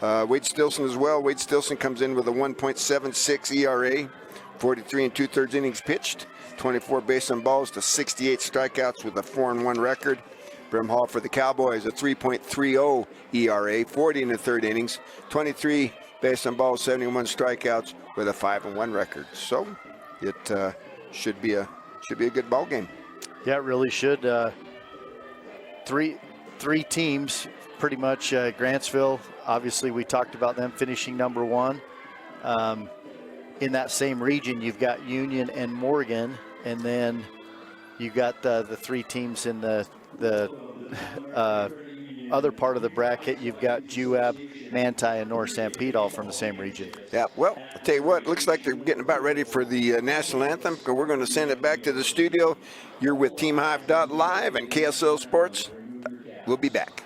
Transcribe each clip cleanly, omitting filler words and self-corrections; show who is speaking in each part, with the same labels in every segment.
Speaker 1: Wade Stilson as well. Wade Stilson comes in with a 1.76 ERA, 43 and 2/3 innings pitched, 24 base on balls to 68 strikeouts with a 4-1 record. Brimhall for the Cowboys, a 3.30 ERA, 40 and 1/3 innings, 23 base on balls, 71 strikeouts with a 5-1 record. So it should be a good ball game.
Speaker 2: Yeah, it really should. Three teams, pretty much. Grantsville, obviously, we talked about them finishing number 1. In that same region, you've got Union and Morgan, and then you got the 3 teams in the other part of the bracket. You've got Juab, Manti, and North Stampede, all from the same region.
Speaker 1: Yeah, well, I'll tell you what, looks like they're getting about ready for the national anthem. We're going to send it back to the studio. You're with TeamHive.live and KSL Sports. We'll be back.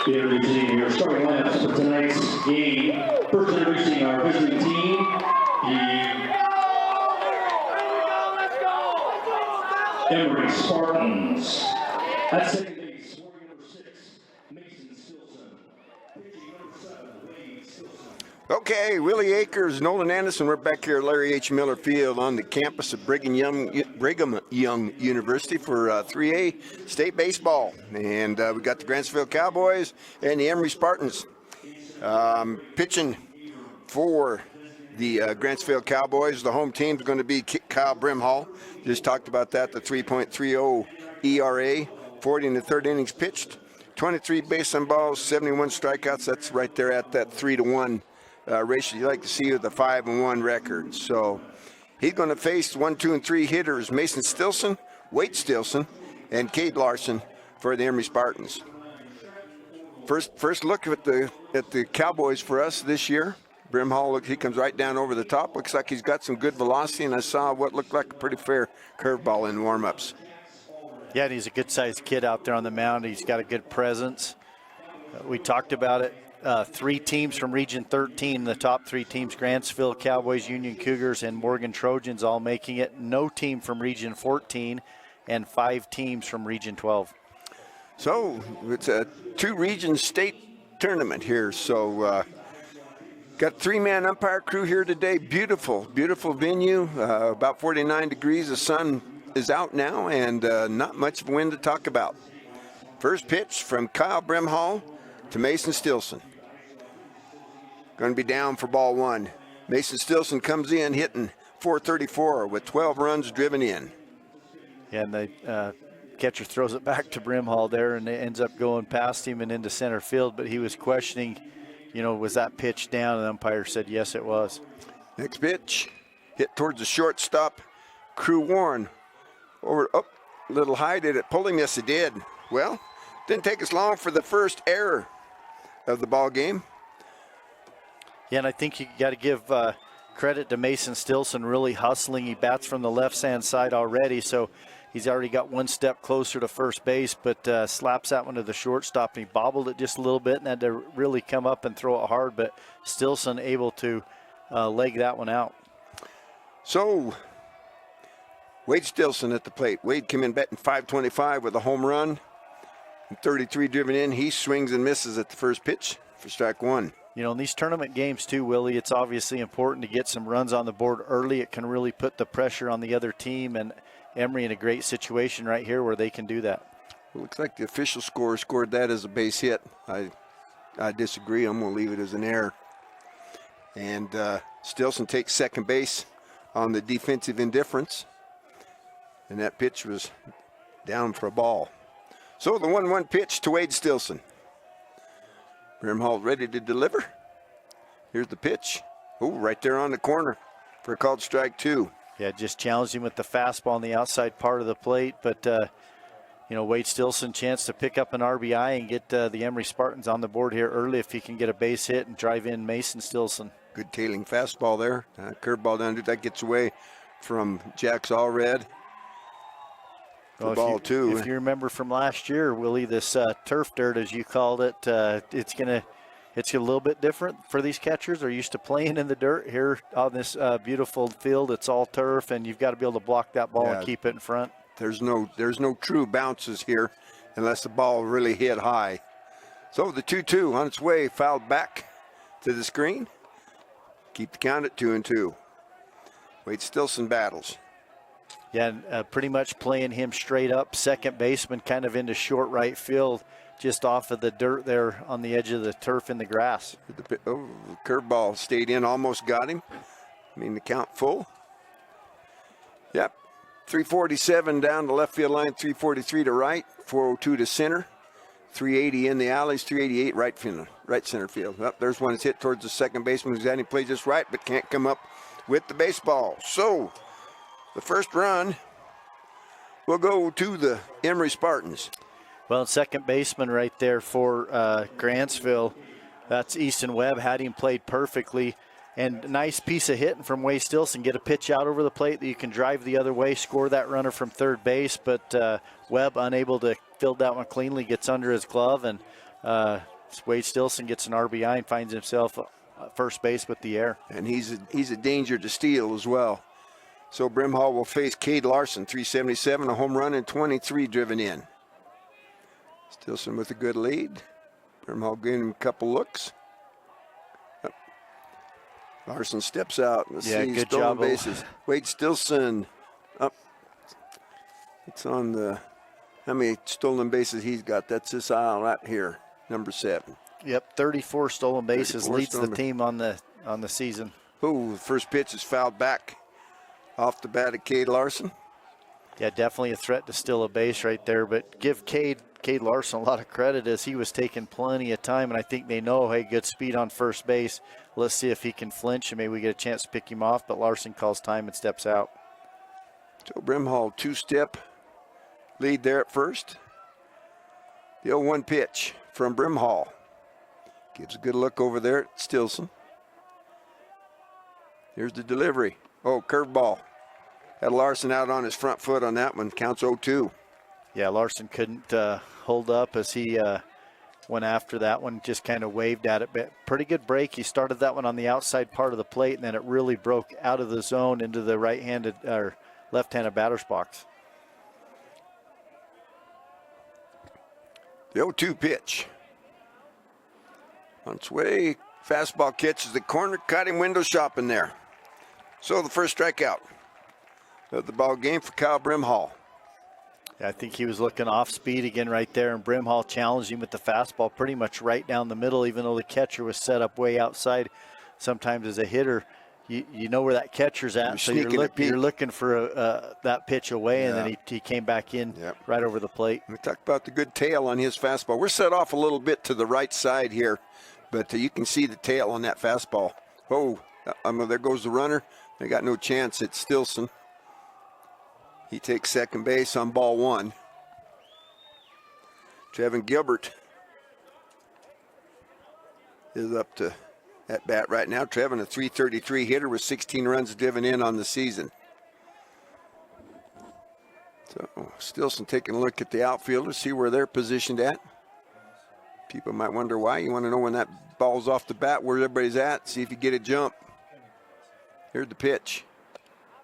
Speaker 3: Introducing your starting lineups for tonight's game. First introducing our visiting team, the Emery Spartans. At second base, scoring number 6, Mason Stilson. Pitching number 7, Wade Stilson.
Speaker 1: Okay, Willie Akers, Nolan Anderson. We're back here at Larry H. Miller Field on the campus of Brigham Young University for 3A state baseball. And we got the Grantsville Cowboys and the Emery Spartans. Pitching for the Grantsville Cowboys, the home team's going to be Kyle Brimhall. Just talked about that, the 3.30 ERA, 40 and 1/3 innings pitched, 23 base on balls, 71 strikeouts. That's right there at that 3-to-1 ratio you like to see with the 5-1 record. So he's going to face 1, 2, and 3 hitters: Mason Stilson, Wade Stilson, and Cade Larson for the Emery Spartans. First look at the Cowboys for us this year. Brimhall, look, he comes right down over the top. Looks like he's got some good velocity, and I saw what looked like a pretty fair curveball in warm-ups.
Speaker 2: Yeah, and he's a good-sized kid out there on the mound. He's got a good presence. We talked about it. 3 teams from Region 13, the top 3 teams, Grantsville, Cowboys, Union Cougars, and Morgan Trojans all making it. No team from Region 14, and 5 teams from Region 12.
Speaker 1: So it's a 2-region state tournament here. So got 3-man umpire crew here today. Beautiful, beautiful venue. About 49 degrees. The sun is out now, and not much wind to talk about. First pitch from Kyle Brimhall to Mason Stilson. Going to be down for ball 1. Mason Stilson comes in hitting .434 with 12 runs driven in.
Speaker 2: Yeah, and the catcher throws it back to Brimhall there, and it ends up going past him and into center field. But he was questioning, was that pitch down? And the umpire said, yes, it was.
Speaker 1: Next pitch, hit towards the shortstop, Crew Warren. Over, a little high. Did it pull him? Yes, it did. Well, didn't take us long for the first error of the ball game.
Speaker 2: Yeah, and I think you got to give credit to Mason Stilson, really hustling. He bats from the left-hand side already, so he's already got one step closer to first base, but slaps that one to the shortstop, and he bobbled it just a little bit and had to really come up and throw it hard, but Stilson able to leg that one out.
Speaker 1: So Wade Stilson at the plate. Wade came in batting .525 with a home run. 33 driven in. He swings and misses at the first pitch for strike one.
Speaker 2: You know, in these tournament games too, Willie, it's obviously important to get some runs on the board early. It can really put the pressure on the other team, and Emery in a great situation right here where they can do that.
Speaker 1: It looks like the official scorer scored that as a base hit. I disagree. I'm going to leave it as an error. And Stilson takes second base on the defensive indifference. And that pitch was down for a ball. So the 1-1 pitch to Wade Stilson. Brimhall ready to deliver. Here's the pitch. Oh, right there on the corner for a called strike two.
Speaker 2: Yeah, just challenged him with the fastball on the outside part of the plate. But, you know, Wade Stilson chance to pick up an RBI and get the Emery Spartans on the board here early if he can get a base hit and drive in Mason Stilson.
Speaker 1: Good tailing fastball there. Curveball down, that gets away from Jack's Allred.
Speaker 2: Well,
Speaker 1: ball two.
Speaker 2: If you remember from last year, Willie, this turf dirt, as you called it, it's a little bit different for these catchers. They're used to playing in the dirt. Here on this beautiful field, it's all turf, and you've got to be able to block that ball and keep it in front.
Speaker 1: There's no true bounces here unless the ball really hit high. So the 2-2 on its way, fouled back to the screen. Keep the count at 2-2. Wade Stilson battles.
Speaker 2: Yeah, and pretty much playing him straight up, second baseman kind of into short right field, just off of the dirt there on the edge of the turf in the grass.
Speaker 1: The curveball stayed in, almost got him. I mean, the count full. Yep, 347 down the left field line, 343 to right, 402 to center, 380 in the alleys, 388 right center field. Yep, there's one that's hit towards the second baseman who's had him play just right, but can't come up with the baseball. So the first run will go to the Emery Spartans.
Speaker 2: Well, second baseman right there for Grantsville. That's Easton Webb, had him played perfectly. And a nice piece of hitting from Wade Stilson. Get a pitch out over the plate that you can drive the other way, score that runner from third base. But Webb, unable to field that one cleanly, gets under his glove. And Wade Stilson gets an RBI and finds himself first base with the air.
Speaker 1: And he's a danger to steal as well. So Brimhall will face Cade Larson, 377, a home run and 23 driven in. Stilson with a good lead. Brimhall giving him a couple looks. Yep. Larson steps out. Let's see,
Speaker 2: good
Speaker 1: stolen
Speaker 2: job.
Speaker 1: Bases. Wade Stilson up. It's on the, how many stolen bases he's got? That's this aisle right here, number 7.
Speaker 2: Yep, 34 stolen bases,
Speaker 1: 34
Speaker 2: leads
Speaker 1: stolen.
Speaker 2: the team on the season.
Speaker 1: Oh, the first pitch is fouled back off the bat of Cade Larson.
Speaker 2: Yeah, definitely a threat to steal a base right there, but give Cade Larson a lot of credit as he was taking plenty of time, and I think they know, hey, good speed on first base. Let's see if he can flinch, and maybe we get a chance to pick him off, but Larson calls time and steps out.
Speaker 1: So Brimhall, two-step lead there at first. The 0-1 pitch from Brimhall. Gives a good look over there at Stilson. Here's the delivery. Oh, curveball. Had Larson out on his front foot on that one. Counts 0-2.
Speaker 2: Yeah, Larson couldn't hold up as he went after that one, just kind of waved at it. But pretty good break. He started that one on the outside part of the plate, and then it really broke out of the zone into the right-handed or left-handed batter's box.
Speaker 1: The 0-2 pitch. On its way, fastball catches the corner, caught him window shopping there. So the first strikeout of the ball game for Kyle Brimhall.
Speaker 2: Yeah, I think he was looking off speed again right there, and Brimhall challenged him with the fastball pretty much right down the middle, even though the catcher was set up way outside. Sometimes as a hitter, you know where that catcher's at, so you're looking for that pitch away, and then he came back in right over the plate.
Speaker 1: We talked about the good tail on his fastball. We're set off a little bit to the right side here, but you can see the tail on that fastball. Oh, there goes the runner. They got no chance. It's Stilson. He takes second base on ball 1. Trevin Gilbert is up to at bat right now. Trevin, a .333 hitter with 16 runs driven in on the season. So Stilson taking a look at the outfielders, see where they're positioned at. People might wonder why. You want to know when that ball's off the bat, where everybody's at, see if you get a jump. Here's the pitch.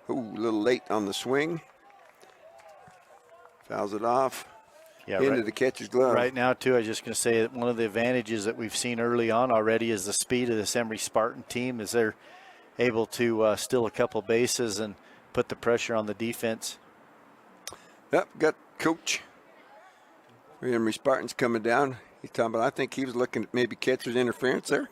Speaker 1: Ooh, a little late on the swing. Fouls it off.
Speaker 2: Yeah,
Speaker 1: into
Speaker 2: right,
Speaker 1: the catcher's glove.
Speaker 2: right now, too, I was just going to say that one of the advantages that we've seen early on already is the speed of this Emery Spartan team, as they're able to steal a couple bases and put the pressure on the defense.
Speaker 1: Yep, got coach. Emery Spartans coming down. He's talking about, I think he was looking at maybe catcher's interference there.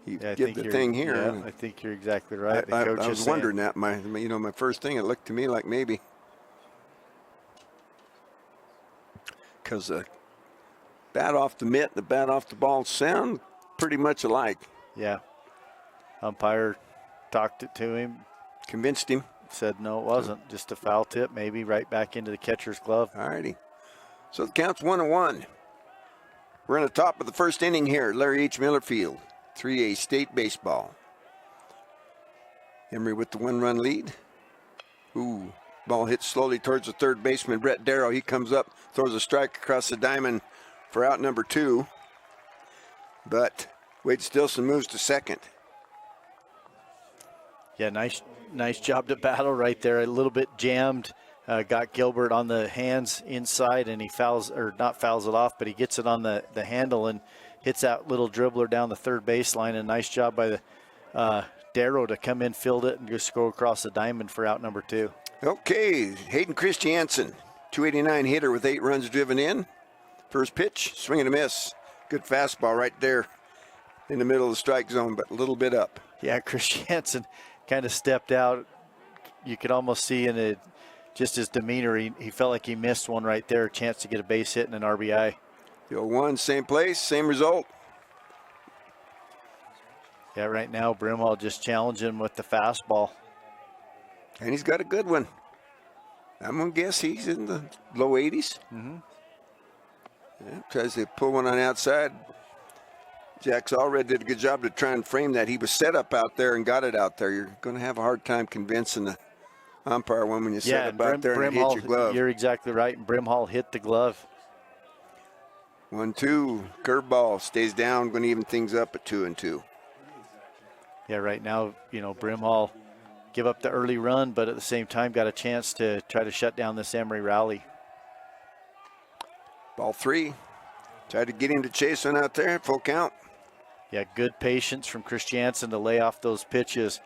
Speaker 1: He did the thing here.
Speaker 2: Yeah, I think you're exactly right.
Speaker 1: I was wondering that. My first thing, it looked to me like maybe. Because the bat off the mitt, the bat off the ball sound pretty much alike.
Speaker 2: Yeah. Umpire talked it to him.
Speaker 1: Convinced him.
Speaker 2: Said no, it wasn't. Just a foul tip, maybe right back into the catcher's glove.
Speaker 1: All righty. So the count's 1-1. We're in the top of the first inning here, Larry H. Miller Field, 3A state baseball. Emery with the 1-run lead. Ooh. Ball hits slowly towards the third baseman, Brett Darrow. He comes up, throws a strike across the diamond for out number 2. But Wade Stilson moves to second.
Speaker 2: Yeah, nice job to battle right there. A little bit jammed. Got Gilbert on the hands inside, and he fouls it off, but he gets it on the handle and hits that little dribbler down the third baseline. A nice job by the Darrow to come in, field it, and just go across the diamond for out number 2.
Speaker 1: Okay, Hayden Christiansen, 289 hitter with 8 runs driven in. First pitch, swing and a miss. Good fastball right there in the middle of the strike zone, but a little bit up.
Speaker 2: Yeah, Christiansen kind of stepped out. You could almost see in just his demeanor, he felt like he missed one right there, a chance to get a base hit and an RBI.
Speaker 1: The 0-1, same place, same result.
Speaker 2: Yeah, right now Brimhall just challenging him with the fastball.
Speaker 1: And he's got a good one. I'm going to guess he's in the low 80s.
Speaker 2: Mm-hmm.
Speaker 1: Yeah, tries to pull one on the outside. Jack's already did a good job to try and frame that. He was set up out there and got it out there. You're going to have a hard time convincing the umpire when you set up out there and hit your glove.
Speaker 2: You're exactly right. And Brimhall hit the glove.
Speaker 1: 1-2, curveball stays down, going to even things up at 2-2.
Speaker 2: Yeah, right now, Brimhall give up the early run, but at the same time got a chance to try to shut down this Emery rally.
Speaker 1: Ball 3. Tried to get him to chase one out there, full count.
Speaker 2: Yeah, good patience from Christiansen to lay off those pitches,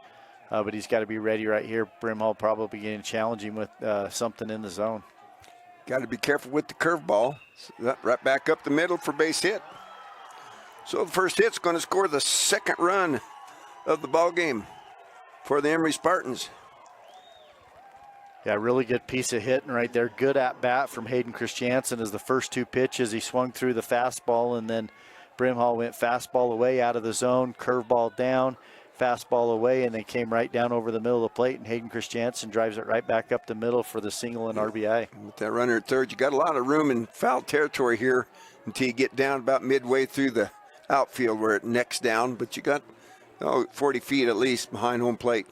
Speaker 2: but he's got to be ready right here. Brimhall probably getting challenging with something in the zone.
Speaker 1: Got to be careful with the curveball. So right back up the middle for base hit. So the first hit's going to score the second run of the ball game for the Emery Spartans.
Speaker 2: Yeah, really good piece of hitting right there. Good at bat from Hayden Christiansen as the first 2 pitches. He swung through the fastball, and then Brimhall went fastball away out of the zone, curveball down, fastball away, and they came right down over the middle of the plate, and Hayden Christiansen drives it right back up the middle for the single and RBI.
Speaker 1: With that runner at third, you got a lot of room in foul territory here until you get down about midway through the outfield where it necks down, but you got 40 feet at least behind home plate.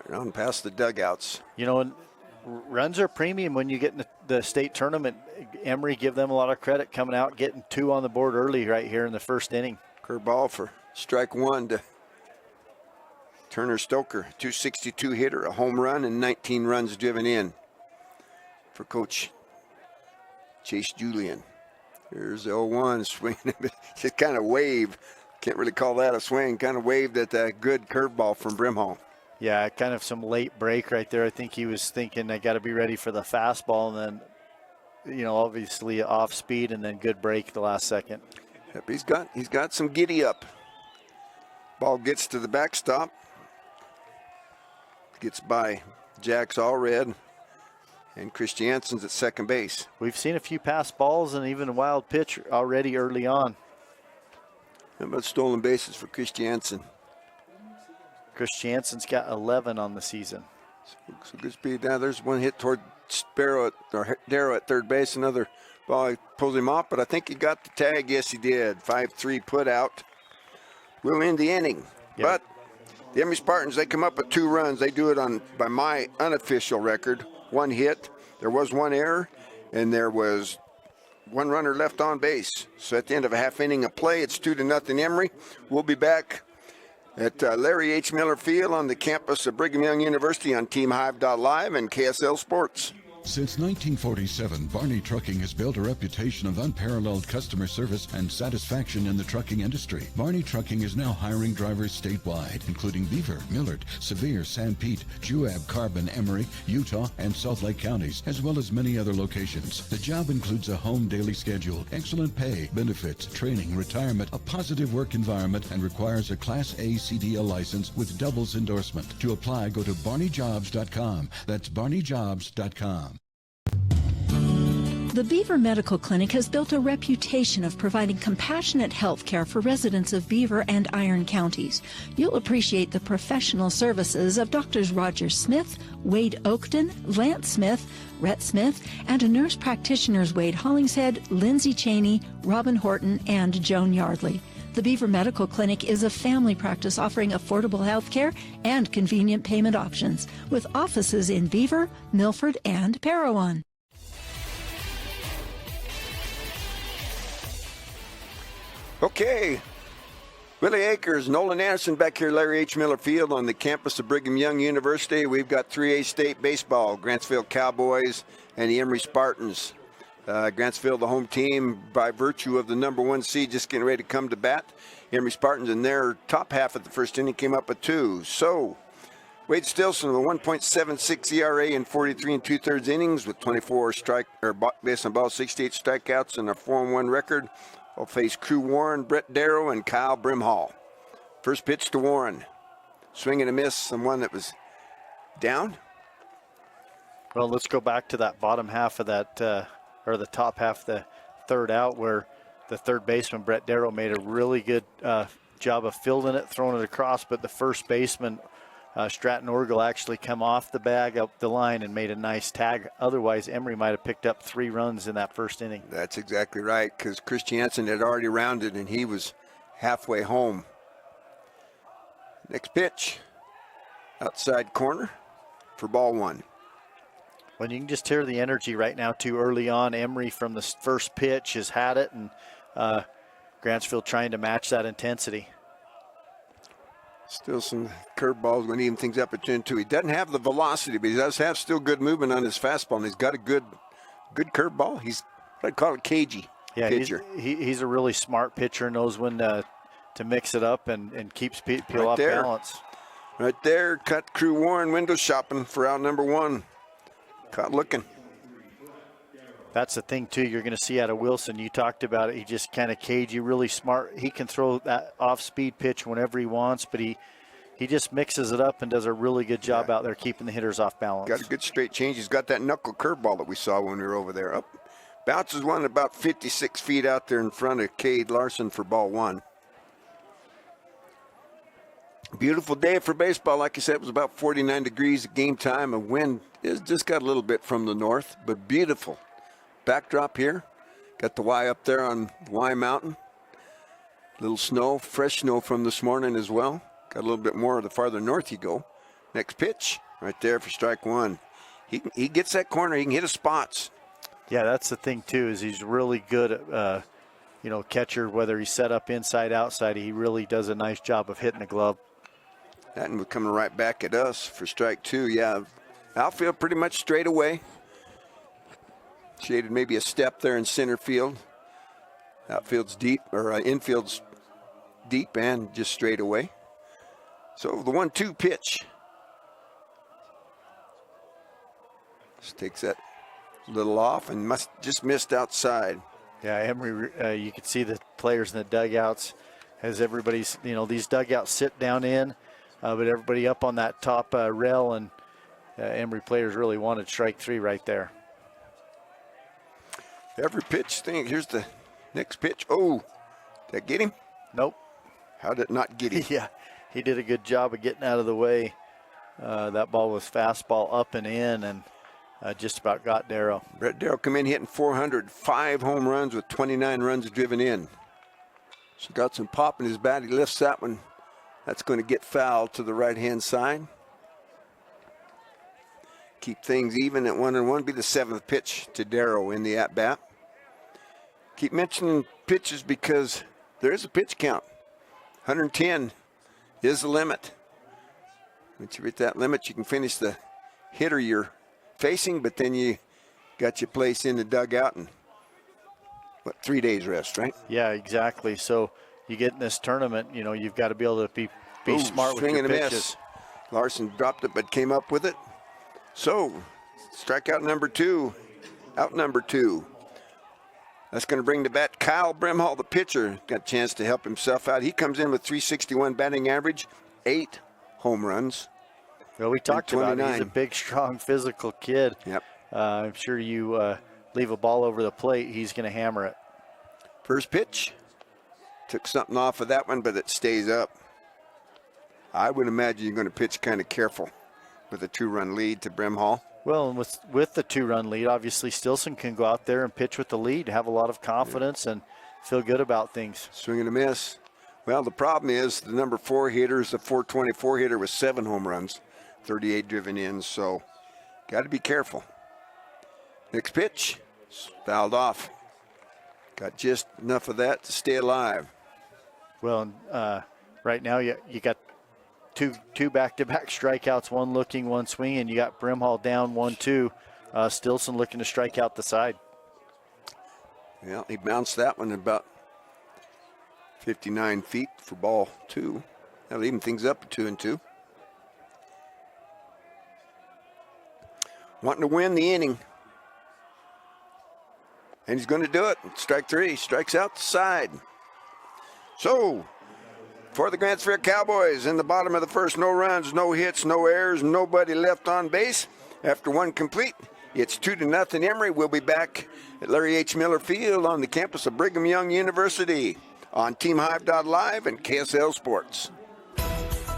Speaker 1: Right on past the dugouts.
Speaker 2: And runs are premium when you get in the state tournament. Emery, give them a lot of credit coming out, getting 2 on the board early right here in the first inning.
Speaker 1: Curveball for strike 1 to Turner Stoker, 262 hitter, a home run, and 19 runs driven in for Coach Chase Julian. Here's the 0-1 swing. Just kind of wave. Can't really call that a swing. Kind of waved at that good curveball from Brimhall.
Speaker 2: Yeah, kind of some late break right there. I think he was thinking, I got to be ready for the fastball, and then, obviously off speed, and then good break the last second.
Speaker 1: Yep, he's got some giddy up. Ball gets to the backstop. Gets by Jack's Allred, and Christiansen's at second base.
Speaker 2: We've seen a few pass balls and even a wild pitch already early on.
Speaker 1: How about stolen bases for Christiansen?
Speaker 2: Christiansen's got 11 on the season.
Speaker 1: So good speed. Now there's one hit toward Darrow at third base. Another ball, he pulls him off, but I think he got the tag. Yes, he did. 5-3 put out. We'll end the inning.
Speaker 2: Yep.
Speaker 1: But the Emery Spartans, they come up with 2 runs. They do it by my unofficial record, 1 hit. There was 1 error, and there was 1 runner left on base. So at the end of a half inning of play, it's 2-0 Emery. We'll be back at Larry H. Miller Field on the campus of Brigham Young University on TeamHive.live and KSL Sports.
Speaker 4: Since 1947, Barney Trucking has built a reputation of unparalleled customer service and satisfaction in the trucking industry. Barney Trucking is now hiring drivers statewide, including Beaver, Millard, Sevier, San Pete, Juab, Carbon, Emery, Utah, and Salt Lake counties, as well as many other locations. The job includes a home daily schedule, excellent pay, benefits, training, retirement, a positive work environment, and requires a Class A CDL license with doubles endorsement. To apply, go to barneyjobs.com. That's barneyjobs.com.
Speaker 5: The Beaver Medical Clinic has built a reputation of providing compassionate health care for residents of Beaver and Iron counties. You'll appreciate the professional services of Drs. Roger Smith, Wade Oakton, Lance Smith, Rhett Smith, and nurse practitioners Wade Hollingshead, Lindsay Cheney, Robin Horton, and Joan Yardley. The Beaver Medical Clinic is a family practice offering affordable health care and convenient payment options, with offices in Beaver, Milford, and Parowan.
Speaker 1: Okay, Willie Akers, Nolan Anderson back here, Larry H. Miller Field on the campus of Brigham Young University. We've got 3A state baseball, Grantsville Cowboys and the Emery Spartans. Grantsville, the home team, by virtue of the #1 seed, just getting ready to come to bat. Emery Spartans in their top half of the first inning came up with 2. So, Wade Stilson with a 1.76 ERA in 43 2/3 innings with 24 base on ball, 68 strikeouts, and a 4-1 record. Will face Crew Warren, Brett Darrow, and Kyle Brimhall. First pitch to Warren. Swing and a miss, someone that was down.
Speaker 2: Well, let's go back to that bottom half of that, or the top half of the third out, where the third baseman, Brett Darrow, made a really good job of fielding it, throwing it across, but the first baseman, Stratton Orgel, actually come off the bag up the line and made a nice tag. Otherwise, Emery might have picked up 3 runs in that first inning.
Speaker 1: That's exactly right, because Chris Jansen had already rounded and he was halfway home. Next pitch, outside corner for ball 1.
Speaker 2: Well, you can just hear the energy right now too early on. Emery from the first pitch has had it, and Grantsville trying to match that intensity.
Speaker 1: Still some curveballs when he even things up at 10-2. He doesn't have the velocity, but he does have still good movement on his fastball, and he's got a good curveball. He's, I'd call it cagey pitcher.
Speaker 2: He's a really smart pitcher, knows when to mix it up and keeps people off balance.
Speaker 1: Right there, cut Crew Warren window shopping for out #1. Caught looking.
Speaker 2: That's the thing, too, you're going to see out of Wilson. You talked about it. He just kind of cagey, really smart. He can throw that off-speed pitch whenever he wants, but he just mixes it up and does a really good job out there keeping the hitters off balance.
Speaker 1: Got a good straight change. He's got that knuckle curveball that we saw when we were over there. Up, bounces one about 56 feet out there in front of Cade Larson for ball 1. Beautiful day for baseball. Like I said, it was about 49 degrees at game time. A wind is just got a little bit from the north, but beautiful. Backdrop here. Got the Y up there on Y Mountain. Little snow, fresh snow from this morning as well. Got a little bit more the farther north you go. Next pitch, right there for strike 1. He gets that corner. He can hit his spots.
Speaker 2: Yeah, that's the thing too, is he's really good at, catcher, whether he's set up inside, outside. He really does a nice job of hitting the glove.
Speaker 1: That one coming right back at us for strike 2. Yeah, outfield pretty much straight away. Shaded maybe a step there in center field. Outfield's deep, or infield's deep and just straight away. So the 1-2 pitch. Just takes that little off and just missed outside.
Speaker 2: Yeah, Emery, you can see the players in the dugouts as everybody's, these dugouts sit down in, but everybody up on that top rail, and Emery players really wanted strike 3 right there.
Speaker 1: Every pitch thing. Here's the next pitch. Oh, did that get him?
Speaker 2: Nope.
Speaker 1: How did it not get him?
Speaker 2: Yeah, he did a good job of getting out of the way. That ball was fastball up and in, and just about got Darrow.
Speaker 1: Brett Darrow come in hitting 405 home runs with 29 runs driven in. So got some pop in his bat. He lifts that one. That's going to get foul to the right-hand side. Keep things even at 1-1. Be the 7th pitch to Darrow in the at-bat. Keep mentioning pitches because there is a pitch count. 110 is the limit. Once you hit that limit, you can finish the hitter you're facing, but then you got your place in the dugout and 3 days rest, right?
Speaker 2: Yeah, exactly. So you get in this tournament, you've got to be able to be smart with
Speaker 1: swing
Speaker 2: your
Speaker 1: and a
Speaker 2: pitches.
Speaker 1: miss. Larson dropped it but came up with it. So strikeout number 2, out number 2. That's going to bring to bat Kyle Brimhall, the pitcher. Got a chance to help himself out. He comes in with 361 batting average, 8 home runs.
Speaker 2: Well, we talked about it. He's a
Speaker 1: 29.
Speaker 2: big, strong, physical kid.
Speaker 1: Yep.
Speaker 2: I'm sure you leave a ball over the plate, he's going to hammer it.
Speaker 1: First pitch. Took something off of that one, but it stays up. I would imagine you're going to pitch kind of careful with a 2-run lead to Brimhall.
Speaker 2: Well, and with the 2-run lead, obviously Stilson can go out there and pitch with the lead, have a lot of confidence, and feel good about things.
Speaker 1: Swing and a miss. Well, the problem is the number 4 hitter is the 424 hitter with 7 home runs, 38 driven in, so got to be careful. Next pitch, fouled off. Got just enough of that to stay alive.
Speaker 2: Well, right now you got two back-to-back strikeouts, one looking, one swinging. You got Brimhall down 1-2. Stilson looking to strike out the side.
Speaker 1: Well, he bounced that one about 59 feet for ball 2. That'll even things up to 2-2. Wanting to win the inning. And he's going to do it. Strike 3, strikes out the side. So, for the Grantsville Cowboys, in the bottom of the first, no runs, no hits, no errors, nobody left on base. After 1 complete, it's 2-0 Emery. We'll be back at Larry H. Miller Field on the campus of Brigham Young University on TeamHive.live and KSL Sports.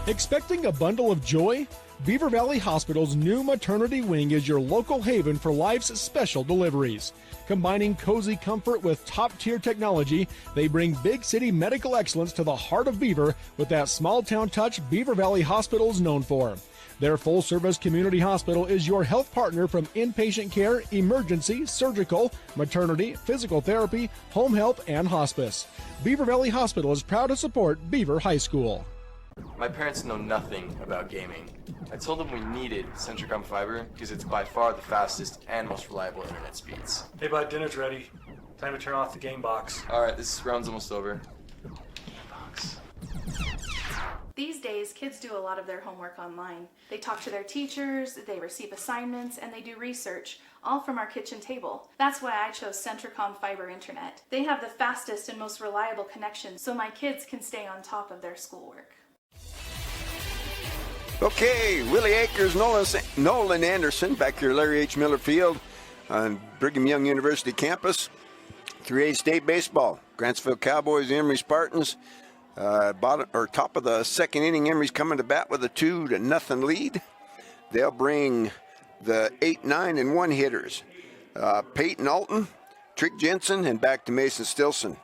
Speaker 6: Expecting a bundle of joy? Beaver Valley Hospital's new maternity wing is your local haven for life's special deliveries. Combining cozy comfort with top-tier technology, they bring big city medical excellence to the heart of Beaver with that small-town touch Beaver Valley Hospital is known for. Their full-service community hospital is your health partner from inpatient care, emergency, surgical, maternity, physical therapy, home health, and hospice. Beaver Valley Hospital is proud to support Beaver High School.
Speaker 7: My parents know nothing about gaming. I told them we needed Centricom Fiber because it's by far the fastest and most reliable internet speeds.
Speaker 8: Hey bud, dinner's ready. Time to turn off the game box.
Speaker 7: Alright, this round's almost over.
Speaker 9: These days, kids do a lot of their homework online. They talk to their teachers, they receive assignments, and they do research, all from our kitchen table. That's why I chose Centricom Fiber Internet. They have the fastest and most reliable connection, so my kids can stay on top of their schoolwork.
Speaker 1: Okay, Willie Akers, Nolan Anderson, back here at Larry H. Miller Field on Brigham Young University campus. 3A state baseball. Grantsville Cowboys, Emery Spartans. Top of the second inning, Emery's coming to bat with a 2-0 lead. They'll bring the 8, 9, and 1 hitters. Peyton Alton, Trick Jensen, and back to Mason Stilson.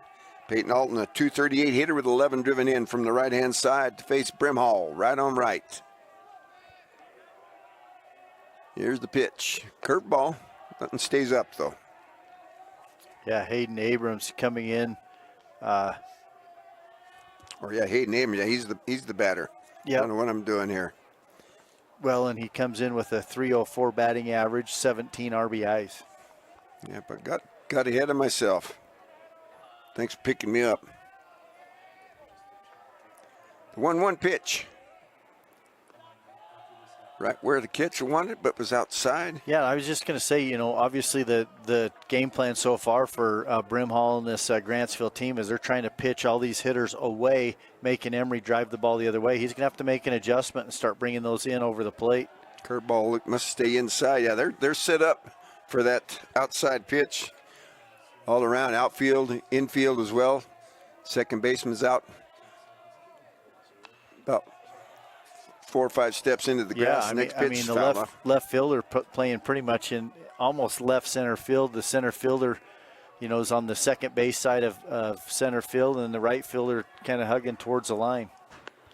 Speaker 1: Peyton Alton, a 238 hitter with 11 driven in from the right-hand side to face Brimhall, right on right. Here's the pitch. Curveball. Nothing stays up, though.
Speaker 2: Yeah, Hayden Abrams coming in.
Speaker 1: Hayden Abrams. Yeah, he's the batter.
Speaker 2: Yeah.
Speaker 1: I don't know what I'm doing here.
Speaker 2: Well, and he comes in with a 304 batting average, 17 RBIs.
Speaker 1: Yeah, but got ahead of myself. Thanks for picking me up. The 1-1 pitch. Right where the catcher wanted, but was outside.
Speaker 2: Yeah, I was just going to say, obviously the game plan so far for Brimhall and this Grantsville team is they're trying to pitch all these hitters away, making Emery drive the ball the other way. He's going to have to make an adjustment and start bringing those in over the plate.
Speaker 1: Curveball must stay inside. Yeah, they're set up for that outside pitch all around, outfield, infield as well. Second baseman's out about 4 or 5 steps into the grass.
Speaker 2: The left fielder playing pretty much in almost left center field. The center fielder, is on the second base side of center field, and the right fielder kind of hugging towards the line.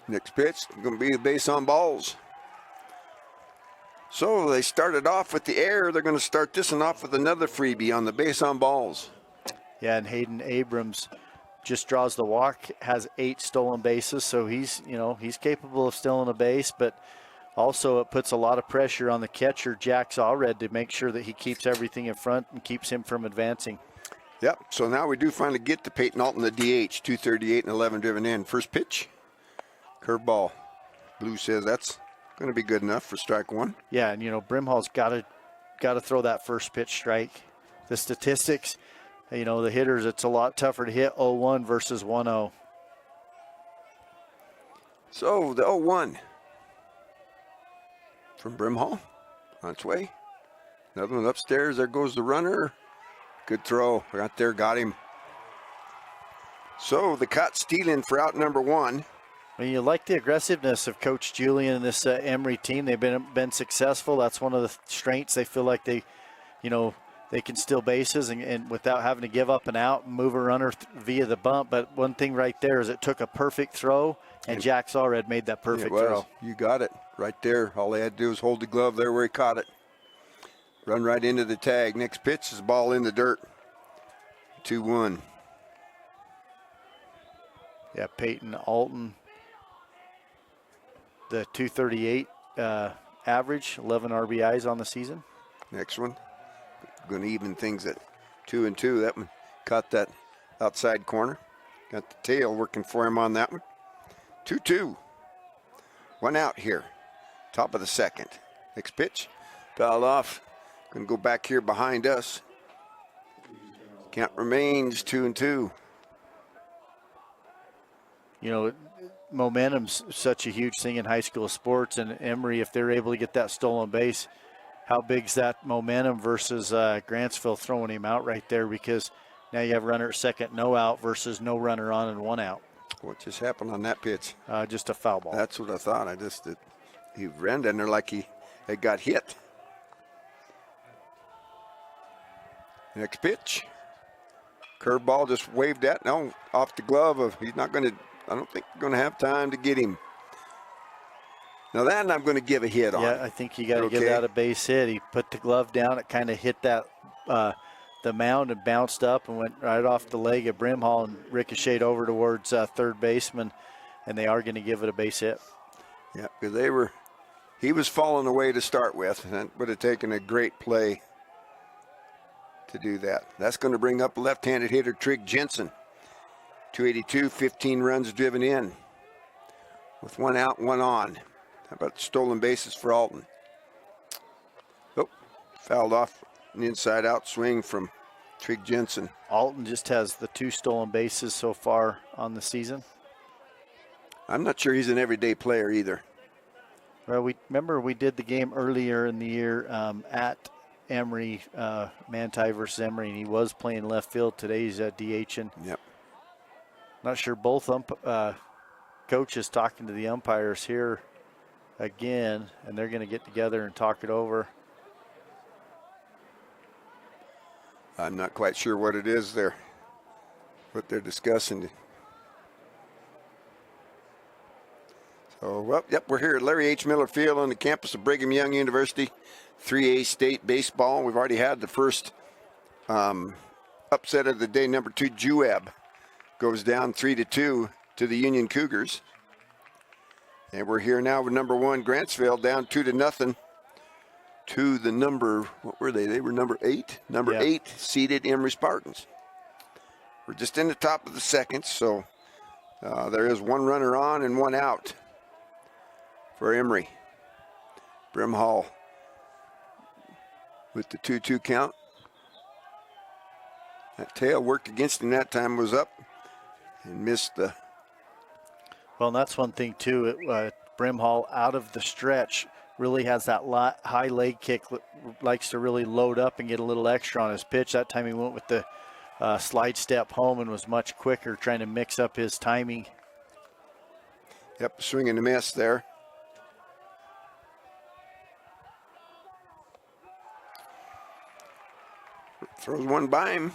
Speaker 1: Next pitch going to be the base on balls. So they started off with the air. They're going to start this one off with another freebie on the base on balls.
Speaker 2: Yeah, and Hayden Abrams just draws the walk, has 8 stolen bases, so he's capable of stealing a base, but also it puts a lot of pressure on the catcher, Jack Allred, to make sure that he keeps everything in front and keeps him from advancing.
Speaker 1: Yep, so now we do finally get to Peyton Alton, the DH, 238 and 11 driven in. First pitch, curveball. Blue says that's going to be good enough for strike one.
Speaker 2: Yeah, and Brimhall's got to throw that first pitch strike. The statistics, the hitters, it's a lot tougher to hit 0-1 versus 1-0.
Speaker 1: So the 0-1 from Brimhall on its way. Another one upstairs. There goes the runner. Good throw. Right there, got him. So the cut stealing for out number 1.
Speaker 2: Well, you like the aggressiveness of Coach Julian and this Emery team. They've been successful. That's one of the strengths. They feel like they can steal bases and without having to give up and out and move a runner via the bump. But one thing right there is it took a perfect throw, and Jack Allred made that perfect throw.
Speaker 1: You got it right there. All they had to do was hold the glove there where he caught it. Run right into the tag. Next pitch is ball in the dirt. 2-1.
Speaker 2: Yeah, Peyton Alton, the 238 average, 11 RBIs on the season.
Speaker 1: Next one. Going to even things at 2-2. That one caught that outside corner. Got the tail working for him on that one. 2-2. One out here. Top of the second. Next pitch. Fouled off. Going to go back here behind us. Count remains 2-2.
Speaker 2: Momentum's such a huge thing in high school sports, and Emery, if they're able to get that stolen base, how big's that momentum versus Grantsville throwing him out right there, because now you have runner at second, no out, versus no runner on and 1 out.
Speaker 1: What just happened on that pitch?
Speaker 2: Just a foul ball.
Speaker 1: That's what I thought. He ran down there like he had got hit. Next pitch. Curveball just waved at. No, off the glove. He's not going to, I don't think going to have time to get him. Now that I'm going to give a hit on.
Speaker 2: Yeah, I think you got to give that a base hit. He put the glove down. It kind of hit that the mound and bounced up and went right off the leg of Brimhall and ricocheted over towards third baseman, and they are going to give it a base hit.
Speaker 1: Yeah, because he was falling away to start with, and it would have taken a great play to do that. That's going to bring up left-handed hitter Trig Jensen. 282, 15 runs driven in with 1 out, 1 on. How about stolen bases for Alton? Oh, fouled off an inside-out swing from Trig Jensen.
Speaker 2: Alton just has the 2 stolen bases so far on the season.
Speaker 1: I'm not sure he's an everyday player either.
Speaker 2: Well, we did the game earlier in the year at Emery, Manti versus Emery, and he was playing left field. Today he's DHing.
Speaker 1: Yep.
Speaker 2: Not sure both coaches talking to the umpires here again, and they're going to get together and talk it over.
Speaker 1: I'm not quite sure what it is what they're discussing. So, well, yep, we're here at Larry H. Miller Field on the campus of Brigham Young University, 3A state baseball. We've already had the first upset of the day. Number 2, Juab goes down 3-2 to the Union Cougars. And we're here now with number 1, Grantsville, down 2-0 to the number, what were they? They were number 8. Number 8 seeded Emery Spartans. We're just in the top of the second, so there is 1 runner on and 1 out for Emery. Brimhall with the 2-2 count. That tail worked against him that time, was up and missed the.
Speaker 2: Well, and that's one thing too. Brimhall out of the stretch really has that high leg kick, likes to really load up and get a little extra on his pitch. That time he went with the slide step home and was much quicker, trying to mix up his timing.
Speaker 1: Yep, swing and a miss there. Throws one by him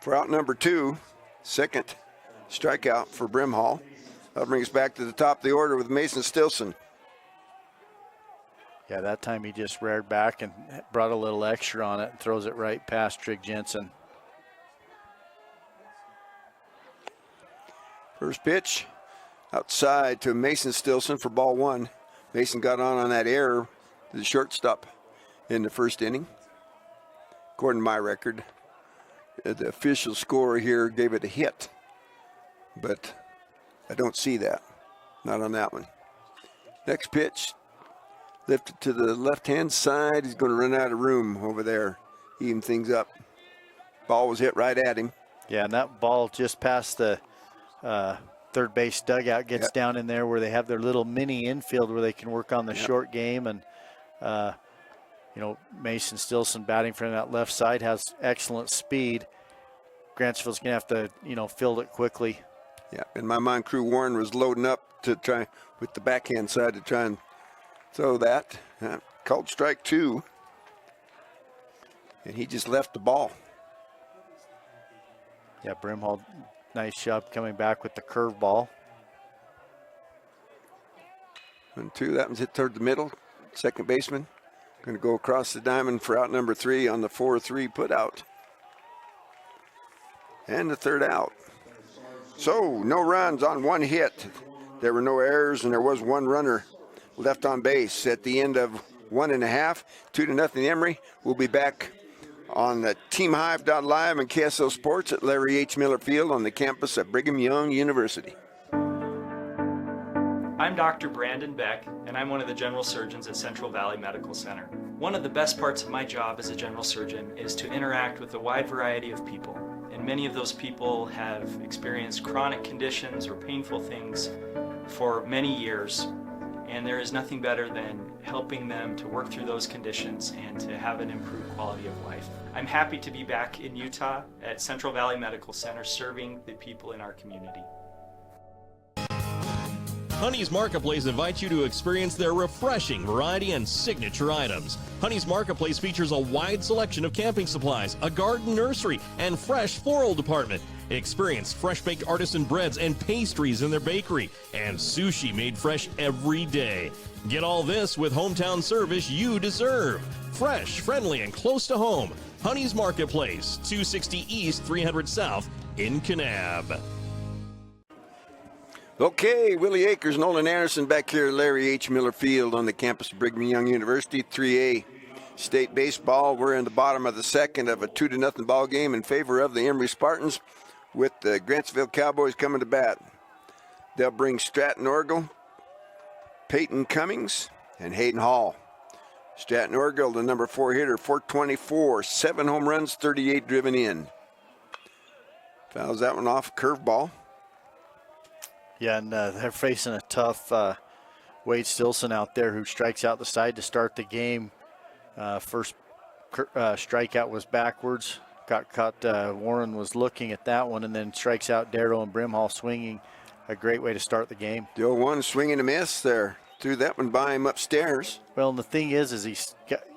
Speaker 1: for out number 2, second strikeout for Brimhall. That'll bring us back to the top of the order with Mason Stilson.
Speaker 2: Yeah, that time he just reared back and brought a little extra on it and throws it right past Trig Jensen.
Speaker 1: First pitch outside to Mason Stilson for ball one. Mason got on that error to the shortstop in the first inning. According to my record, the official score here gave it a hit, but I don't see that. Not on that one. Next pitch, lifted to the left-hand side. He's going to run out of room over there, even things up. Ball was hit right at him.
Speaker 2: Yeah, and that ball just past the third base dugout gets down in there where they have their little mini infield where they can work on the short game. And, Mason Stilson batting from that left side has excellent speed. Grantsville's going to have to, field it quickly.
Speaker 1: Yeah, and my mind crew Warren was loading up to try with the backhand side to try and throw that. Called strike two. And he just left the ball.
Speaker 2: Yeah, Brimhall, nice job coming back with the curveball.
Speaker 1: 1-2, that one's hit toward the middle. Second baseman going to go across the diamond for out number 3 on the 4-3 put out. And the third out. So no runs on one hit. There were no errors and there was one runner left on base at the end of 1.5, 2-0 Emery. We'll be back on the TeamHive.live and KSL Sports at Larry H. Miller Field on the campus at Brigham Young University.
Speaker 10: I'm Dr. Brandon Beck, and I'm one of the general surgeons at Central Valley Medical Center. One of the best parts of my job as a general surgeon is to interact with a wide variety of people. And many of those people have experienced chronic conditions or painful things for many years. And there is nothing better than helping them to work through those conditions and to have an improved quality of life. I'm happy to be back in Utah at Central Valley Medical Center serving the people in our community.
Speaker 11: Honey's Marketplace invites you to experience their refreshing variety and signature items. Honey's Marketplace features a wide selection of camping supplies, a garden nursery, and fresh floral department. Experience fresh-baked artisan breads and pastries in their bakery, and sushi made fresh every day. Get all this with hometown service you deserve. Fresh, friendly, and close to home. Honey's Marketplace, 260 East, 300 South in Kanab.
Speaker 1: Okay, Willie Akers, Nolan Anderson back here at Larry H. Miller Field on the campus of Brigham Young University, 3A state baseball. We're in the bottom of the second of a 2-0 ball game in favor of the Emery Spartans with the Grantsville Cowboys coming to bat. They'll bring Stratton Orgill, Peyton Cummings, and Hayden Hall. Stratton Orgill, the number 4 hitter, 424, 7 home runs, 38 driven in. Fouls that one off, curveball.
Speaker 2: Yeah, and they're facing a tough Wade Stilson out there who strikes out the side to start the game. First strikeout was backwards. Got caught. Warren was looking at that one and then strikes out Darrow and Brimhall swinging. A great way to start the game.
Speaker 1: The 0-1 swing and a miss there. Threw that one by him upstairs.
Speaker 2: Well, and the thing is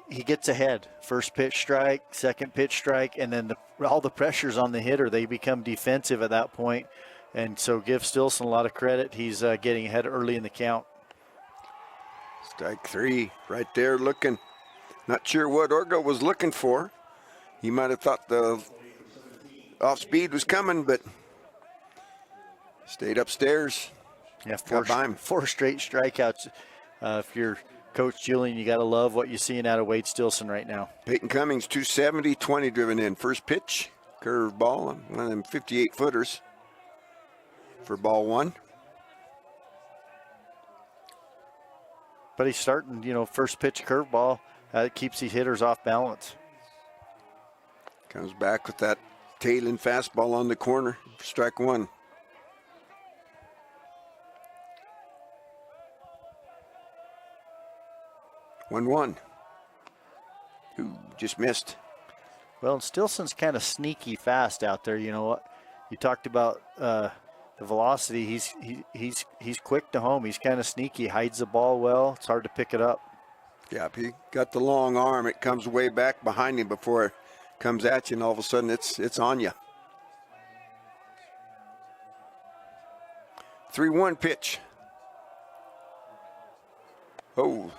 Speaker 2: he gets ahead. First pitch strike, second pitch strike, and then all the pressure's on the hitter. They become defensive at that point. And so give Stilson a lot of credit. He's getting ahead early in the count.
Speaker 1: Strike 3 right there looking. Not sure what Orgill was looking for. He might have thought the off speed was coming, but stayed upstairs.
Speaker 2: Yeah, four straight strikeouts. If you're Coach Julian, you got to love what you're seeing out of Wade Stilson right now.
Speaker 1: Peyton Cummings, 270, 20 driven in. First pitch, curve ball, one of them 58-footers. For ball one.
Speaker 2: But he's starting, first pitch curveball. It keeps these hitters off balance.
Speaker 1: Comes back with that tailing fastball on the corner. Strike 1. One. Ooh, just missed.
Speaker 2: Well, and Stilson's kind of sneaky fast out there. You know what? You talked about the velocity. He's quick to home. He's kind of sneaky. Hides the ball well. It's hard to pick it up.
Speaker 1: Yeah, he got the long arm. It comes way back behind him before it comes at you, and all of a sudden it's on you. 3-1 pitch. Oh,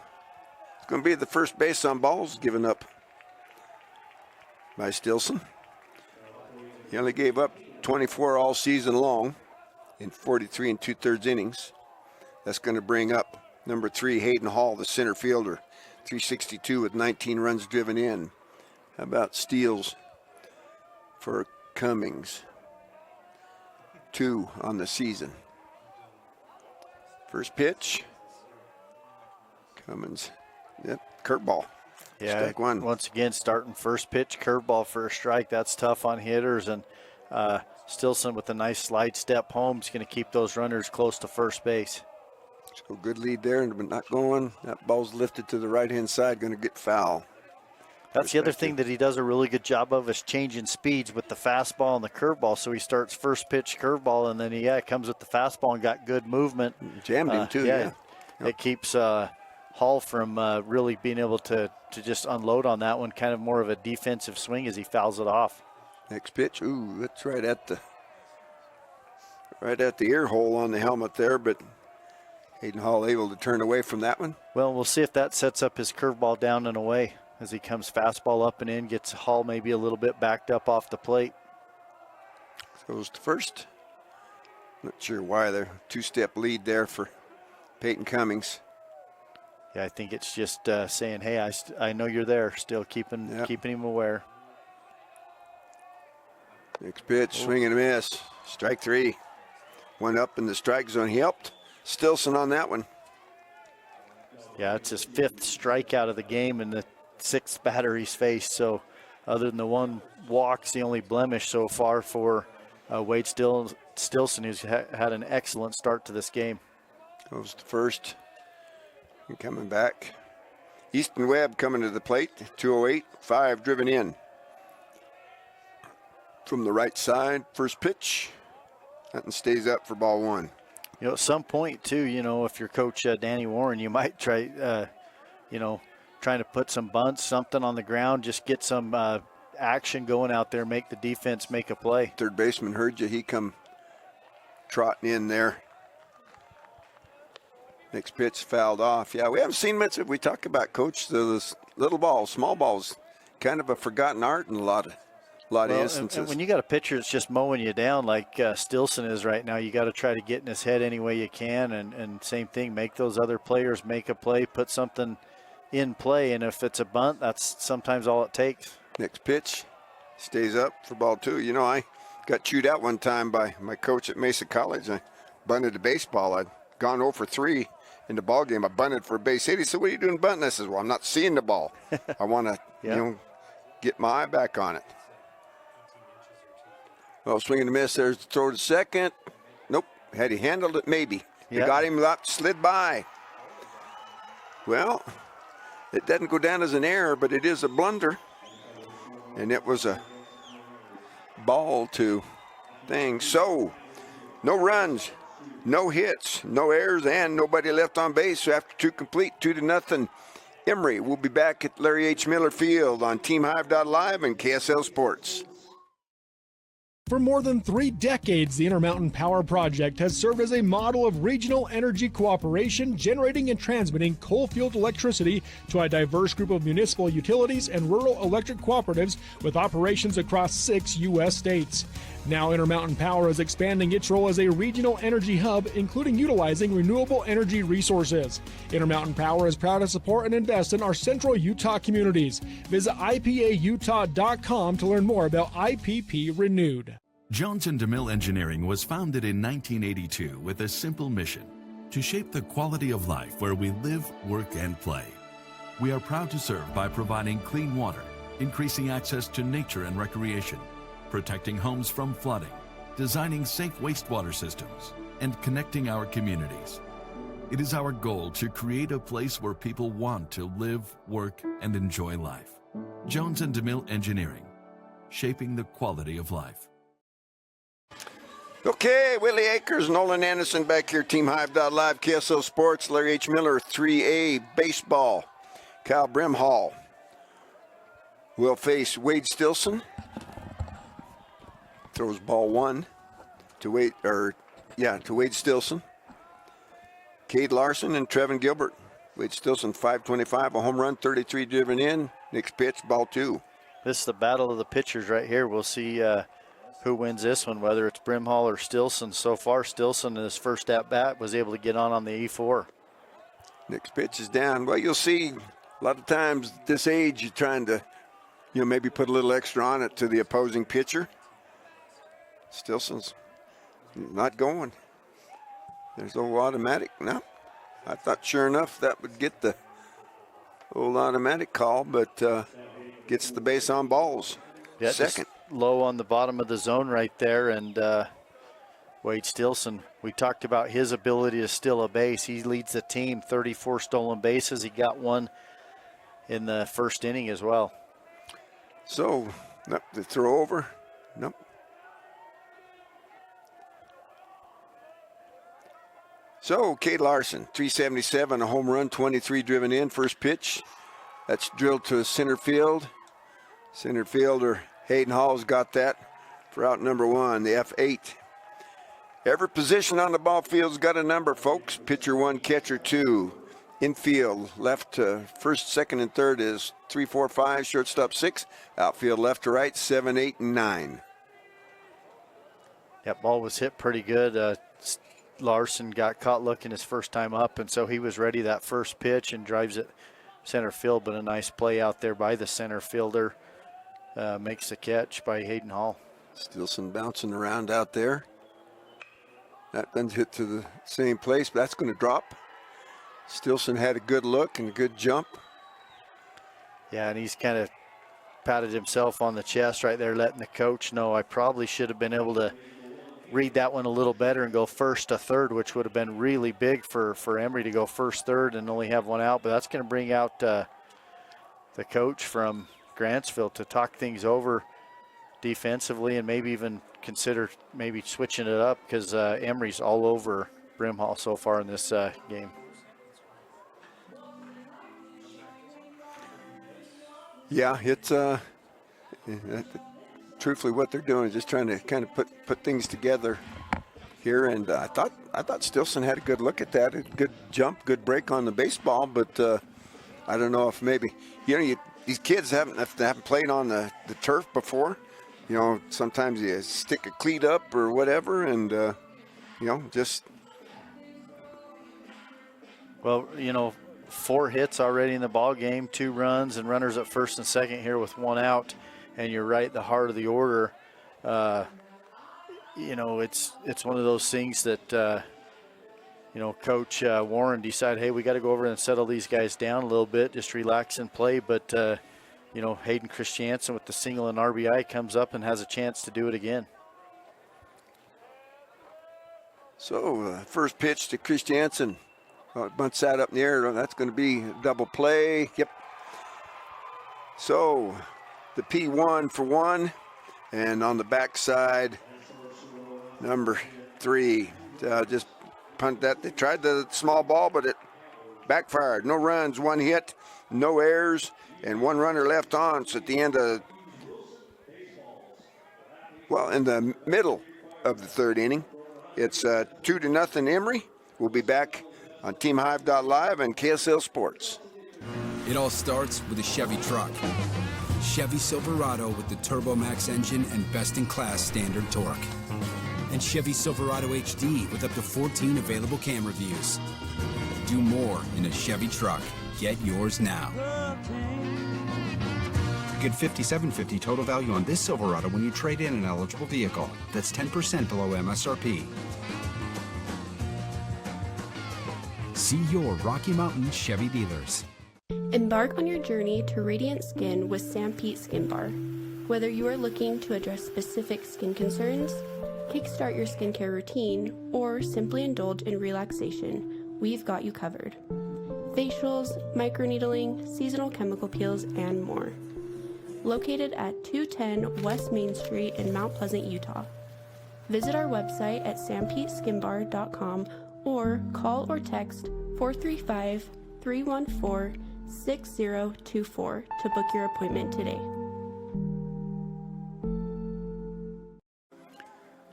Speaker 1: it's going to be the first base on balls given up by Stilson. He only gave up 24 all season long. in 43 2/3 innings. That's going to bring up number 3, Hayden Hall, the center fielder, 362 with 19 runs driven in. How about steals for Cummings? 2 on the season. First pitch. Cummings. Yep, curveball.
Speaker 2: Yeah,
Speaker 1: Strike 1.
Speaker 2: Once again, starting first pitch, curveball for a strike. That's tough on hitters. And Stilson with a nice slide step home is going to keep those runners close to first base.
Speaker 1: So good lead there, but not going. That ball's lifted to the right-hand side, going to get foul.
Speaker 2: That's the other thing that he does a really good job of is changing speeds with the fastball and the curveball. So he starts first pitch curveball, and then he comes with the fastball and got good movement.
Speaker 1: Jammed him too, yeah.
Speaker 2: It keeps Hall from really being able to just unload on that one. Kind of more of a defensive swing as he fouls it off.
Speaker 1: Next pitch, ooh, that's right at the ear hole on the helmet there, but Hayden Hall able to turn away from that one.
Speaker 2: Well, we'll see if that sets up his curveball down and away as he comes fastball up and in, gets Hall maybe a little bit backed up off the plate.
Speaker 1: Goes to first. Not sure why there. 2-step lead there for Peyton Cummings.
Speaker 2: Yeah, I think it's just saying, hey, I know you're there, still keeping him aware.
Speaker 1: Next pitch, swing and a miss. Strike 3. One up in the strike zone. He helped Stilson on that one.
Speaker 2: Yeah, it's his 5th strikeout of the game and the 6th batter he's faced. So other than the one walk, it's the only blemish so far for Wade Stilson, who's had an excellent start to this game.
Speaker 1: Goes to first. And coming back. Easton Webb coming to the plate. 208, 5 driven in. From the right side, first pitch. Nothing stays up for ball 1.
Speaker 2: You know, at some point, too, you know, if you're Coach Danny Warren, you might try, trying to put some bunts, something on the ground, just get some action going out there, make the defense make a play.
Speaker 1: Third baseman heard you. He come trotting in there. Next pitch fouled off. Yeah, we haven't seen much. We talk about, Coach, those little balls, small balls, kind of a forgotten art in a lot of instances.
Speaker 2: And when you got a pitcher that's just mowing you down like Stilson is right now, you got to try to get in his head any way you can. And same thing, make those other players make a play, put something in play. And if it's a bunt, that's sometimes all it takes.
Speaker 1: Next pitch stays up for ball 2. You know, I got chewed out one time by my coach at Mesa College. I bunted a baseball. I'd gone 0 for 3 in the ball game. I bunted for a base hit. He said, "What are you doing bunting?" I said, "Well, I'm not seeing the ball. I want to, get my eye back on it." Well, swing and a miss. There's the throw to second. Nope. Had he handled it, maybe. They got him up, slid by. Well, it doesn't go down as an error, but it is a blunder. And it was a ball to thing. So, no runs, no hits, no errors, and nobody left on base. So after 2 complete, 2-0. Emery will be back at Larry H. Miller Field on TeamHive.live and KSL Sports.
Speaker 6: For more than 3 decades, the Intermountain Power Project has served as a model of regional energy cooperation, generating and transmitting coal-fueled electricity to a diverse group of municipal utilities and rural electric cooperatives with operations across 6 U.S. states. Now Intermountain Power is expanding its role as a regional energy hub, including utilizing renewable energy resources. Intermountain Power is proud to support and invest in our central Utah communities. Visit IPAUtah.com to learn more about IPP Renewed.
Speaker 12: Jones & DeMille Engineering was founded in 1982 with a simple mission: to shape the quality of life where we live, work, and play. We are proud to serve by providing clean water, increasing access to nature and recreation, protecting homes from flooding, designing safe wastewater systems, and connecting our communities. It is our goal to create a place where people want to live, work, and enjoy life. Jones & DeMille Engineering, shaping the quality of life.
Speaker 1: Okay, Willie Akers, Nolan Anderson back here, TeamHive.live, KSL Sports, Larry H. Miller, 3A Baseball. Kyle Brimhall will face Wade Stilson. Throws ball 1 to Wade Stilson. Cade Larson and Trevin Gilbert. Wade Stilson, 525, a home run, 33 driven in. Next pitch, ball 2.
Speaker 2: This is the battle of the pitchers right here. We'll see who wins this one, whether it's Brimhall or Stilson. So far, Stilson in his first at-bat was able to get on the E4.
Speaker 1: Next pitch is down. Well, you'll see a lot of times at this age, you're trying to, maybe put a little extra on it to the opposing pitcher. Stilson's not going. There's old automatic. No, I thought sure enough that would get the old automatic call, but gets the base on balls.
Speaker 2: Yeah,
Speaker 1: second.
Speaker 2: Low on the bottom of the zone right there, and Wade Stilson, we talked about his ability to steal a base. He leads the team, 34 stolen bases. He got one in the first inning as well.
Speaker 1: So, nope, the throw over. Nope. So, Kate Larson, 377, a home run, 23 driven in. First pitch, that's drilled to center field. Center fielder Hayden Hall's got that for out number 1, the F8. Every position on the ball field's got a number, folks. Pitcher 1, catcher 2. Infield, left to first, second, and third is 3, 4, 5. Shortstop 6. Outfield left to right, 7, 8, and 9.
Speaker 2: That ball was hit pretty good. Larson got caught looking his first time up, and so he was ready that first pitch and drives it center field, but a nice play out there by the center fielder. Makes the catch by Hayden Hall.
Speaker 1: Stilson bouncing around out there. That one's hit to the same place, but that's going to drop. Stilson had a good look and a good jump.
Speaker 2: Yeah, and he's kind of patted himself on the chest right there, letting the coach know I probably should have been able to read that one a little better and go first to third, which would have been really big for Emery to go first, third, and only have one out. But that's going to bring out the coach from Grantsville to talk things over defensively and maybe even consider maybe switching it up, because Emery's all over Brimhall so far in this game.
Speaker 1: Yeah, it's truthfully what they're doing is just trying to kind of put things together here. And I thought Stilson had a good look at that, a good jump, good break on the baseball. But I don't know if maybe these kids haven't played on the turf before. Sometimes you stick a cleat up or whatever, and just.
Speaker 2: Well, 4 hits already in the ball game, 2 runs and runners at first and second here with 1 out. And you're right, the heart of the order. It's one of those things that Coach Warren decided, hey, we got to go over and settle these guys down a little bit, just relax and play. But Hayden Christiansen with the single and RBI comes up and has a chance to do it again.
Speaker 1: So first pitch to Christiansen. Bunts that up in the air. That's going to be a double play. Yep. So the P1 for 1. And on the backside, number 3. Just punt that. They tried the small ball, but it backfired. No runs, 1 hit, no errors, and 1 runner left on. So at the end of, in the middle of the 3rd inning, it's 2-0 Emery. We'll be back on TeamHive.live and KSL Sports.
Speaker 13: It all starts with a Chevy truck. Chevy Silverado with the TurboMax engine and best-in-class standard torque. And Chevy Silverado HD with up to 14 available camera views. Do more in a Chevy truck. Get yours now. Get $5,750 total value on this Silverado when you trade in an eligible vehicle. That's 10% below MSRP. See your Rocky Mountain Chevy dealers.
Speaker 14: Embark on your journey to radiant skin with Sam Pete Skin Bar. Whether you are looking to address specific skin concerns, kickstart your skincare routine, or simply indulge in relaxation, we've got you covered. Facials, microneedling, seasonal chemical peels, and more. Located at 210 West Main Street in Mount Pleasant, Utah. Visit our website at sampeteskinbar.com or call or text 435-314-6024 to book your appointment today.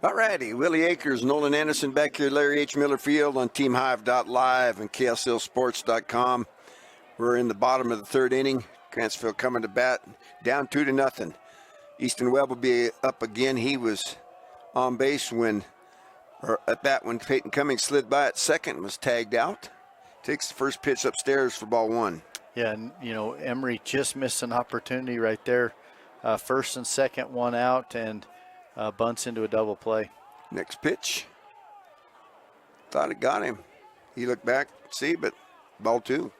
Speaker 1: Alrighty, Willie Akers, Nolan Anderson back here, Larry H. Miller Field on TeamHive.live and KSLSports.com. We're in the bottom of the 3rd inning. Grantsville coming to bat, down 2-0. Easton Webb will be up again. He was on base when Peyton Cummings slid by at second and was tagged out. Takes the first pitch upstairs for ball 1.
Speaker 2: Yeah, and Emery just missed an opportunity right there. First and second, one out, and bunts into a double play.
Speaker 1: Next pitch. Thought it got him. He looked back, but ball 2.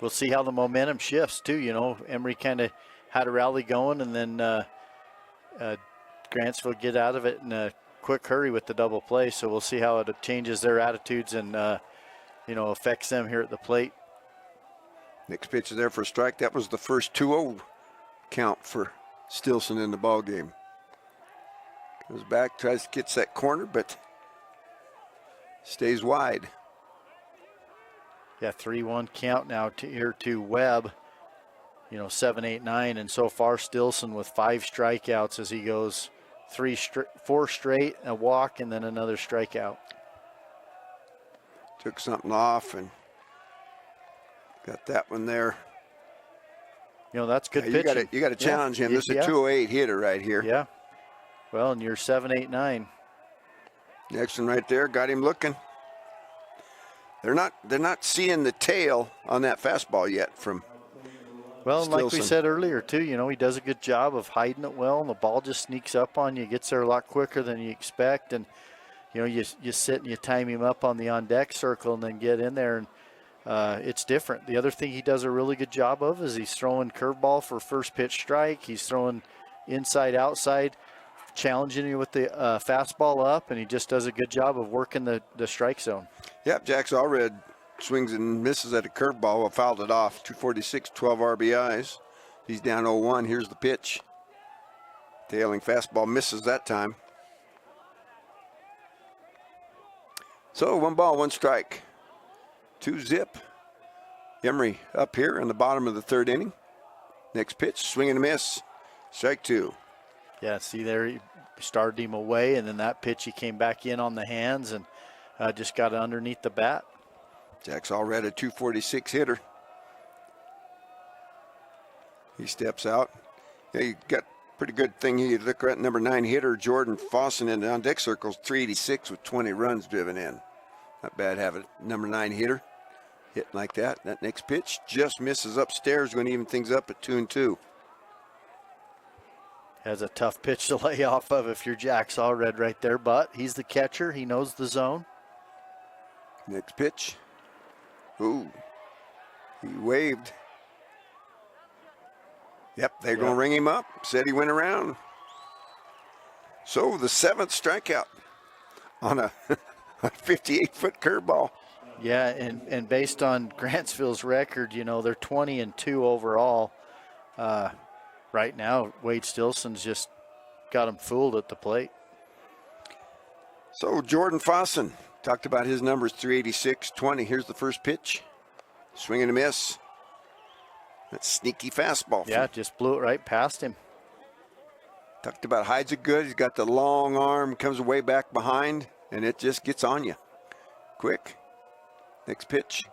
Speaker 2: We'll see how the momentum shifts too. Emery kind of had a rally going, and then Grantsville get out of it in a quick hurry with the double play. So we'll see how it changes their attitudes and affects them here at the plate.
Speaker 1: Next pitch is there for a strike. That was the first 2-0 count for Stilson in the ball game. Goes back, tries to get that corner, but stays wide.
Speaker 2: Yeah, 3-1 count now to Webb. 7, 8, 9, and so far Stilson with 5 strikeouts as he goes 4 straight, a walk, and then another strikeout.
Speaker 1: Took something off and got that one there.
Speaker 2: That's good pitching.
Speaker 1: You got to challenge him. This is a 208 hitter right here.
Speaker 2: Yeah. Well, and you're 7, 8, 9.
Speaker 1: Next one right there, got him looking. They're not seeing the tail on that fastball yet from
Speaker 2: Well, and like we
Speaker 1: Stilson.
Speaker 2: said earlier too, he does a good job of hiding it well, and the ball just sneaks up on you, gets there a lot quicker than you expect, and you sit and you time him up on the on deck circle and then get in there, and it's different. The other thing he does a really good job of is he's throwing curveball for first pitch strike. He's throwing inside outside, challenging you with the fastball up, and he just does a good job of working the strike zone.
Speaker 1: Yep, Jack's Allred swings and misses at a curveball. Well, fouled it off. 246, 12 RBIs. He's down 0-1. Here's the pitch. Tailing fastball misses that time. So 1 ball, 1 strike. 2-zip. Emery up here in the bottom of the 3rd inning. Next pitch, swing and a miss. Strike 2.
Speaker 2: Yeah, see there, he started him away, and then that pitch he came back in on the hands and just got it underneath the bat.
Speaker 1: Jack's already a 246 hitter. He steps out. Yeah, you got pretty good thing. You look at number 9 hitter, Jordan Fossen, in the on deck circles, 386 with 20 runs driven in. Not bad having number 9 hitter hitting like that. That next pitch just misses upstairs, going to even things up at 2-2.
Speaker 2: Has a tough pitch to lay off of if you're Jack's Allred right there, but he's the catcher. He knows the zone.
Speaker 1: Next pitch. Ooh, he waved. Yep, they're going to ring him up. Said he went around. So the 7th strikeout on a 58-foot curveball.
Speaker 2: Yeah, and based on Grantsville's record, they're 20-2 overall. Right now, Wade Stilson's just got him fooled at the plate.
Speaker 1: So Jordan Fossen, talked about his numbers, 386, 20. Here's the first pitch. Swing and a miss. That sneaky fastball.
Speaker 2: Yeah, just blew it right past him.
Speaker 1: Talked about hides it good. He's got the long arm, comes way back behind, and it just gets on you. Quick. Next pitch.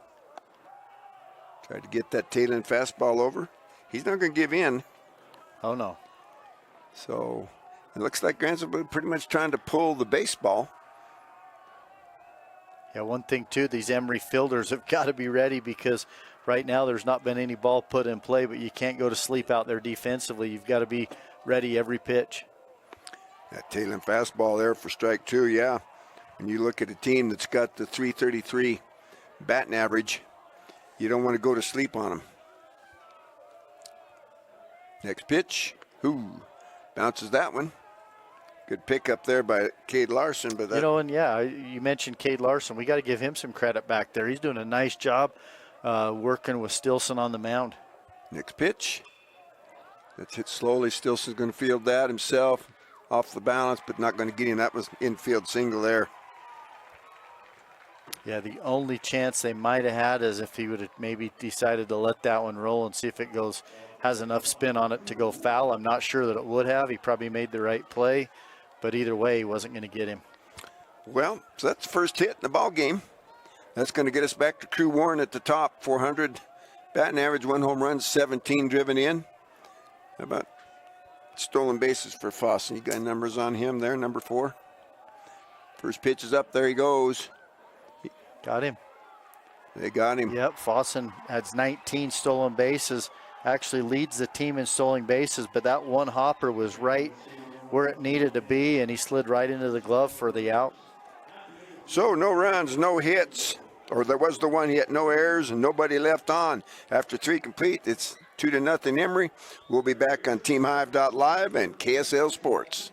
Speaker 1: Tried to get that tail end fastball over. He's not going to give in.
Speaker 2: Oh, no.
Speaker 1: So it looks like Grantsville pretty much trying to pull the baseball.
Speaker 2: Yeah, one thing, too, these Emery fielders have got to be ready because right now there's not been any ball put in play, but you can't go to sleep out there defensively. You've got to be ready every pitch.
Speaker 1: That tail end fastball there for strike 2, yeah. When you look at a team that's got the 333 batting average, you don't want to go to sleep on them. Next pitch. Ooh, bounces that one. Good pickup there by Cade Larson. But that,
Speaker 2: you mentioned Cade Larson. We got to give him some credit back there. He's doing a nice job working with Stilson on the mound.
Speaker 1: Next pitch. That's hit slowly. Stilson's going to field that himself. Off the balance, but not going to get him. That was infield single there.
Speaker 2: Yeah, the only chance they might have had is if he would have maybe decided to let that one roll and see if it has enough spin on it to go foul. I'm not sure that it would have. He probably made the right play, but either way, he wasn't going to get him.
Speaker 1: Well, so that's the first hit in the ball game. That's going to get us back to Crew Warren at the top. 400 batting average, 1 home run, 17 driven in. How about stolen bases for Fossen. You got numbers on him there, number 4. First pitch is up. There he goes.
Speaker 2: Got him.
Speaker 1: They got him.
Speaker 2: Yep, Fossen has 19 stolen bases, actually leads the team in stolen bases, but that one hopper was right where it needed to be, and he slid right into the glove for the out.
Speaker 1: So no runs, no hits, or there was the one hit, no errors, and nobody left on. After 3 complete, it's 2-0 Emery. We'll be back on TeamHive.live and KSL Sports.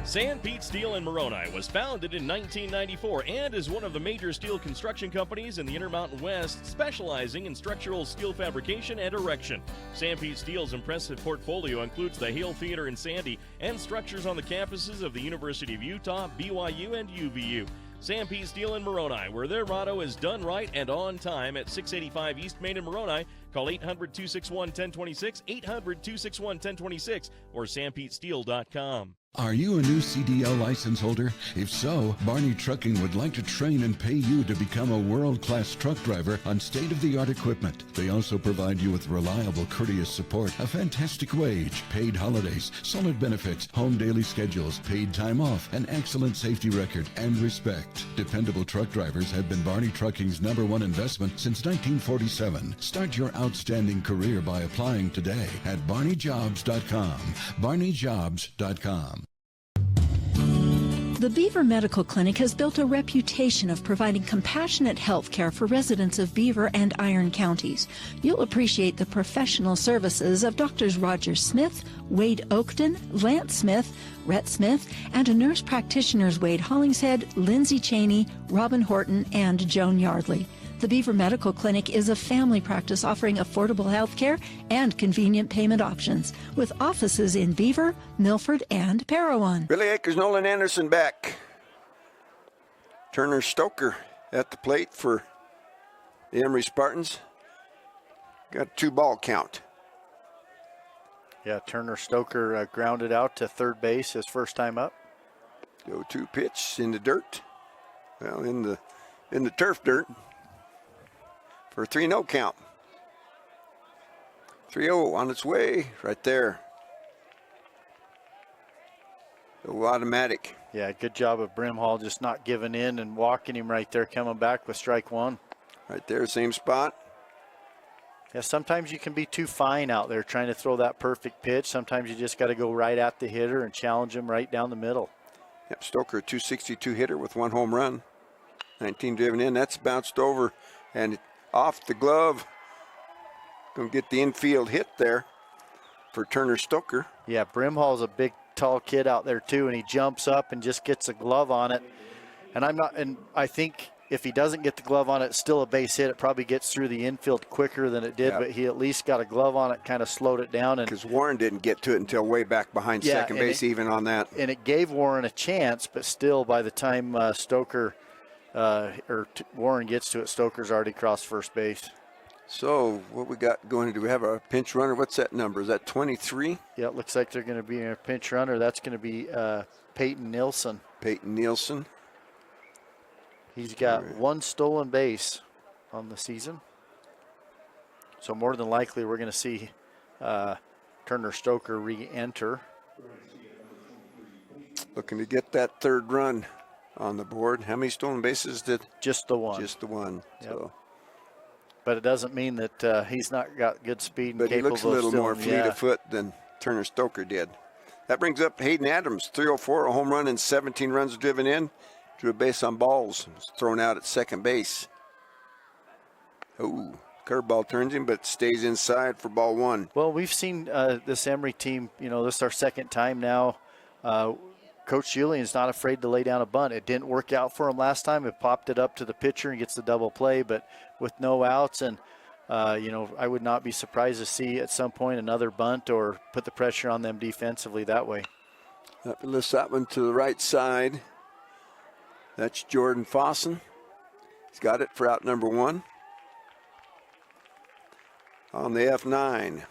Speaker 11: San Pete Steel in Moroni was founded in 1994 and is one of the major steel construction companies in the Intermountain West, specializing in structural steel fabrication and erection. San Pete Steel's impressive portfolio includes the Hale Theater in Sandy and structures on the campuses of the University of Utah, BYU, and UVU. San Pete Steel in Moroni, where their motto is done right and on time, at 685 East Main in Moroni. Call 800-261-1026, 800-261-1026, or sanpetesteel.com.
Speaker 4: Are you a new CDL license holder? If so, Barney Trucking would like to train and pay you to become a world-class truck driver on state-of-the-art equipment. They also provide you with reliable, courteous support, a fantastic wage, paid holidays, solid benefits, home daily schedules, paid time off, an excellent safety record, and respect. Dependable truck drivers have been Barney Trucking's #1 investment since 1947. Start your outstanding career by applying today at barneyjobs.com. barneyjobs.com.
Speaker 5: The Beaver Medical Clinic has built a reputation of providing compassionate health care for residents of Beaver and Iron counties. You'll appreciate the professional services of Drs. Roger Smith, Wade Oakton, Lance Smith, Rhett Smith, and nurse practitioners Wade Hollingshead, Lindsay Cheney, Robin Horton, and Joan Yardley. The Beaver Medical Clinic is a family practice offering affordable health care and convenient payment options, with offices in Beaver, Milford, and Parowan.
Speaker 1: Billy Akers, Nolan Anderson back. Turner Stoker at the plate for the Emery Spartans. Got a 2-ball count.
Speaker 2: Yeah, Turner Stoker grounded out to third base his first time up.
Speaker 1: 0-2 pitch in the dirt. Well, in the turf dirt. For a 3-0 count. 3-0 on its way right there. So automatic.
Speaker 2: Yeah, good job of Brimhall just not giving in and walking him right there, coming back with strike 1.
Speaker 1: Right there, same spot.
Speaker 2: Yeah, sometimes you can be too fine out there trying to throw that perfect pitch. Sometimes you just got to go right at the hitter and challenge him right down the middle.
Speaker 1: Yep, Stoker, a 262 hitter with 1 home run. 19 driven in. That's bounced over and off the glove. Gonna get the infield hit there for Turner Stoker.
Speaker 2: Yeah, Brimhall's a big, tall kid out there too, and he jumps up and just gets a glove on it. And I think if he doesn't get the glove on it, it's still a base hit. It probably gets through the infield quicker than it did, but he at least got a glove on it, kind of slowed it down.
Speaker 1: Because Warren didn't get to it until way back behind second base, even on that.
Speaker 2: And it gave Warren a chance, but still, by the time Warren gets to it, Stoker's already crossed first base.
Speaker 1: So what we got going? Do we have a pinch runner? What's that number? Is that 23?
Speaker 2: Yeah, it looks like they're going to be in a pinch runner. That's going to be Peyton Nielsen.
Speaker 1: Peyton Nielsen.
Speaker 2: He's got 1 stolen base on the season. So more than likely we're going to see Turner Stoker re-enter.
Speaker 1: Looking to get that 3rd run on the board. How many stolen bases did?
Speaker 2: Just the 1.
Speaker 1: Just the 1.
Speaker 2: Yep.
Speaker 1: So.
Speaker 2: But it doesn't mean that he's not got good speed and
Speaker 1: but
Speaker 2: capable of
Speaker 1: he looks a little more
Speaker 2: stealing.
Speaker 1: fleet of foot than Turner Stoker did. That brings up Hayden Adams, 304, a home run and 17 runs driven in. Drew a base on balls. Was thrown out at second base. Oh, curveball turns him, but stays inside for ball 1.
Speaker 2: Well, we've seen this Emery team, this is our 2nd time now. Coach Julian's not afraid to lay down a bunt. It didn't work out for him last time. It popped it up to the pitcher and gets the double play, but with no outs. And, I would not be surprised to see at some point another bunt or put the pressure on them defensively that way.
Speaker 1: Lifts that one to the right side. That's Jordan Fossen. He's got it for out number 1. On the F9.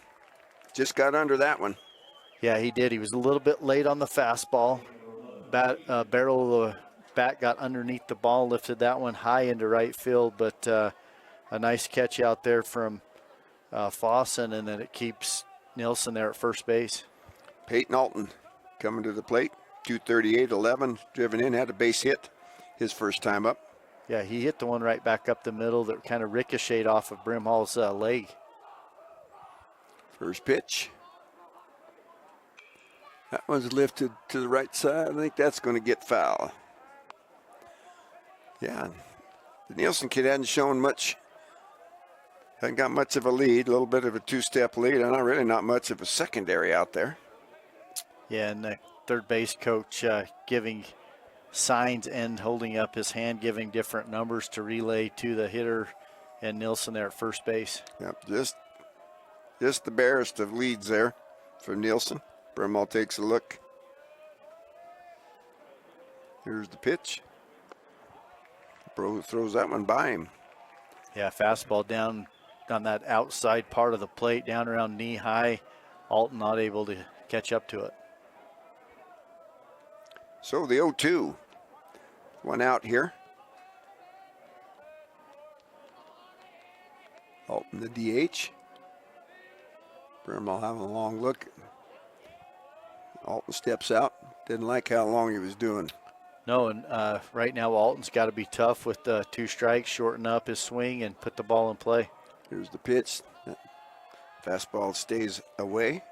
Speaker 1: Just got under that one.
Speaker 2: Yeah, he did. He was a little bit late on the fastball. Barrel of the bat got underneath the ball, lifted that one high into right field, but a nice catch out there from Fossen, and then it keeps Nielsen there at first base.
Speaker 1: Peyton Alton coming to the plate. 238-11, driven in, had a base hit his first time up.
Speaker 2: Yeah, he hit the one right back up the middle that kind of ricocheted off of Brimhall's leg.
Speaker 1: First pitch. That one's lifted to the right side. I think that's going to get foul. Yeah, the Nielsen kid hadn't shown much. Hadn't got much of a lead, a little bit of a two-step lead, and not much of a secondary out there.
Speaker 2: Yeah, and the third base coach giving signs and holding up his hand, giving different numbers to relay to the hitter and Nielsen there at first base.
Speaker 1: Yep, just the barest of leads there for Nielsen. Brimhall takes a look. Here's the pitch. Bro throws that one by him.
Speaker 2: Yeah, fastball down on that outside part of the plate, down around knee high. Alton not able to catch up to it.
Speaker 1: So the 0-2. One out here. Alton the DH. Brimhall having a long look. Alton steps out. Didn't like how long he was doing.
Speaker 2: No, and right now Alton's got to be tough with 2 strikes, shorten up his swing, and put the ball in play.
Speaker 1: Here's the pitch. Fastball stays away.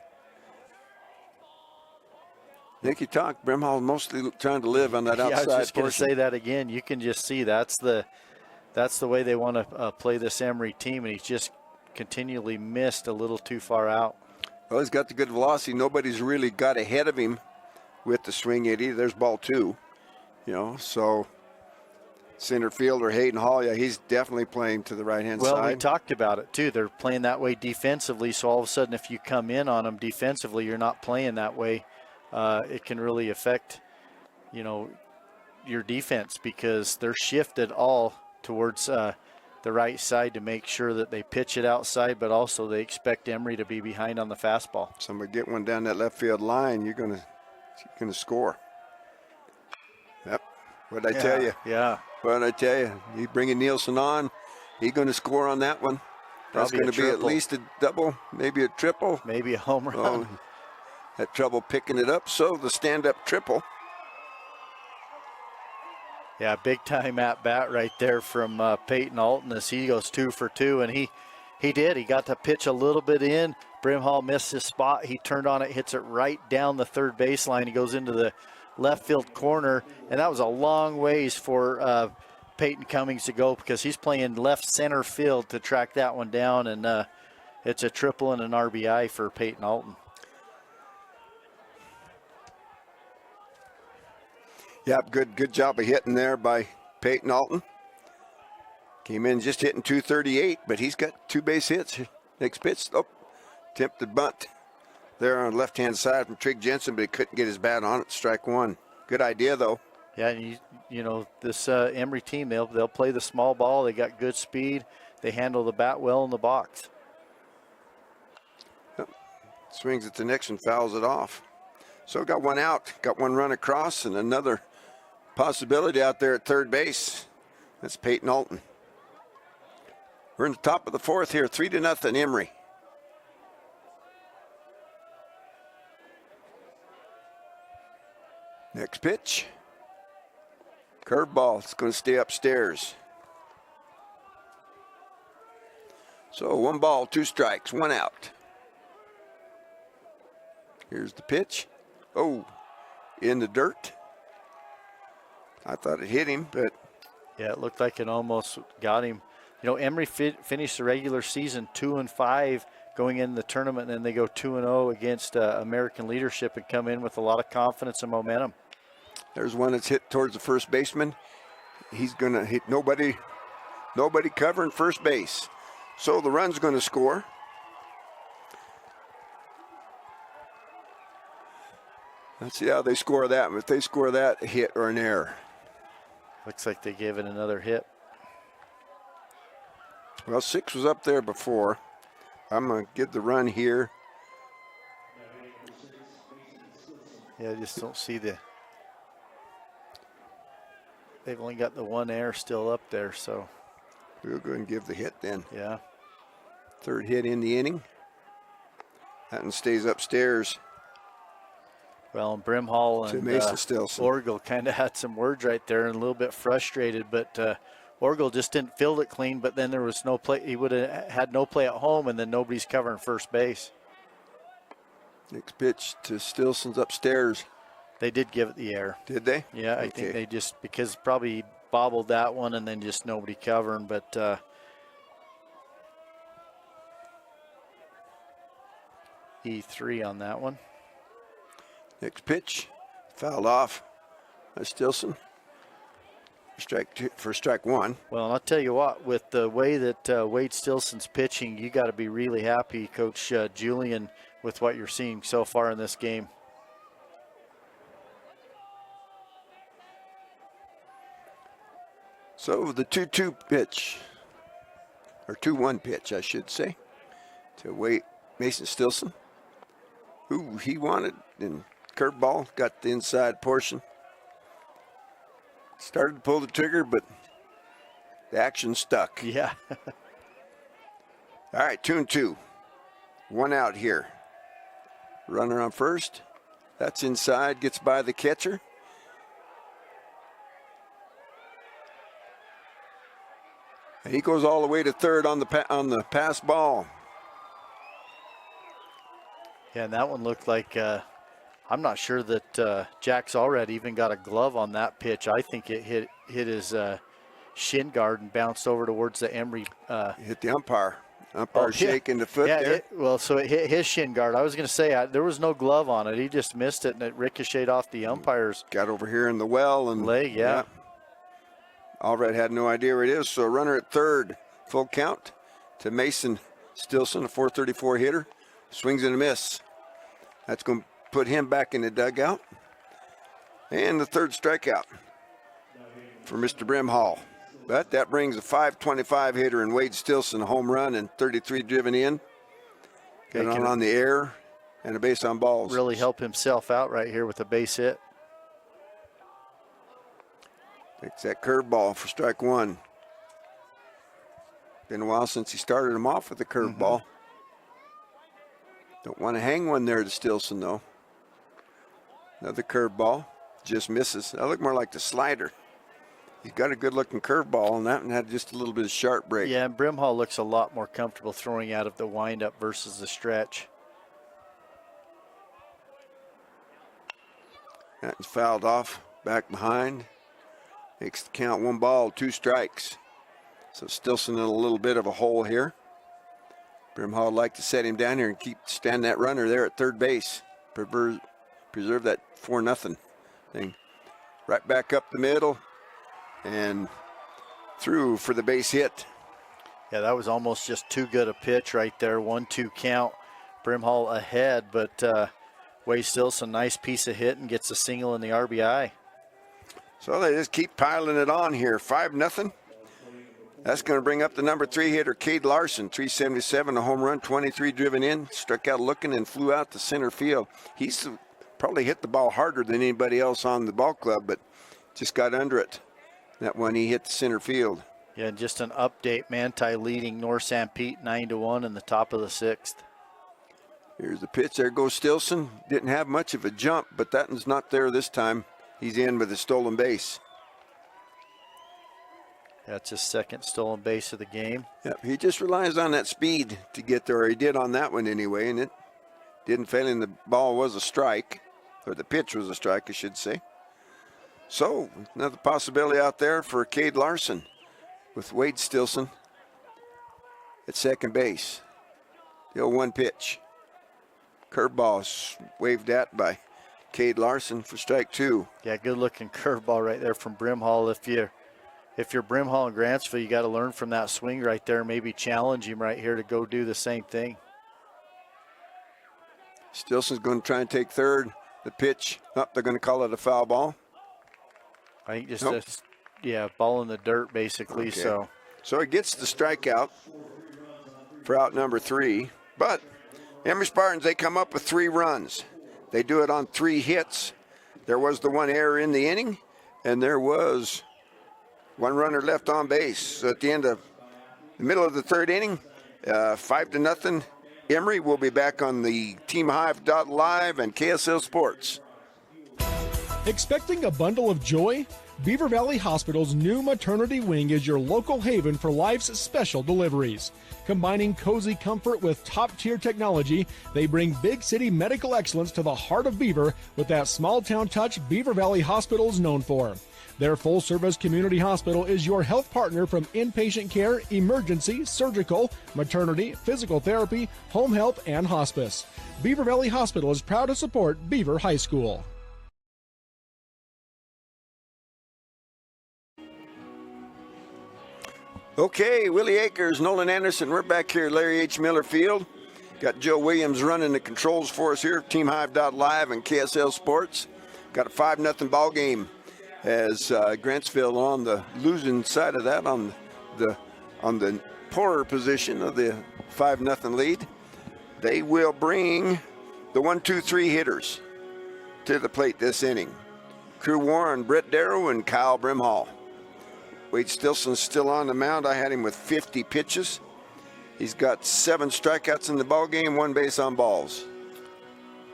Speaker 1: Nicky talked. Brimhall mostly trying to live on that outside
Speaker 2: I was just going to
Speaker 1: portion.
Speaker 2: say that again. You can just see that's the way they want to play this Emery team, and he's just continually missed a little too far out.
Speaker 1: Well, he's got the good velocity. Nobody's really got ahead of him with the swing yet either. There's ball 2. So center fielder Hayden Hall, yeah, he's definitely playing to the right-hand side.
Speaker 2: Well, we talked about it, too. They're playing that way defensively, so all of a sudden if you come in on them defensively, you're not playing that way. It can really affect, your defense because they're shifted all towards the right side to make sure that they pitch it outside, but also they expect Emery to be behind on the fastball.
Speaker 1: Somebody get one down that left field line, you're gonna score. Yep. What'd I tell you?
Speaker 2: Yeah.
Speaker 1: What'd I tell you? You bringing Nielsen on, he's going to score on that one. That's
Speaker 2: Probably
Speaker 1: going to be at least a double, maybe a triple.
Speaker 2: Maybe a home run.
Speaker 1: Oh, had trouble picking it up, so the stand-up triple.
Speaker 2: Yeah, big time at bat right there from Peyton Alton as he goes 2 for 2, and he did. He got to pitch a little bit in. Brimhall missed his spot. He turned on it, hits it right down the third baseline. He goes into the left field corner, and that was a long ways for Peyton Cummings to go because he's playing left center field to track that one down, and it's a triple and an RBI for Peyton Alton.
Speaker 1: Yep, good job of hitting there by Peyton Alton. Came in just hitting 238, but he's got 2 base hits. Next pitch, attempted bunt there on the left-hand side from Trig Jensen, but he couldn't get his bat on it. Strike 1. Good idea, though.
Speaker 2: Yeah, and this Emery team, they'll play the small ball. They got good speed. They handle the bat well in the box.
Speaker 1: Yep. Swings at the next and fouls it off. So got one out, got one run across, and another possibility out there at third base. That's Peyton Alton. We're in the top of the 4th here, 3-0 Emery. Next pitch. Curveball, it's going to stay upstairs. So 1 ball, 2 strikes, 1 out. Here's the pitch. Oh, in the dirt. I thought it hit him, but.
Speaker 2: Yeah, it looked like it almost got him. Emery finished the regular season 2-5 going in the tournament, and then they go 2-0 against American leadership and come in with a lot of confidence and momentum.
Speaker 1: There's one that's hit towards the first baseman. He's going to hit nobody covering first base. So the run's going to score. Let's see how they score that. If they score that, a hit or an error.
Speaker 2: Looks like they gave it another hit.
Speaker 1: Well, 6 was up there before. I'm going to get the run here.
Speaker 2: Yeah, I just don't see the. They've only got the 1 error still up there, so.
Speaker 1: We'll go ahead and give the hit then.
Speaker 2: Yeah.
Speaker 1: 3rd hit in the inning. That one stays upstairs.
Speaker 2: Well, and Brimhall and
Speaker 1: Mason Stilson.
Speaker 2: Orgel kind of had some words right there and a little bit frustrated, but Orgel just didn't field it clean, but then there was no play. He would have had no play at home, and then nobody's covering first base.
Speaker 1: Next pitch to Stilson's upstairs.
Speaker 2: They did give it the air.
Speaker 1: Did they?
Speaker 2: Yeah, I think they just, because probably bobbled that one and then just nobody covering, but E3 on that one.
Speaker 1: Next pitch, fouled off by Stilson. For strike one.
Speaker 2: Well, I'll tell you what, with the way that Wade Stilson's pitching, you got to be really happy, Coach Julian, with what you're seeing so far in this game.
Speaker 1: So the 2-2 pitch, or 2-1 pitch, I should say, to Mason Stilson, who he wanted, and curveball, got the inside portion. Started to pull the trigger, but the action stuck.
Speaker 2: Yeah.
Speaker 1: All right, 2-2. One out here. Runner on first. That's inside, gets by the catcher. And he goes all the way to third on the pass ball.
Speaker 2: Yeah, and that one looked like, I'm not sure that Jack Allred even got a glove on that pitch. I think it hit his shin guard and bounced over towards the Emery.
Speaker 1: Hit the umpire. Umpire's shaking the foot there.
Speaker 2: So it hit his shin guard. I was going to say, there was no glove on it. He just missed it, and it ricocheted off the umpire's.
Speaker 1: Got over here in the well. And
Speaker 2: leg, yeah.
Speaker 1: Allred had no idea where it is, so runner at third. Full count to Mason Stilson, a .434 hitter. Swings and a miss. That's going to put him back in the dugout. And the third strikeout for Mr. Brimhall. But that brings a .525 hitter in Wade Stilson, a home run and 33 driven in. Got on the air and a base on balls.
Speaker 2: Really help himself out right here with a base hit.
Speaker 1: Takes that curveball for strike one. Been a while since he started him off with a curveball. Don't want to hang one there to Stilson, though. Another curveball. Just misses. That looked more like the slider. He's got a good-looking curveball on that and had just a little bit of sharp break.
Speaker 2: Yeah, and Brimhall looks a lot more comfortable throwing out of the windup versus the stretch.
Speaker 1: That's fouled off. Back behind. Makes the count 1 ball, 2 strikes. So Stilson in a little bit of a hole here. Brimhall would like to set him down here and stand that runner there at third base. Preserve that 4-0 thing. Right back up the middle and through for the base hit.
Speaker 2: Yeah, that was almost just too good a pitch right there. 1-2 count. Brimhall ahead, but Wade Stilson, nice piece of hit and gets a single in the RBI.
Speaker 1: So they just keep piling it on here. 5-0. That's going to bring up the number 3 hitter, Cade Larson, .377, a home run, 23 driven in, struck out looking and flew out to center field. He's probably hit the ball harder than anybody else on the ball club, but just got under it. That one he hit the center field.
Speaker 2: Yeah, just an update. Manti leading North St. Pete 9-1 in the top of the 6th.
Speaker 1: Here's the pitch. There goes Stilson. Didn't have much of a jump, but that one's not there this time. He's in with a stolen base.
Speaker 2: That's his second stolen base of the game.
Speaker 1: Yep, he just relies on that speed to get there. He did on that one anyway, and it didn't fail him. The ball was a strike, or the pitch was a strike, I should say. So, another possibility out there for Cade Larson with Wade Stilson at second base. The 0-1 pitch. Curveball waved at by Cade Larson for strike 2.
Speaker 2: Yeah, good looking curveball right there from Brimhall. If you're Brimhall and Grantsville, you got to learn from that swing right there. Maybe challenge him right here to go do the same thing.
Speaker 1: Stilson's going to try and take third. The pitch, they're going to call it a foul ball.
Speaker 2: I think just ball in the dirt basically.
Speaker 1: Okay. So he gets the strikeout for out number 3. But Emery Spartans, they come up with 3 runs. They do it on 3 hits. There was the 1 error in the inning, and there was 1 runner left on base. So at the end of the middle of the 3rd inning, 5-0. Emery will be back on the TeamHive.live and KSL Sports.
Speaker 6: Expecting a bundle of joy? Beaver Valley Hospital's new maternity wing is your local haven for life's special deliveries. Combining cozy comfort with top-tier technology, they bring big city medical excellence to the heart of Beaver with that small-town touch Beaver Valley Hospital is known for. Their full-service community hospital is your health partner from inpatient care, emergency, surgical, maternity, physical therapy, home health, and hospice. Beaver Valley Hospital is proud to support Beaver High School.
Speaker 1: Okay, Willie Akers, Nolan Anderson, we're back here at Larry H. Miller Field. Got Joe Williams running the controls for us here, TeamHive.live and KSL Sports. Got a 5-0 ball game as Grantsville on the losing side of that, on the poorer position of the 5-0 lead. They will bring the 1-2-3 hitters to the plate this inning. Crew Warren, Brett Darrow, and Kyle Brimhall. Wade Stilson's still on the mound. I had him with 50 pitches. He's got 7 strikeouts in the ball game, 1 base on balls.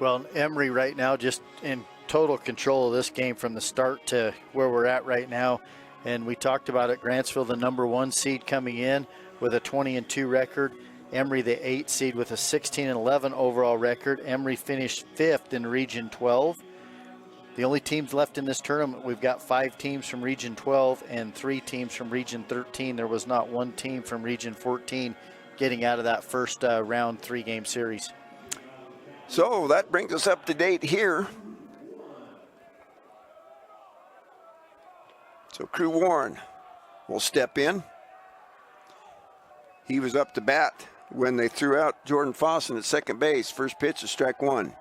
Speaker 2: Well, Emery right now just in total control of this game from the start to where we're at right now. And we talked about it, Grantsville, the #1 seed coming in with a 20-2 record. Emery, the 8 seed with a 16-11 overall record. Emery finished 5th in Region 12. The only teams left in this tournament, we've got 5 teams from Region 12 and 3 teams from Region 13. There was not one team from Region 14 getting out of that first round 3-game series.
Speaker 1: So that brings us up to date here. So Crew Warren will step in. He was up to bat when they threw out Jordan Fossen at second base. First pitch is strike 1.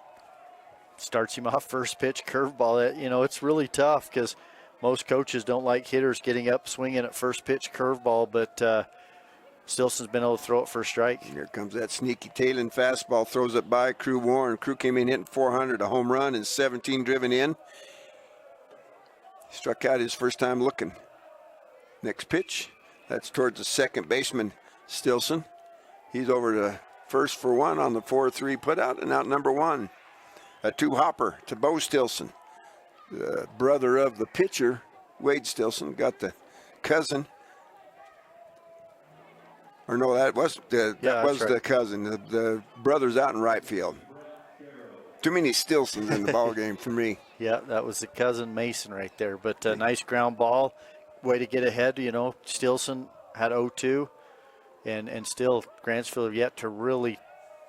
Speaker 2: Starts him off first pitch curveball. You know, it's really tough because most coaches don't like hitters getting up swinging at first pitch curveball, but Stilson's been able to throw it for a strike.
Speaker 1: Here comes that sneaky tailing fastball, throws it by Crew Warren. Crew came in hitting 400, a home run, and 17 driven in. Struck out his first time looking. Next pitch, that's towards the second baseman, Stilson. He's over to first for 1 on the 4-3 putout, and out number 1. A 2-hopper to Bo Stilson, the brother of the pitcher, Wade Stilson. Got the cousin. Or no, that was the cousin. The brother's out in right field. Too many Stilsons in the ball game for me.
Speaker 2: Yeah, that was the cousin Mason right there. But a nice ground ball, way to get ahead. You know, Stilson had 0-2, and still Grantsville yet to really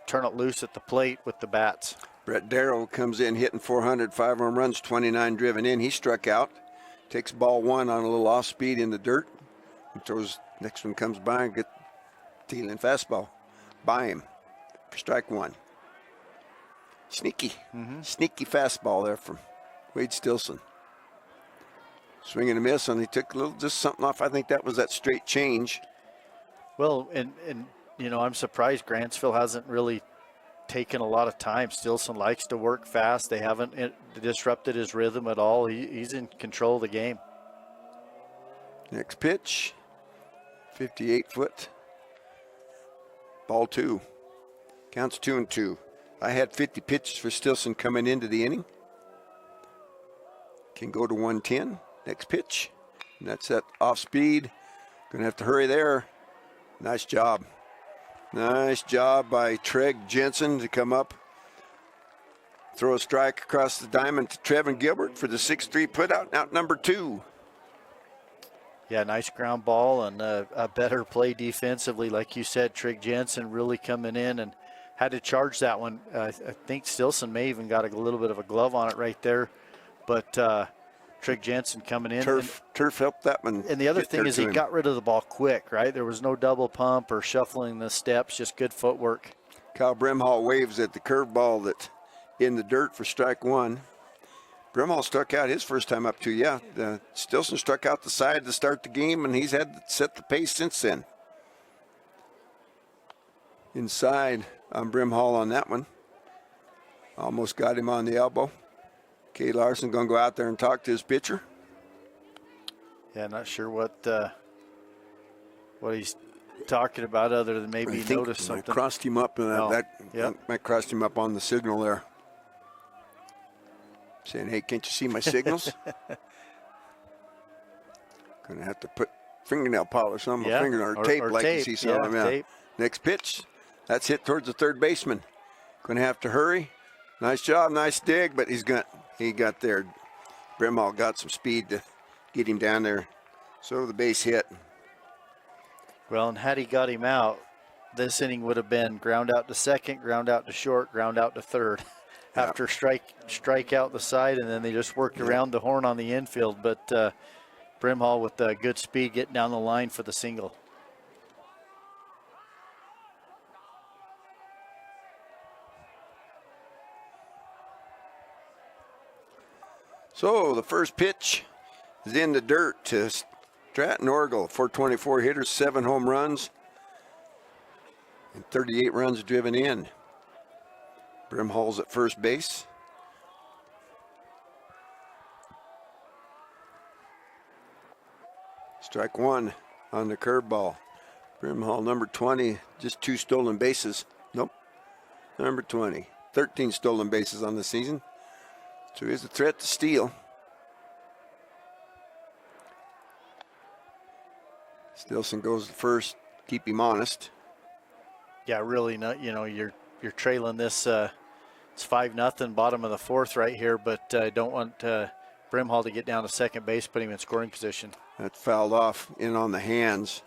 Speaker 2: turn it loose at the plate with the bats.
Speaker 1: Brett Darrow comes in hitting 400, 5 home runs, 29 driven in. He struck out, takes ball 1 on a little off speed in the dirt. And throws, next one comes by and get Thielen fastball by him for strike 1. Sneaky fastball there from Wade Stilson. Swing and a miss, and he took a little, just something off. I think that was that straight change.
Speaker 2: Well, and you know, I'm surprised Grantsville hasn't really taken a lot of time. Stilson likes to work fast. They haven't disrupted his rhythm at all. He's in control of the game.
Speaker 1: Next pitch, 58-foot. Ball 2. Counts 2-2. I had 50 pitches for Stilson coming into the inning. Can go to 110. Next pitch. And that's that off speed. Gonna have to hurry there. Nice job. Nice job by Treg Jensen to come up. Throw a strike across the diamond to Trevin Gilbert for the 6-3 putout. Out number 2.
Speaker 2: Yeah, nice ground ball and a better play defensively. Like you said, Trig Jensen really coming in and had to charge that one. I think Stilson may even got a little bit of a glove on it right there. But Trig Jensen coming in.
Speaker 1: Turf helped that one.
Speaker 2: And the other thing is he got rid of the ball quick, right? There was no double pump or shuffling the steps, just good footwork.
Speaker 1: Kyle Brimhall waves at the curveball that in the dirt for strike 1. Brimhall struck out his first time up too. Yeah, Stilson struck out the side to start the game, and he's had to set the pace since then. Inside on Brimhall on that one. Almost got him on the elbow. Kay Larson going to go out there and talk to his pitcher.
Speaker 2: Yeah, not sure what he's talking about other than maybe he noticed something.
Speaker 1: Crossed him up, and that might crossed him up on the signal there. saying, hey, can't you see my signals? Gonna have to put fingernail polish on my finger or tape like
Speaker 2: tape.
Speaker 1: you see some of them.
Speaker 2: Tape.
Speaker 1: Next pitch, that's hit towards the third baseman. Gonna have to hurry. Nice job, nice dig, but he got there. Brimhall got some speed to get him down there. So the base hit.
Speaker 2: Well, and had he got him out, this inning would have been ground out to second, ground out to short, ground out to third. After strike out the side, and then they just worked around the horn on the infield. But Brimhall with good speed getting down the line for the single.
Speaker 1: So the first pitch is in the dirt to Stratton Orgel. 424 hitters, 7 home runs, and 38 runs driven in. Brimhall's at first base. Strike one on the curveball. Brimhall, number 20, just 2 stolen bases. Nope, number 20, 13 stolen bases on the season. So here's a threat to steal. Stilson goes to first, keep him honest.
Speaker 2: Yeah, really, not, you're trailing this. It's 5-0, bottom of the fourth right here, but I don't want Brimhall to get down to second base, put him in scoring position.
Speaker 1: That fouled off in on the hands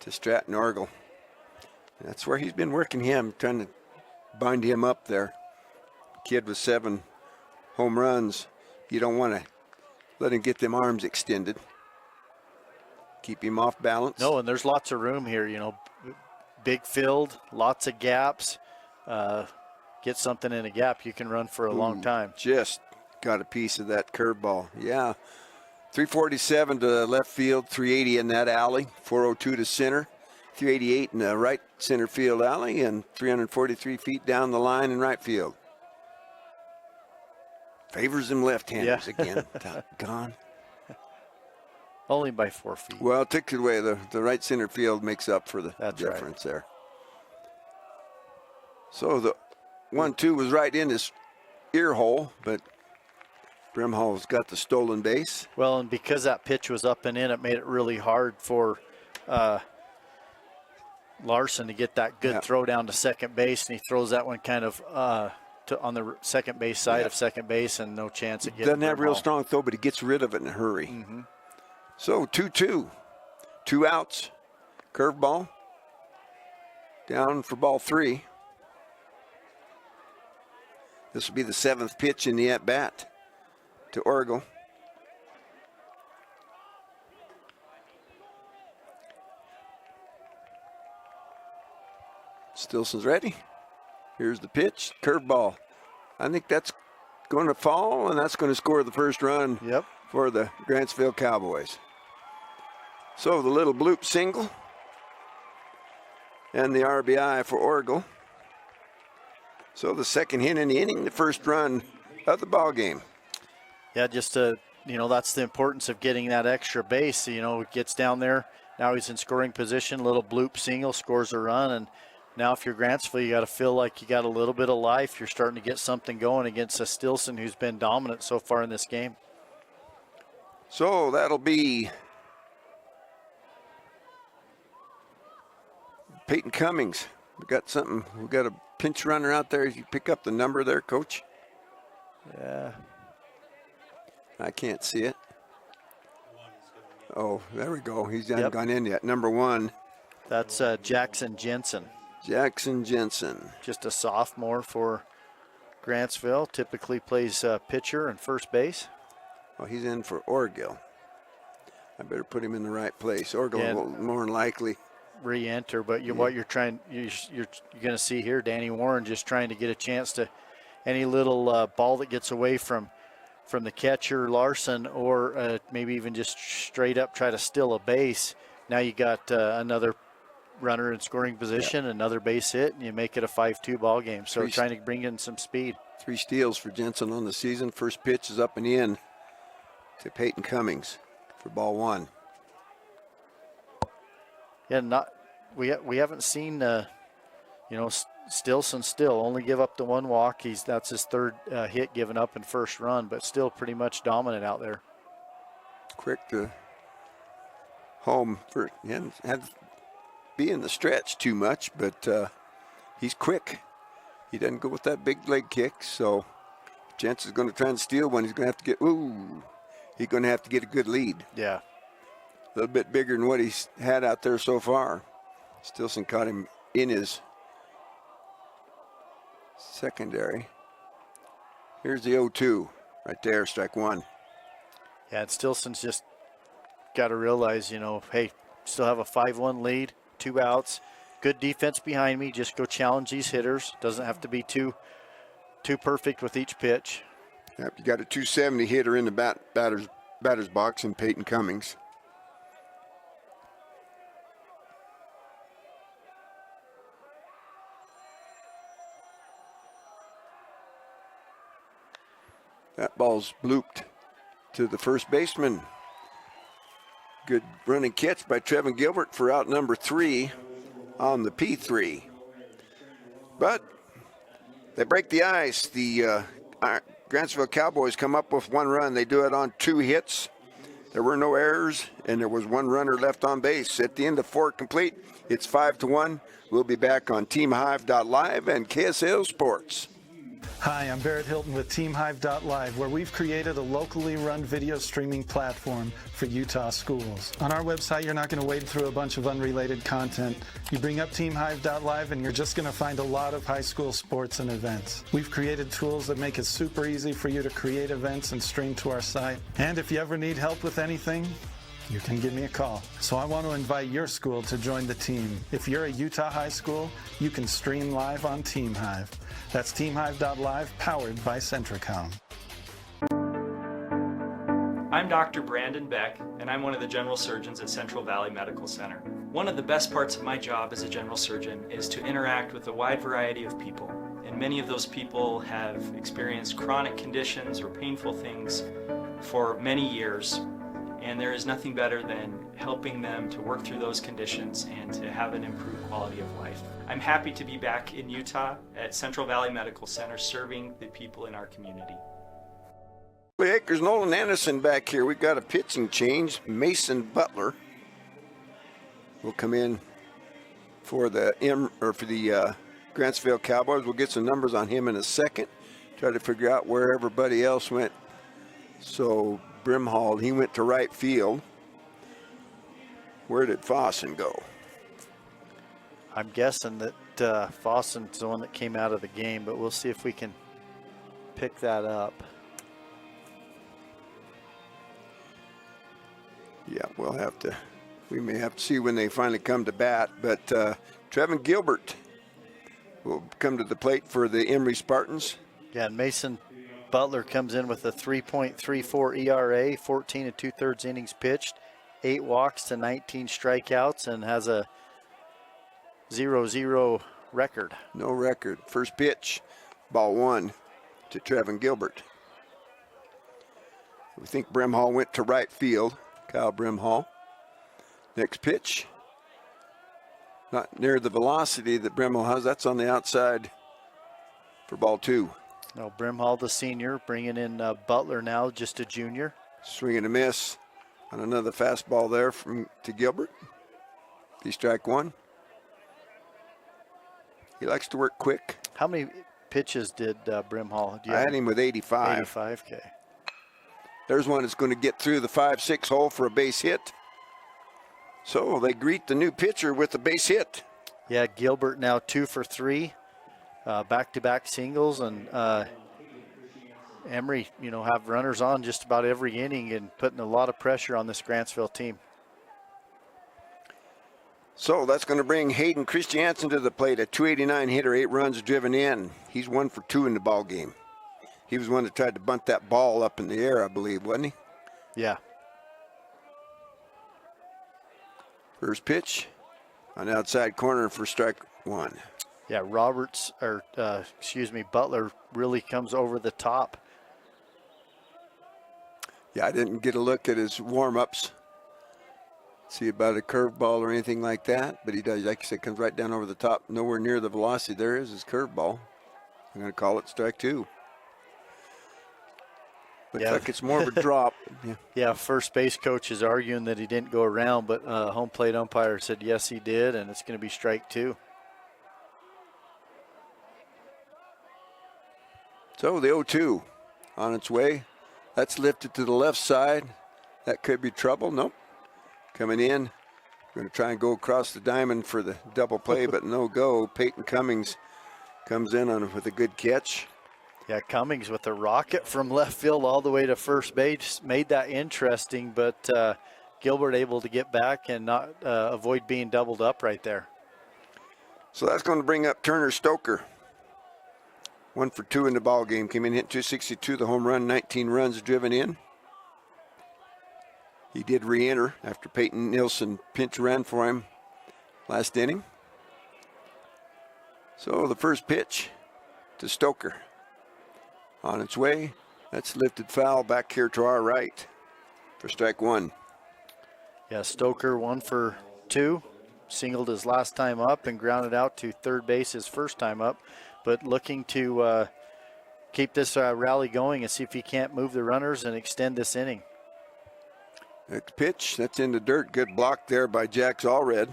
Speaker 1: to Stratton Orgel. That's where he's been working him, trying to bind him up there. Kid with 7 home runs. You don't want to let him get them arms extended. Keep him off balance.
Speaker 2: No, and there's lots of room here, big field, lots of gaps. Get something in a gap, you can run for a long time.
Speaker 1: Just got a piece of that curveball. Yeah. 347 to left field, 380 in that alley, 402 to center, 388 in the right center field alley, and 343 feet down the line in right field. Favors them left-handers again. Doggone.
Speaker 2: Only by 4 feet.
Speaker 1: Well, it took it away. The right center field makes up for the difference there. So the 1-2 was right in his ear hole, but Brimhall's got the stolen base.
Speaker 2: Well, and because that pitch was up and in, it made it really hard for Larson to get that good throw down to second base, and he throws that one kind of on the second base side of second base, and no chance at getting
Speaker 1: Doesn't have real strong throw, but he gets rid of it in a hurry.
Speaker 2: Mm-hmm.
Speaker 1: So 2-2, 2 outs, curveball, down for ball 3. This will be the 7th pitch in the at-bat to Orgel. Stilson's ready. Here's the pitch, curveball. I think that's going to fall, and that's going to score the first run for the Grantsville Cowboys. So the little bloop single and the RBI for Orgel. So the second hit in the inning, the first run of the ball game.
Speaker 2: Yeah, just that's the importance of getting that extra base. It gets down there. Now he's in scoring position. Little bloop single, scores a run, and now if you're Grantsville, you got to feel like you got a little bit of life. You're starting to get something going against a Stilson who's been dominant so far in this game.
Speaker 1: So that'll be Peyton Cummings. We got a pinch runner out there. You pick up the number there, Coach?
Speaker 2: Yeah.
Speaker 1: I can't see it. Oh, there we go. He's not gone in yet. Number 1.
Speaker 2: That's Jackson Jensen.
Speaker 1: Jackson Jensen.
Speaker 2: Just a sophomore for Grantsville. Typically plays pitcher and first base.
Speaker 1: Oh, he's in for Orgel. I better put him in the right place. Orgel will more than likely
Speaker 2: re-enter, but what you're going to see here, Danny Warren just trying to get a chance to any little ball that gets away from the catcher Larson, or maybe even just straight up try to steal a base. Now you got another runner in scoring position, another base hit, and you make it a 5-2 ball game. So trying to bring in some speed. 3
Speaker 1: steals for Jensen on the season. First pitch is up and in to Peyton Cummings for ball 1.
Speaker 2: Yeah, we haven't seen Stilson still only give up the one walk. That's his third hit given up in first run, but still pretty much dominant out there.
Speaker 1: Quick to home for, he hadn't had to be in the stretch too much, but he's quick. He doesn't go with that big leg kick, so Jensen's going to try and steal one. He's going to have to get, he's going to have to get a good lead.
Speaker 2: Yeah.
Speaker 1: A little bit bigger than what he's had out there so far. Stilson caught him in his secondary. Here's the 0-2 right there, strike one.
Speaker 2: Yeah, and Stilson's just got to realize, hey, still have a 5-1 lead, 2 outs. Good defense behind me. Just go challenge these hitters. Doesn't have to be too perfect with each pitch.
Speaker 1: Yep, you got a 270 hitter in the batter's box in Peyton Cummings. That ball's blooped to the first baseman. Good running catch by Trevin Gilbert for out number 3 on the P3. But they break the ice. The Grantsville Cowboys come up with 1 run. They do it on 2 hits. There were no errors, and there was 1 runner left on base. At the end of 4 complete, it's 5-1. We'll be back on TeamHive.live and KSL Sports.
Speaker 15: Hi, I'm Barrett Hilton with TeamHive.live, where we've created a locally run video streaming platform for Utah schools. On our website, you're not going to wade through a bunch of unrelated content. You bring up TeamHive.live and you're just going to find a lot of high school sports and events. We've created tools that make it super easy for you to create events and stream to our site. And if you ever need help with anything, you can give me a call. So I want to invite your school to join the team. If you're a Utah high school, you can stream live on TeamHive. That's TeamHive.live, powered by Centricom.
Speaker 10: I'm Dr. Brandon Beck, and I'm one of the general surgeons at Central Valley Medical Center. One of the best parts of my job as a general surgeon is to interact with a wide variety of people. And many of those people have experienced chronic conditions or painful things for many years. And there is nothing better than helping them to work through those conditions and to have an improved quality of life. I'm happy to be back in Utah at Central Valley Medical Center serving the people in our community.
Speaker 1: Acres, Nolan Anderson back here. We've got a pitching change. Mason Butler will come in for the Grantsville Cowboys. We'll get some numbers on him in a second. Try to figure out where everybody else went. So Brimhall, he went to right field. Where did Fossen go?
Speaker 2: I'm guessing that Fossen's the one that came out of the game, but we'll see if we can pick that up.
Speaker 1: Yeah, we may have to see when they finally come to bat, but Trevin Gilbert will come to the plate for the Emery Spartans.
Speaker 2: Yeah, and Mason Butler comes in with a 3.34 ERA, 14 2/3 innings pitched, 8 walks to 19 strikeouts, and has a 0-0 record.
Speaker 1: No record. First pitch, ball 1 to Trevin Gilbert. We think Brimhall went to right field. Kyle Brimhall. Next pitch. Not near the velocity that Brimhall has. That's on the outside for ball 2.
Speaker 2: No, Brimhall, the senior, bringing in Butler now, just a junior.
Speaker 1: Swing and a miss on another fastball there to Gilbert. He strike 1. He likes to work quick.
Speaker 2: How many pitches did Brimhall?
Speaker 1: I had him with 85.
Speaker 2: 85, okay.
Speaker 1: There's one that's going to get through the 5-6 hole for a base hit. So they greet the new pitcher with a base hit.
Speaker 2: Yeah, Gilbert now 2 for 3. Back-to-back singles, and Emery, have runners on just about every inning and putting a lot of pressure on this Grantsville team.
Speaker 1: So that's going to bring Hayden Christiansen to the plate, a 289 hitter, 8 runs driven in. He's 1 for 2 in the ball game. He was one that tried to bunt that ball up in the air, I believe, wasn't he?
Speaker 2: Yeah.
Speaker 1: First pitch on the outside corner for strike 1.
Speaker 2: Yeah, Butler really comes over the top.
Speaker 1: Yeah, I didn't get a look at his warm-ups. see about a curveball or anything like that, but he does, like I said, comes right down over the top, nowhere near the velocity. There is his curveball. I'm going to call it strike 2. Looks like it's more of a drop.
Speaker 2: Yeah, first base coach is arguing that he didn't go around, but home plate umpire said yes, he did, and it's going to be strike 2.
Speaker 1: So the 0-2 on its way. That's lifted to the left side. That could be trouble. Nope. Coming in. Going to try and go across the diamond for the double play, but no go. Peyton Cummings comes in with a good catch.
Speaker 2: Yeah, Cummings with a rocket from left field all the way to first base made that interesting, but Gilbert able to get back and not avoid being doubled up right there.
Speaker 1: So that's going to bring up Turner Stoker. 1 for 2 in the ball game. Came in, hit 262, the home run, 19 runs driven in. He did re-enter after Peyton Nilsson pinch ran for him last inning. So the first pitch to Stoker. On its way, that's lifted foul back here to our right for strike 1.
Speaker 2: Yeah, Stoker 1 for 2. Singled his last time up and grounded out to third base his first time up. But looking to keep this rally going and see if he can't move the runners and extend this inning.
Speaker 1: Next pitch, that's in the dirt. Good block there by Jax Allred.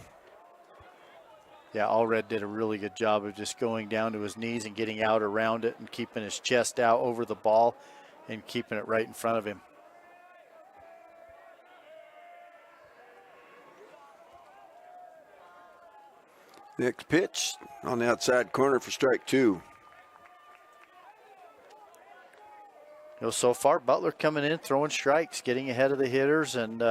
Speaker 2: Yeah, Allred did a really good job of just going down to his knees and getting out around it and keeping his chest out over the ball and keeping it right in front of him.
Speaker 1: Next pitch on the outside corner for strike 2.
Speaker 2: You know, so far Butler coming in, throwing strikes, getting ahead of the hitters, and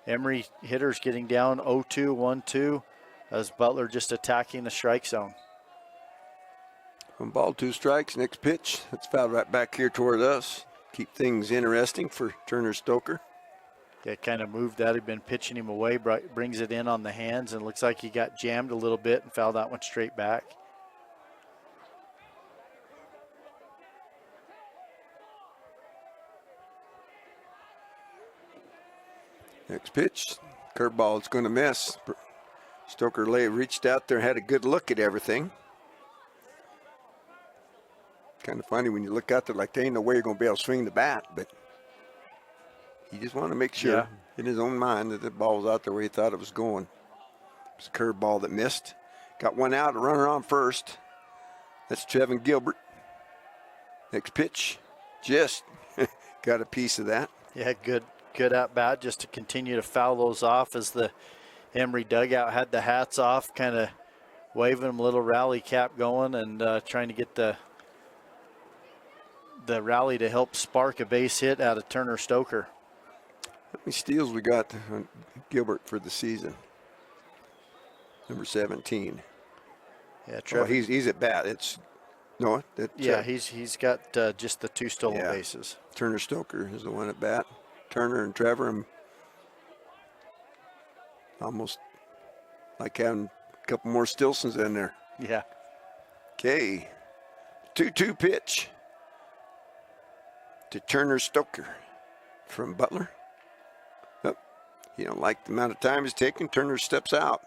Speaker 2: Emery hitters getting down 0-2, 1-2 as Butler just attacking the strike zone.
Speaker 1: 1 ball, 2 strikes. Next pitch, that's fouled right back here toward us. Keep things interesting for Turner Stoker.
Speaker 2: Yeah, kind of moved that. He'd been pitching him away, brings it in on the hands, and looks like he got jammed a little bit and fouled that one straight back.
Speaker 1: Next pitch, curveball, it's going to miss. Stoker reached out there, had a good look at everything. Kind of funny when you look out there like there ain't no way you're going to be able to swing the bat, but he just wanted to make sure in his own mind that the ball was out there where he thought it was going. It was a curveball that missed. Got one out, a runner on first. That's Trevin Gilbert. Next pitch, just got a piece of that.
Speaker 2: Yeah, good at bat just to continue to foul those off as the Emery dugout had the hats off, kind of waving them a little rally cap going and trying to get the rally to help spark a base hit out of Turner Stoker.
Speaker 1: How many steals we got on Gilbert for the season? Number 17.
Speaker 2: Yeah, Trevor.
Speaker 1: Oh, he's at bat. He's
Speaker 2: got just the 2 stolen bases.
Speaker 1: Turner Stoker is the one at bat. Turner and Trevor, almost like having a couple more Stilsons in there.
Speaker 2: Yeah.
Speaker 1: Okay, 2-2 pitch to Turner Stoker from Butler. Oh, you don't like the amount of time he's taking. Turner steps out.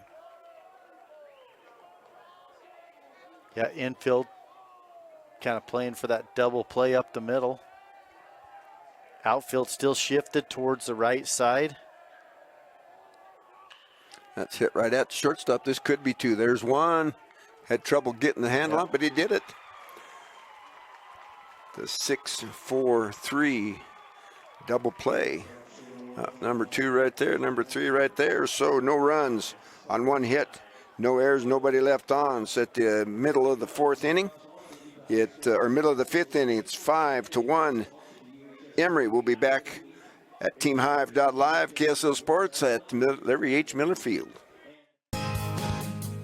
Speaker 2: Yeah, infield kind of playing for that double play up the middle. Outfield still shifted towards the right side.
Speaker 1: That's hit right at the shortstop. This could be 2. There's 1. Had trouble getting the handle on, but he did it. The 6-4-3 double play. Number 2 right there, number 3 right there. So no runs on 1 hit. No errors, nobody left on. It's at the middle of the 4th inning. Or middle of the 5th inning. It's 5-1. Emery will be back at TeamHive.live, KSL Sports at Larry H. Miller Field.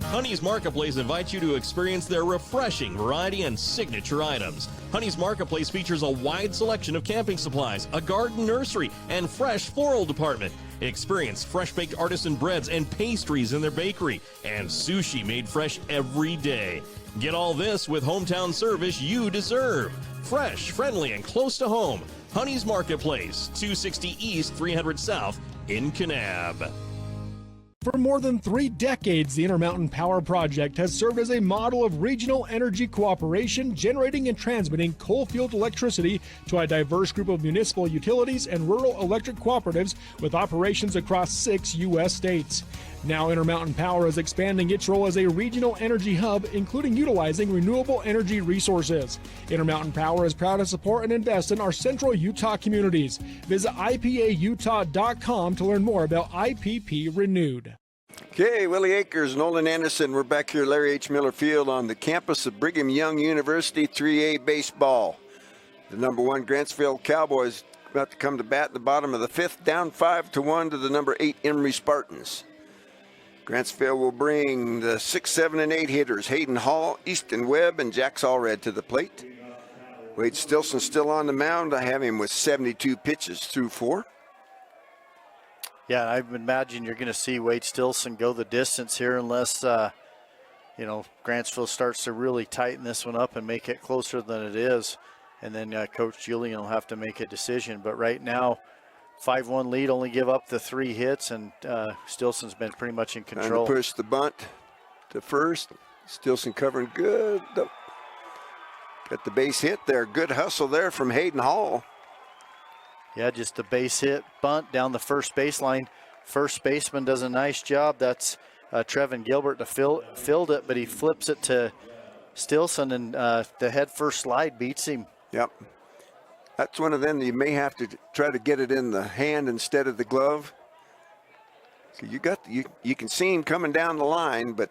Speaker 11: Honey's Marketplace invites you to experience their refreshing variety and signature items. Honey's Marketplace features a wide selection of camping supplies, a garden nursery, and fresh floral department. Experience fresh-baked artisan breads and pastries in their bakery, and sushi made fresh every day. Get all this with hometown service you deserve. Fresh, friendly, and close to home. Honey's Marketplace, 260 East, 300 South in Kanab.
Speaker 6: For more than 3 decades, the Intermountain Power Project has served as a model of regional energy cooperation, generating and transmitting coal-fueled electricity to a diverse group of municipal utilities and rural electric cooperatives with operations across 6 U.S. states. Now Intermountain Power is expanding its role as a regional energy hub, including utilizing renewable energy resources. Intermountain Power is proud to support and invest in our central Utah communities. Visit ipautah.com to learn more about IPP Renewed.
Speaker 1: Okay, Willie Akers, Nolan Anderson. We're back here at Larry H. Miller Field on the campus of Brigham Young University 3A baseball. The number 1 Grantsville Cowboys about to come to bat in the bottom of the 5th, down 5-1 to the number 8 Emery Spartans. Grantsville will bring the 6, 7, and 8 hitters, Hayden Hall, Easton Webb, and Jax Allred to the plate. Wade Stilson still on the mound. I have him with 72 pitches through 4.
Speaker 2: Yeah, I imagine you're going to see Wade Stilson go the distance here unless, Grantsville starts to really tighten this one up and make it closer than it is. And then Coach Julian will have to make a decision. But right now, 5-1 lead, only give up the 3 hits, and Stilson's been pretty much in control.
Speaker 1: Trying to push the bunt to first. Stilson covering good. Got the base hit there. Good hustle there from Hayden Hall.
Speaker 2: Yeah, just a base hit bunt down the first baseline. First baseman does a nice job. That's Trevin Gilbert to filled it, but he flips it to Stilson, and the head first slide beats him.
Speaker 1: Yep. That's one of them you may have to try to get it in the hand instead of the glove. So you can see him coming down the line, but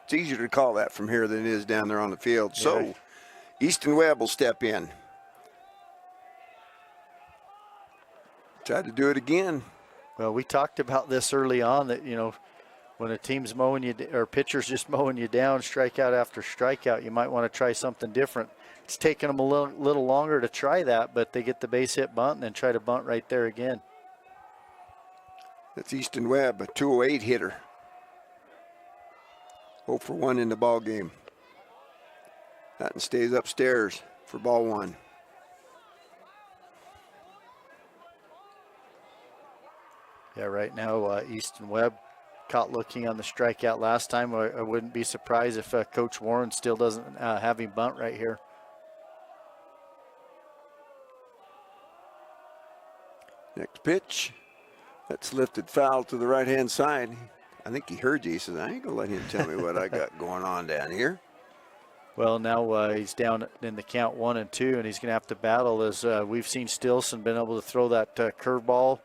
Speaker 1: it's easier to call that from here than it is down there on the field. Yeah. So Easton Webb will step in. Try to do it again.
Speaker 2: Well, we talked about this early on that, when a team's mowing you, or pitcher's just mowing you down, strikeout after strikeout, you might want to try something different. It's taken them a little longer to try that, but they get the base hit bunt and then try to bunt right there again.
Speaker 1: That's Easton Webb, a 208 hitter. 0 for 1 in the ball game. That stays upstairs for ball 1.
Speaker 2: Yeah, right now Easton Webb caught looking on the strikeout last time. I wouldn't be surprised if Coach Warren still doesn't have him bunt right here.
Speaker 1: Next pitch. That's lifted foul to the right-hand side. I think he heard you. He says, I ain't going to let him tell me what I got going on down here.
Speaker 2: Well, now he's down in the count 1-2, and he's going to have to battle as we've seen Stilson been able to throw that curveball.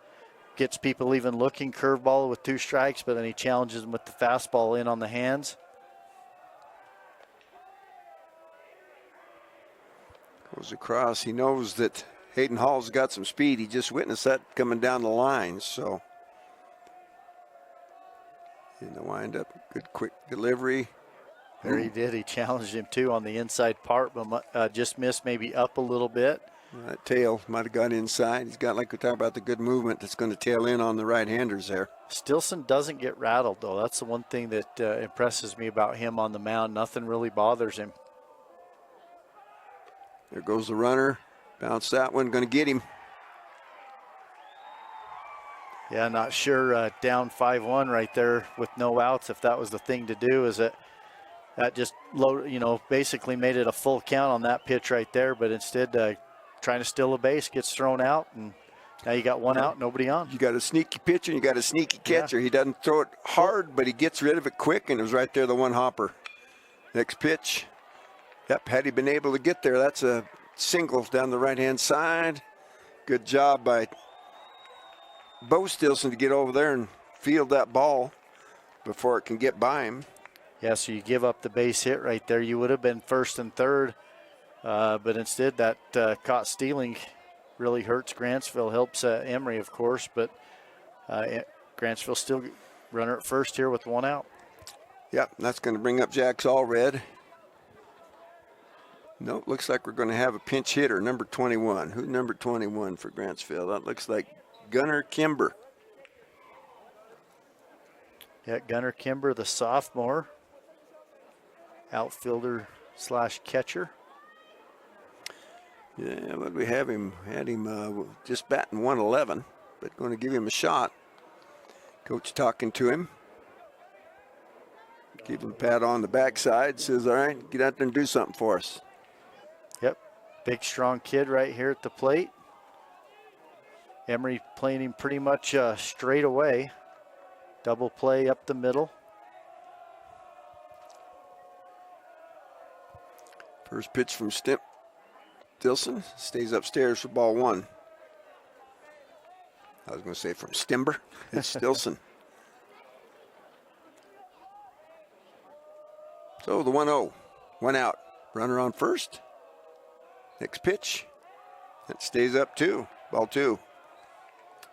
Speaker 2: Gets people even looking, curveball with 2 strikes, but then he challenges them with the fastball in on the hands.
Speaker 1: Goes across. He knows that Hayden Hall's got some speed. He just witnessed that coming down the line. So in the windup, good quick delivery.
Speaker 2: There he did. He challenged him too on the inside part, but just missed maybe up a little bit.
Speaker 1: That tail might have got inside. He's got, like we talked about, the good movement that's going to tail in on the right-handers there.
Speaker 2: Stilson doesn't get rattled, though. That's the one thing that impresses me about him on the mound. Nothing really bothers him.
Speaker 1: There goes the runner. Bounce that one. Going to get him.
Speaker 2: Yeah, not sure. Down 5-1 right there with no outs. If that was the thing to do, is that just basically made it a full count on that pitch right there. But instead, trying to steal a base, gets thrown out, and now you got 1 out, nobody on.
Speaker 1: You got a sneaky pitcher, you got a sneaky catcher. Yeah. He doesn't throw it hard, but he gets rid of it quick, and it was right there, the one hopper. Next pitch. Yep, had he been able to get there, that's a single down the right-hand side. Good job by Bo Stilson to get over there and field that ball before it can get by him.
Speaker 2: Yeah, so you give up the base hit right there. You would have been first and third, but instead that caught stealing really hurts Grantsville. Helps Emery, of course, but Grantsville still runner at first here with 1 out.
Speaker 1: Yep, that's going to bring up Jax Allred. No, it looks like we're going to have a pinch hitter, number 21. Who's number 21 for Grantsville? That looks like Gunnar Kimber.
Speaker 2: Yeah, Gunnar Kimber, the sophomore, outfielder / catcher.
Speaker 1: Yeah, what we have him? Had him just batting 111, but going to give him a shot. Coach talking to him. Give him a pat on the backside. Says, all right, get out there and do something for us.
Speaker 2: Yep. Big, strong kid right here at the plate. Emery playing him pretty much straight away. Double play up the middle.
Speaker 1: First pitch from Stilson. Stays upstairs for ball 1. I was going to say from Stimber. It's Stilson. So the 1-0. 1 out. Runner on first. Next pitch. It stays up 2. Ball 2.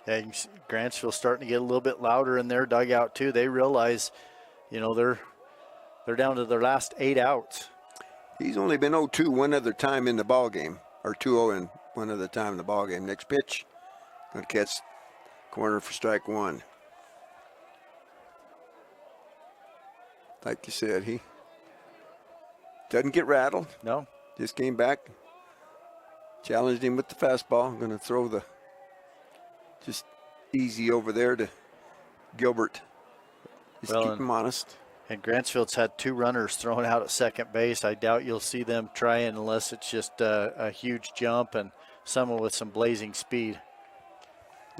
Speaker 2: Yeah, you can see Grantsville starting to get a little bit louder in their dugout too. They realize, you know, they're down to their last 8 outs.
Speaker 1: He's only been 0-2 one other time in the ball game, or 2-0 in one other time in the ball game. Next pitch, going to catch corner for strike 1. Like you said, he doesn't get rattled.
Speaker 2: No.
Speaker 1: Just came back, challenged him with the fastball. I'm going to throw the just easy over there to Gilbert. Just keep him honest.
Speaker 2: And Grantsville's had 2 runners thrown out at second base. I doubt you'll see them trying unless it's just a huge jump and someone with some blazing speed.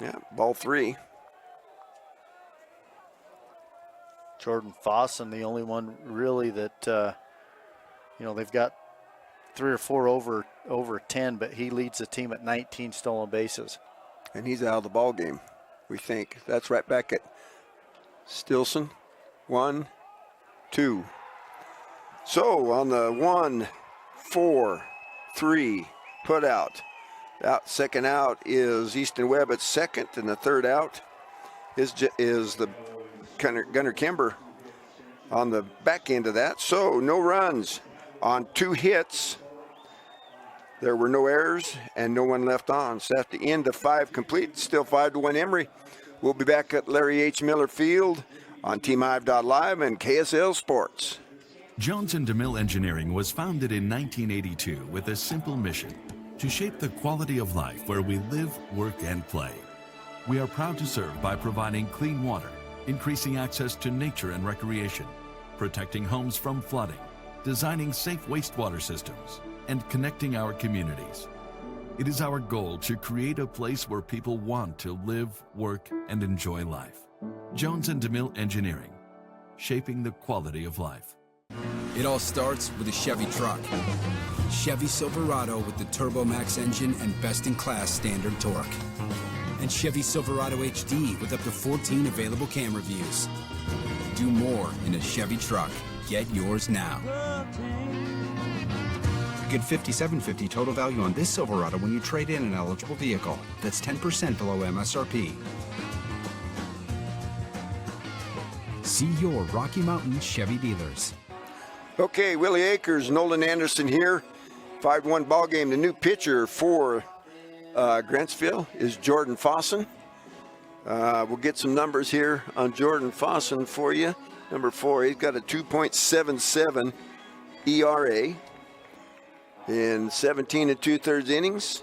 Speaker 1: Yeah, ball 3.
Speaker 2: Jordan Fossen, the only one really that, you know, they've got 3 or 4 over 10, but he leads the team at 19 stolen bases.
Speaker 1: And he's out of the ball game, we think. That's right back at Stilson. 1, 2. So on the 1, 4, 3 put out. Second out is Easton Webb at second, and the third out is the Gunnar Kimber on the back end of that. So no runs on 2 hits. There were no errors and no one left on. So at the end of 5 complete, still 5-1 Emery. We'll be back at Larry H. Miller Field on TeamHive.live and KSL Sports.
Speaker 12: Jones & DeMille Engineering was founded in 1982 with a simple mission: to shape the quality of life where we live, work, and play. We are proud to serve by providing clean water, increasing access to nature and recreation, protecting homes from flooding, designing safe wastewater systems, and connecting our communities. It is our goal to create a place where people want to live, work, and enjoy life. Jones & DeMille Engineering, shaping the quality of life.
Speaker 13: It all starts with a Chevy truck. Chevy Silverado with the Turbo Max engine and best-in-class standard torque. And Chevy Silverado HD with up to 14 available camera views. Do more in a Chevy truck. Get yours now.
Speaker 16: Get $5,750 total value on this Silverado when you trade in an eligible vehicle. That's 10% below MSRP. See your Rocky Mountain Chevy dealers.
Speaker 1: Okay, Willie Akers, Nolan Anderson here. 5-1 ball game. The new pitcher for Grantsville is Jordan Fossen. We'll get some numbers here on Jordan Fossen for you. Number 4, he's got a 2.77 ERA in 17 2/3 innings.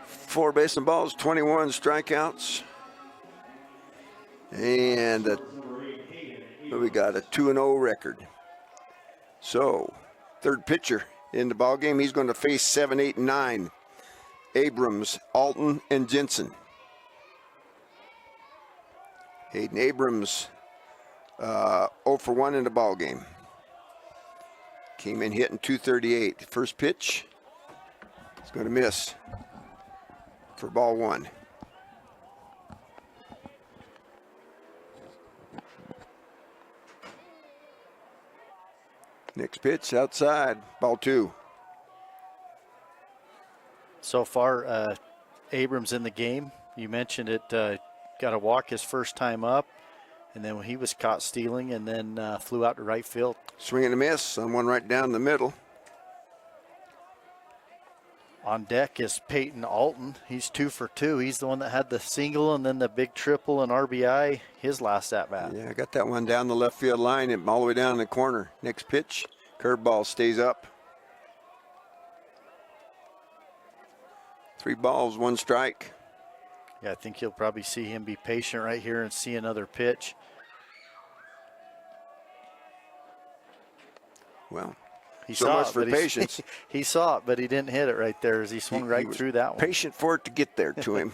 Speaker 1: 4 base and balls, 21 strikeouts. And we got a 2-0 record. So, third pitcher in the ball game, he's going to face 7, 8, and 9. Abrams, Alton, and Jensen. Hayden Abrams, 0 for 1 in the ball game. Came in hitting 238. First pitch, he's going to miss for ball 1. Next pitch, outside, ball 2.
Speaker 2: So far, Abrams in the game. You mentioned it, got a walk his first time up, and then when he was caught stealing and then flew out to right field.
Speaker 1: Swing and a miss, someone right down the middle.
Speaker 2: On deck is Peyton Alton. He's 2 for 2. He's the one that had the single and then the big triple and RBI his last at-bat.
Speaker 1: Yeah, I got that one down the left field line and all the way down the corner. Next pitch, curveball stays up. 3 balls, 1 strike.
Speaker 2: Yeah, I think you'll probably see him be patient right here and see another pitch.
Speaker 1: Well,
Speaker 2: he
Speaker 1: so
Speaker 2: saw
Speaker 1: much
Speaker 2: it,
Speaker 1: for
Speaker 2: but
Speaker 1: patience.
Speaker 2: He saw it, but he didn't hit it right there as he swung right
Speaker 1: was
Speaker 2: through that one.
Speaker 1: Patient for it to get there to him.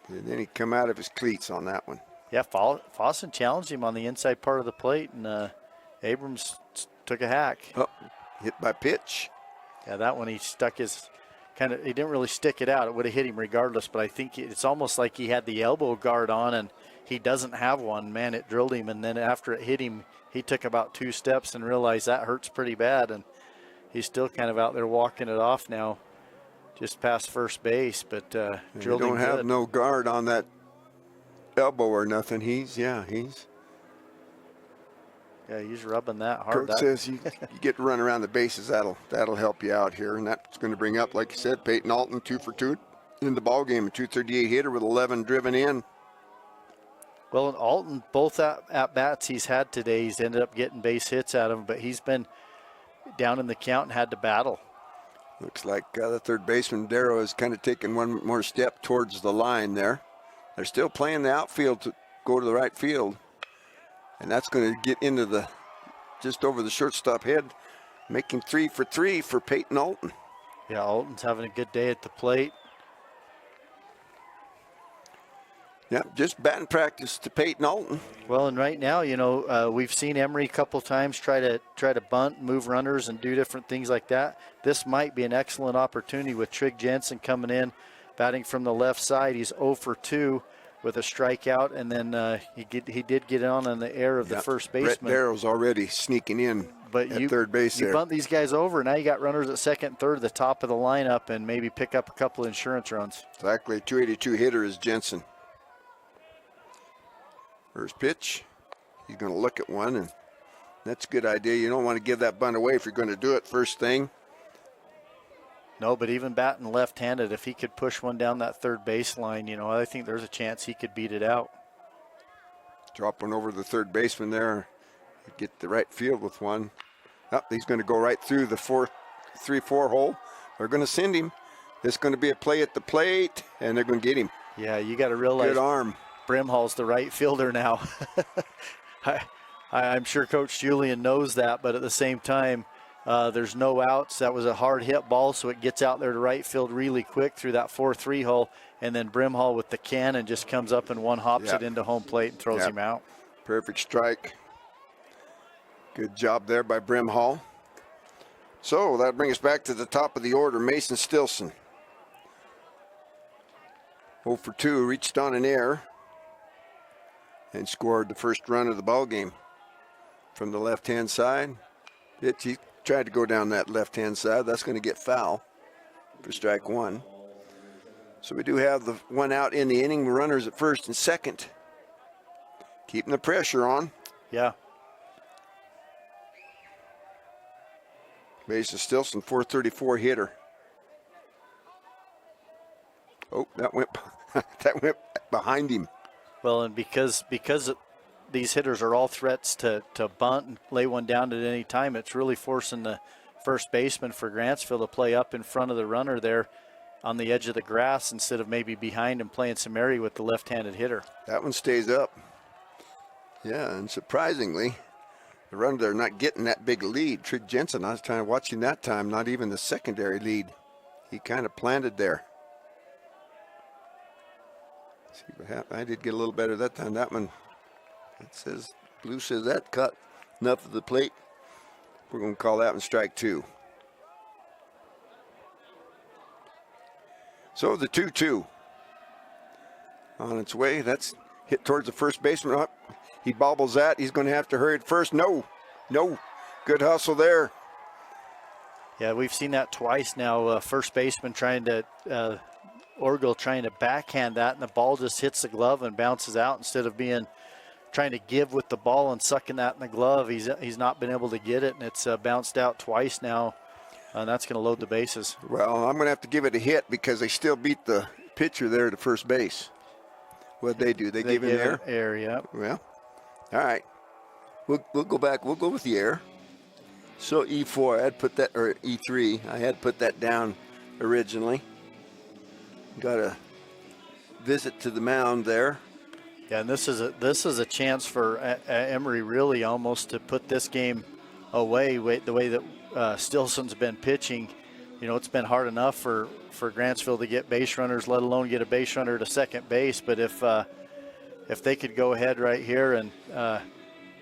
Speaker 1: And then he come out of his cleats on that one.
Speaker 2: Yeah, Fossen challenged him on the inside part of the plate, and Abrams took a hack.
Speaker 1: Oh, hit by pitch.
Speaker 2: Yeah, that one he stuck his he didn't really stick it out. It would have hit him regardless, but I think it's almost like he had the elbow guard on and he doesn't have one. Man, it drilled him, and then after it hit him, he took about 2 steps and realized that hurts pretty bad, and he's still kind of out there walking it off now, just past first base, but drilled him good.
Speaker 1: Don't have no guard on that elbow or nothing. He's
Speaker 2: rubbing that hard.
Speaker 1: Coach says you get to run around the bases. That'll help you out here, and that's going to bring up, like you said, Peyton Alton 2 for 2 in the ball game, a 238 hitter with 11 driven in.
Speaker 2: Well, and Alton, both at bats he's had today, he's ended up getting base hits at him, but he's been down in the count and had to battle.
Speaker 1: Looks like the third baseman Darrow has kind of taken one more step towards the line there. They're still playing the outfield to go to the right field. And that's going to get into just over the shortstop head, making 3 for 3 for Peyton Alton.
Speaker 2: Yeah, Alton's having a good day at the plate.
Speaker 1: Yeah, just batting practice to Peyton Alton.
Speaker 2: Well, and right now, we've seen Emery a couple times try to bunt, move runners, and do different things like that. This might be an excellent opportunity with Trig Jensen coming in, batting from the left side. He's 0 for 2. With a strikeout, and then he did get on the air of the first baseman.
Speaker 1: Brett Darrow's already sneaking in at third base there.
Speaker 2: You bunt these guys over, now you got runners at second and third, the top of the lineup, and maybe pick up a couple of insurance runs.
Speaker 1: Exactly. 282 hitter is Jensen. First pitch. He's going to look at one, and that's a good idea. You don't want to give that bunt away if you're going to do it first thing.
Speaker 2: No, but even batting left-handed, if he could push one down that third baseline, I think there's a chance he could beat it out.
Speaker 1: Drop one over the third baseman there. Get the right field with one. Oh, he's going to go right through the 3-4 hole. They're going to send him. It's going to be a play at the plate, and they're going to get him.
Speaker 2: Yeah, you got to realize
Speaker 1: good arm.
Speaker 2: Brimhall's the right fielder now. I'm sure Coach Julian knows that, but at the same time, there's no outs. That was a hard hit ball, so it gets out there to right field really quick through that 4-3 hole, and then Brimhall with the cannon just comes up and one hops it into home plate and throws him out.
Speaker 1: Perfect strike. Good job there by Brimhall. So that brings us back to the top of the order. Mason Stilson. 0 for 2, reached on an error and scored the first run of the ball game from the left-hand side. He tried to go down that left-hand side. That's going to get foul for strike 1. So we do have the one out in the inning. Runners at first and second. Keeping the pressure on.
Speaker 2: Yeah.
Speaker 1: Mason Stilson, 434 hitter. Oh, that went behind him.
Speaker 2: Well, and because these hitters are all threats to bunt and lay one down at any time, it's really forcing the first baseman for Grantsville to play up in front of the runner there on the edge of the grass instead of maybe behind and playing some Emery with the left-handed hitter.
Speaker 1: That one stays up. Yeah, and surprisingly, the runner there not getting that big lead. Trig Jensen, I was trying to watch him that time, not even the secondary lead. He kind of planted there. See what happened. I did get a little better that time. That one, it says, Blue says that cut enough of the plate. We're going to call that one strike 2. So the 2-2 on its way. That's hit towards the first baseman. Up. He bobbles that. He's going to have to hurry at first. No. Good hustle there.
Speaker 2: Yeah, we've seen that twice now. First baseman trying to, Orgill trying to backhand that, and the ball just hits the glove and bounces out instead of trying to give with the ball and sucking that in the glove. He's not been able to get it, and it's bounced out twice now. And that's going to load the bases.
Speaker 1: Well, I'm going to have to give it a hit because they still beat the pitcher there to first base. What'd they do? They gave him air?
Speaker 2: Air, yeah.
Speaker 1: Well, all right. We'll go back. We'll go with the air. So E4, I had put that, or E3, I had put that down originally. Got to visit to the mound there.
Speaker 2: Yeah, and this is a chance for Emery really almost to put this game away. The way that Stilson's been pitching, you know, it's been hard enough for Grantsville to get base runners, let alone get a base runner to second base. But if they could go ahead right here and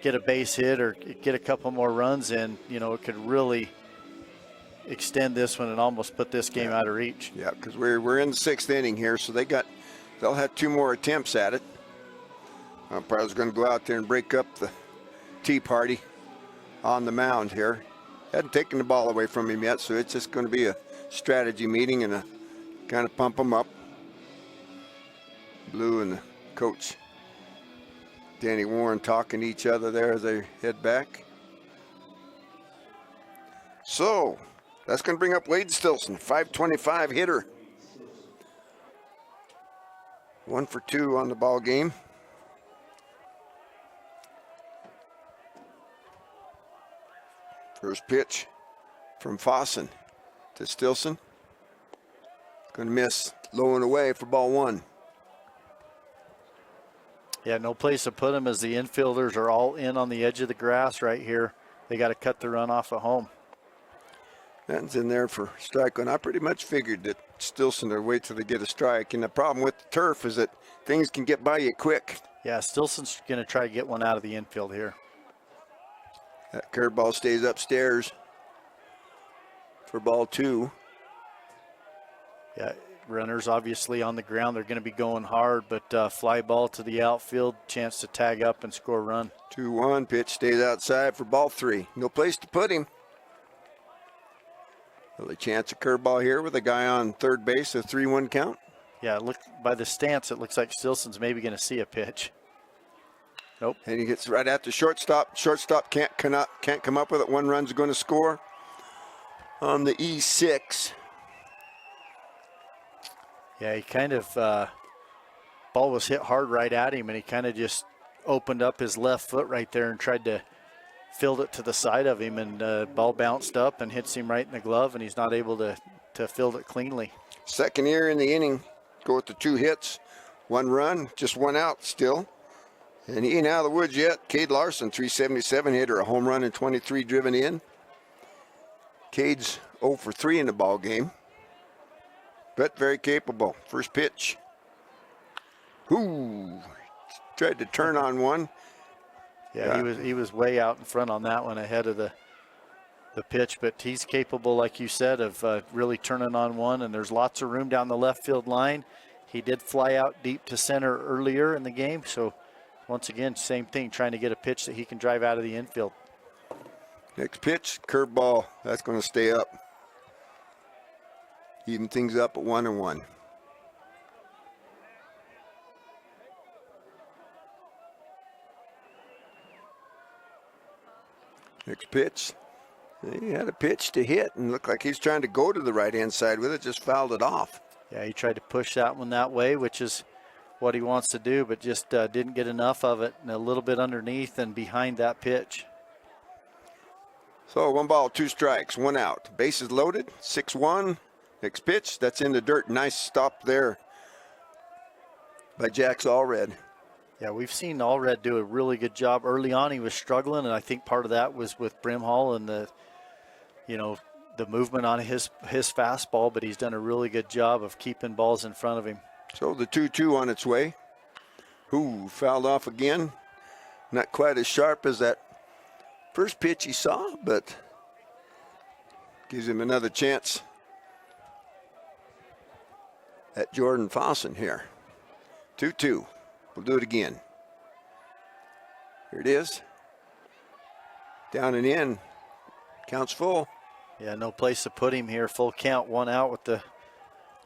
Speaker 2: get a base hit or get a couple more runs in, you know, it could really extend this one and almost put this game out of reach.
Speaker 1: Yeah, because we're in the 6th inning here, so they'll have 2 more attempts at it. Umpire's going to go out there and break up the tea party on the mound here. Hadn't taken the ball away from him yet, so it's just going to be a strategy meeting and a kind of pump him up. Blue and the coach Danny Warren talking to each other there as they head back. So that's going to bring up Wade Stilson, 525 hitter. 1 for 2 on the ball game. First pitch from Fossen to Stilson. Going to miss, low and away for ball 1.
Speaker 2: Yeah, no place to put him as the infielders are all in on the edge of the grass right here. They got to cut the run off at home.
Speaker 1: That's in there for strike one. I pretty much figured that Stilson would wait till they get a strike. And the problem with the turf is that things can get by you quick.
Speaker 2: Yeah, Stilson's going to try to get one out of the infield here.
Speaker 1: That curveball stays upstairs for ball 2.
Speaker 2: Yeah, runners obviously on the ground. They're going to be going hard, but fly ball to the outfield, chance to tag up and score a run.
Speaker 1: 2-1, pitch stays outside for ball 3. No place to put him. Really chance a curveball here with a guy on third base, a 3-1 count.
Speaker 2: Yeah, look by the stance, it looks like Stilson's maybe going to see a pitch. Nope.
Speaker 1: And he gets right at the shortstop. Shortstop can't come up with it. 1 run's going to score on the E6.
Speaker 2: Yeah, he kind of, ball was hit hard right at him, and he kind of just opened up his left foot right there and tried to field it to the side of him, and ball bounced up and hits him right in the glove, and he's not able to field it cleanly.
Speaker 1: Second error in the inning. Go with the 2 hits. 1 run, just 1 out still. And he ain't out of the woods yet. Cade Larson, 377 hitter, a home run and 23 driven in. Cade's 0 for 3 in the ball game, but very capable. First pitch. Ooh, tried to turn on one.
Speaker 2: Yeah, he was way out in front on that one ahead of the pitch, but he's capable, like you said, of really turning on one, and there's lots of room down the left field line. He did fly out deep to center earlier in the game, so once again, same thing, trying to get a pitch that he can drive out of the infield.
Speaker 1: Next pitch, curveball. That's going to stay up. Even things up at 1-1. Next pitch. He had a pitch to hit and looked like he's trying to go to the right-hand side with it, just fouled it off.
Speaker 2: Yeah, he tried to push that one that way, which is what he wants to do, but just didn't get enough of it, and a little bit underneath and behind that pitch.
Speaker 1: So 1 ball, 2 strikes, 1 out. Bases loaded, 6-1. Next pitch, that's in the dirt. Nice stop there by Jax Allred.
Speaker 2: Yeah, we've seen Allred do a really good job. Early on, he was struggling, and I think part of that was with Brimhall and the movement on his fastball, but he's done a really good job of keeping balls in front of him.
Speaker 1: So the 2-2 on its way. Ooh, fouled off again. Not quite as sharp as that first pitch he saw, but gives him another chance at Jordan Fossen here. 2-2. We'll do it again. Here it is. Down and in. Counts full.
Speaker 2: Yeah, no place to put him here. Full count, 1 out with the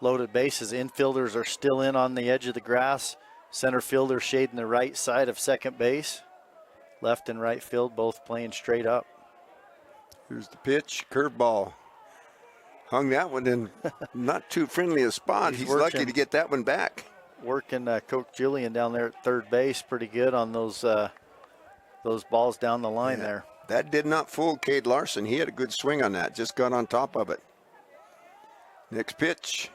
Speaker 2: loaded bases. Infielders are still in on the edge of the grass. Center fielder shading the right side of second base. Left and right field both playing straight up.
Speaker 1: Here's the pitch. Curveball. Hung that one in not too friendly a spot. He's lucky to get that one back.
Speaker 2: Working Coach Julian down there at third base pretty good on those balls down the line there.
Speaker 1: That did not fool Cade Larson. He had a good swing on that. Just got on top of it. Next pitch.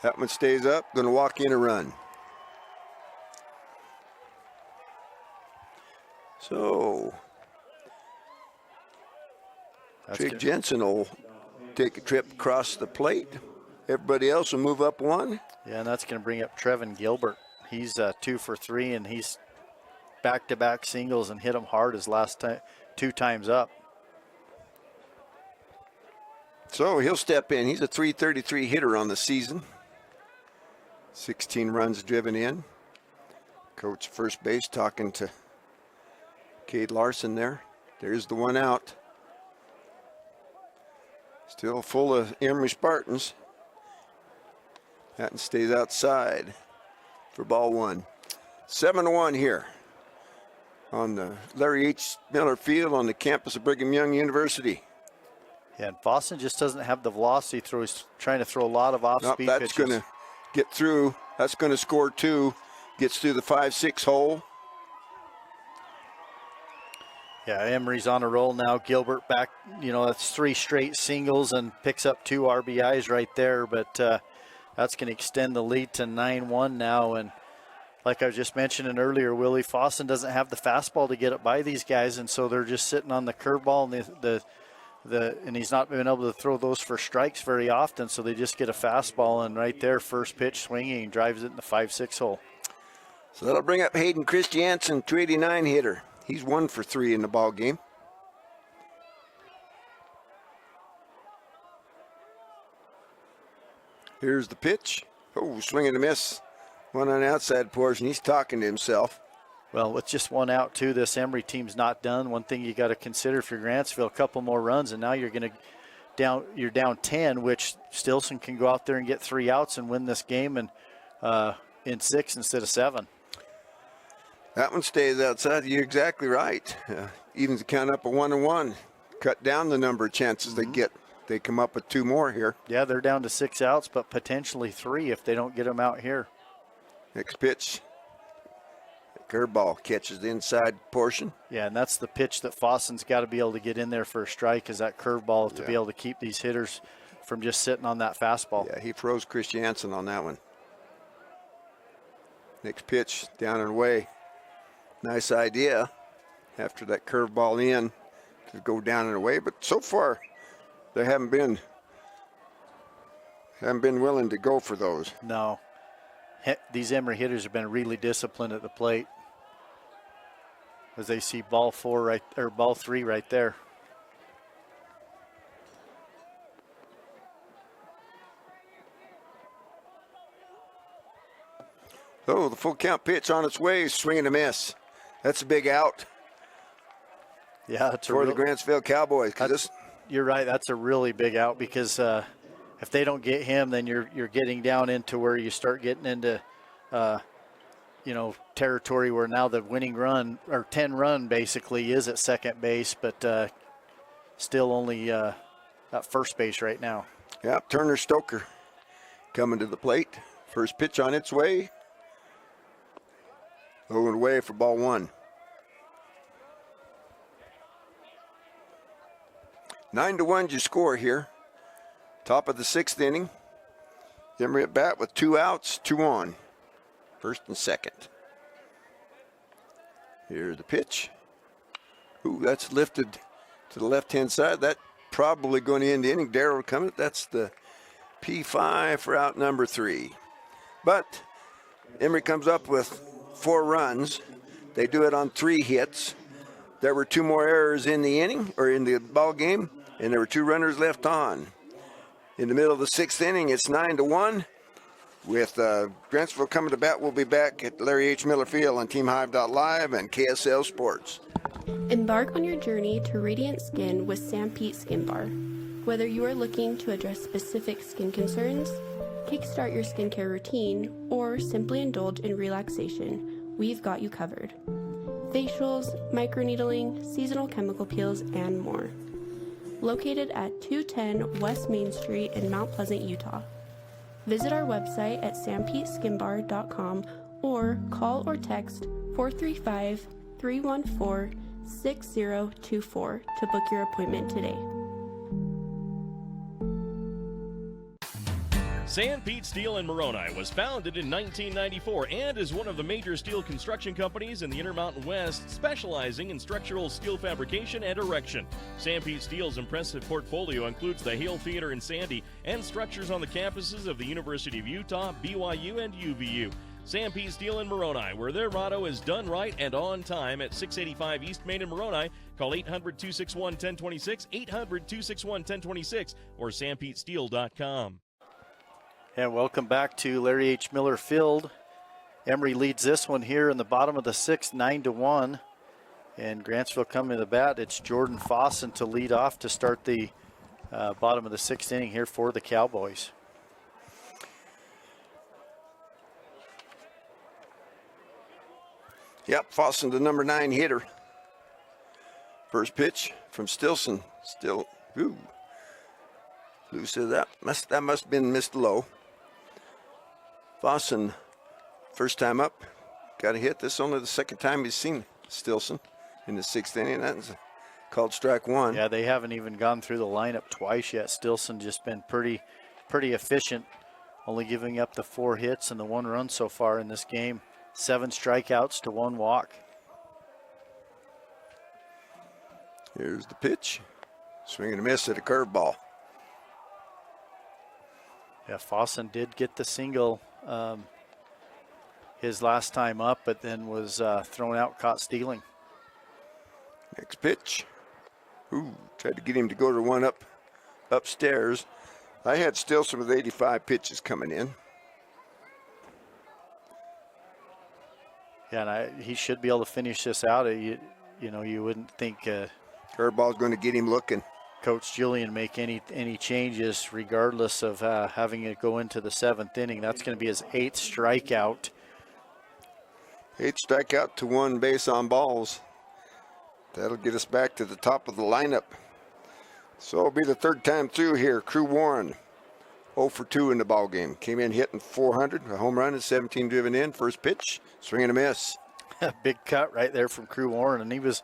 Speaker 1: That one stays up. Going to walk in a run. So, Trig Jensen will take a trip across the plate. Everybody else will move up one.
Speaker 2: Yeah, and that's going to bring up Trevin Gilbert. He's 2 for 3, and he's back-to-back singles and hit him hard his last 2 times up.
Speaker 1: So he'll step in. He's a .333 hitter on the season. 16 runs driven in. Coach first base talking to Cade Larson there. There's the one out. Still full of Emery Spartans. That one stays outside for ball 1. 7-1 here on the Larry H. Miller Field on the campus of Brigham Young University.
Speaker 2: Yeah, and Boston just doesn't have the velocity throw. He's trying to throw a lot of off-speed pitches.
Speaker 1: That's going to get through. That's going to score 2. Gets through the 5-6 hole.
Speaker 2: Yeah, Emery's on a roll now. Gilbert back, that's 3 straight singles and picks up 2 RBIs right there. But that's going to extend the lead to 9-1 now. And like I was just mentioning earlier, Willie, Fossen doesn't have the fastball to get it by these guys, and so they're just sitting on the curveball, and he's not been able to throw those for strikes very often, so they just get a fastball, and right there, first pitch swinging, drives it in the 5-6 hole.
Speaker 1: So that'll bring up Hayden Christiansen, 289 hitter. He's 1 for 3 in the ball game. Here's the pitch. Oh, swing and a miss. One on the outside portion. He's talking to himself.
Speaker 2: Well, with just 1 out, too, this Emery team's not done. One thing you got to consider for Grantsville, a couple more runs, and now you're down 10, which Stilson can go out there and get 3 outs and win this game and in 6 instead of 7.
Speaker 1: That one stays outside. You're exactly right. Evens the count up a 1-1. Cut down the number of chances they get. They come up with 2 more here.
Speaker 2: Yeah, they're down to 6 outs, but potentially 3 if they don't get them out here.
Speaker 1: Next pitch. Curveball catches the inside portion.
Speaker 2: Yeah, and that's the pitch that Fossen's got to be able to get in there for a strike, is that curveball to be able to keep these hitters from just sitting on that fastball.
Speaker 1: Yeah, he froze Christiansen on that one. Next pitch, down and away. Nice idea after that curveball in to go down and away, but so far they haven't been willing to go for those.
Speaker 2: No. These Emery hitters have been really disciplined at the plate as they see ball 3 right there.
Speaker 1: Oh, the full count pitch on its way, swing and a miss. That's a big out.
Speaker 2: Yeah, that's
Speaker 1: for the Grantsville Cowboys.
Speaker 2: You're right. That's a really big out because if they don't get him, then you're getting down into where you start getting into, territory where now the winning run or 10 run basically is at second base, but still only at first base right now.
Speaker 1: Yeah, Turner Stoker coming to the plate. First pitch on its way. Low and away for ball 1. 9-1 your score here. Top of the 6th inning. Emery at bat with 2 outs, 2 on. First and second. Here's the pitch. Ooh, that's lifted to the left-hand side. That probably going to end the inning. Darrell coming. That's the P5 for out number 3. But Emery comes up with 4 runs. They do it on 3 hits. There were 2 more errors in the inning or in the ball game, and there were 2 runners left on. In the middle of the 6th inning, it's 9-1. With Grantsville coming to bat, we'll be back at Larry H. Miller Field on TeamHive.live and KSL Sports.
Speaker 14: Embark on your journey to radiant skin with Sam Pete Skin Bar. Whether you are looking to address specific skin concerns, kickstart your skincare routine, or simply indulge in relaxation, we've got you covered. Facials, microneedling, seasonal chemical peels, and more. Located at 210 West Main Street in Mount Pleasant, Utah. Visit our website at sampeteskinbar.com or call or text 435-314-6024 to book your appointment today.
Speaker 11: San Pete Steel in Moroni was founded in 1994 and is one of the major steel construction companies in the Intermountain West, specializing in structural steel fabrication and erection. San Pete Steel's impressive portfolio includes the Hale Theater in Sandy and structures on the campuses of the University of Utah, BYU, and UVU. San Pete Steel in Moroni, where their motto is done right and on time, at 685 East Main in Moroni. Call 800-261-1026, 800-261-1026, or sanpetesteel.com.
Speaker 2: And welcome back to Larry H. Miller Field. Emery leads this one here in the bottom of the sixth, 9-1. And Grantsville coming to the bat. It's Jordan Fossen to lead off to start the bottom of the sixth inning here for the Cowboys.
Speaker 1: Yep, Fossen, the number 9 hitter. First pitch from Stilson. Still, ooh. Lou said that must have been missed low. Fossen, first time up, got a hit. This is only the second time he's seen Stilson in the sixth inning. That's called strike one.
Speaker 2: Yeah, they haven't even gone through the lineup twice yet. Stilson just been pretty efficient, only giving up the 4 hits and the 1 run so far in this game. 7 strikeouts to 1 walk.
Speaker 1: Here's the pitch. Swing and a miss at a curveball.
Speaker 2: Yeah, Fossen did get the single his last time up, but then was thrown out, caught stealing.
Speaker 1: Next pitch. Ooh, tried to get him to go to one upstairs. I had Stilson with 85 pitches coming in.
Speaker 2: Yeah, and he should be able to finish this out. You wouldn't think
Speaker 1: curveball's going to get him looking.
Speaker 2: Coach Julian make any changes regardless of having it go into the 7th inning. That's going to be his 8th strikeout.
Speaker 1: 8th strikeout to 1 base on balls. That'll get us back to the top of the lineup. So it'll be the 3rd time through here. Crew Warren, 0 for 2 in the ball game. Came in hitting 400, a home run and 17 driven in. First pitch, swing and a miss.
Speaker 2: Big cut right there from Crew Warren, and he was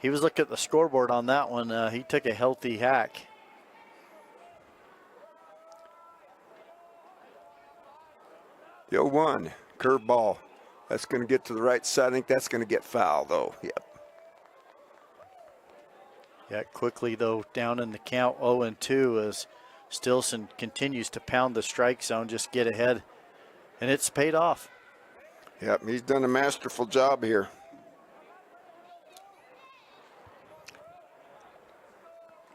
Speaker 2: looking at the scoreboard on that one. He took a healthy hack.
Speaker 1: The 0-1 curveball. That's going to get to the right side. I think that's going to get foul, though. Yep.
Speaker 2: Yeah, quickly, though, down in the count 0-2 as Stilson continues to pound the strike zone, just get ahead. And it's paid off.
Speaker 1: Yep, he's done a masterful job here.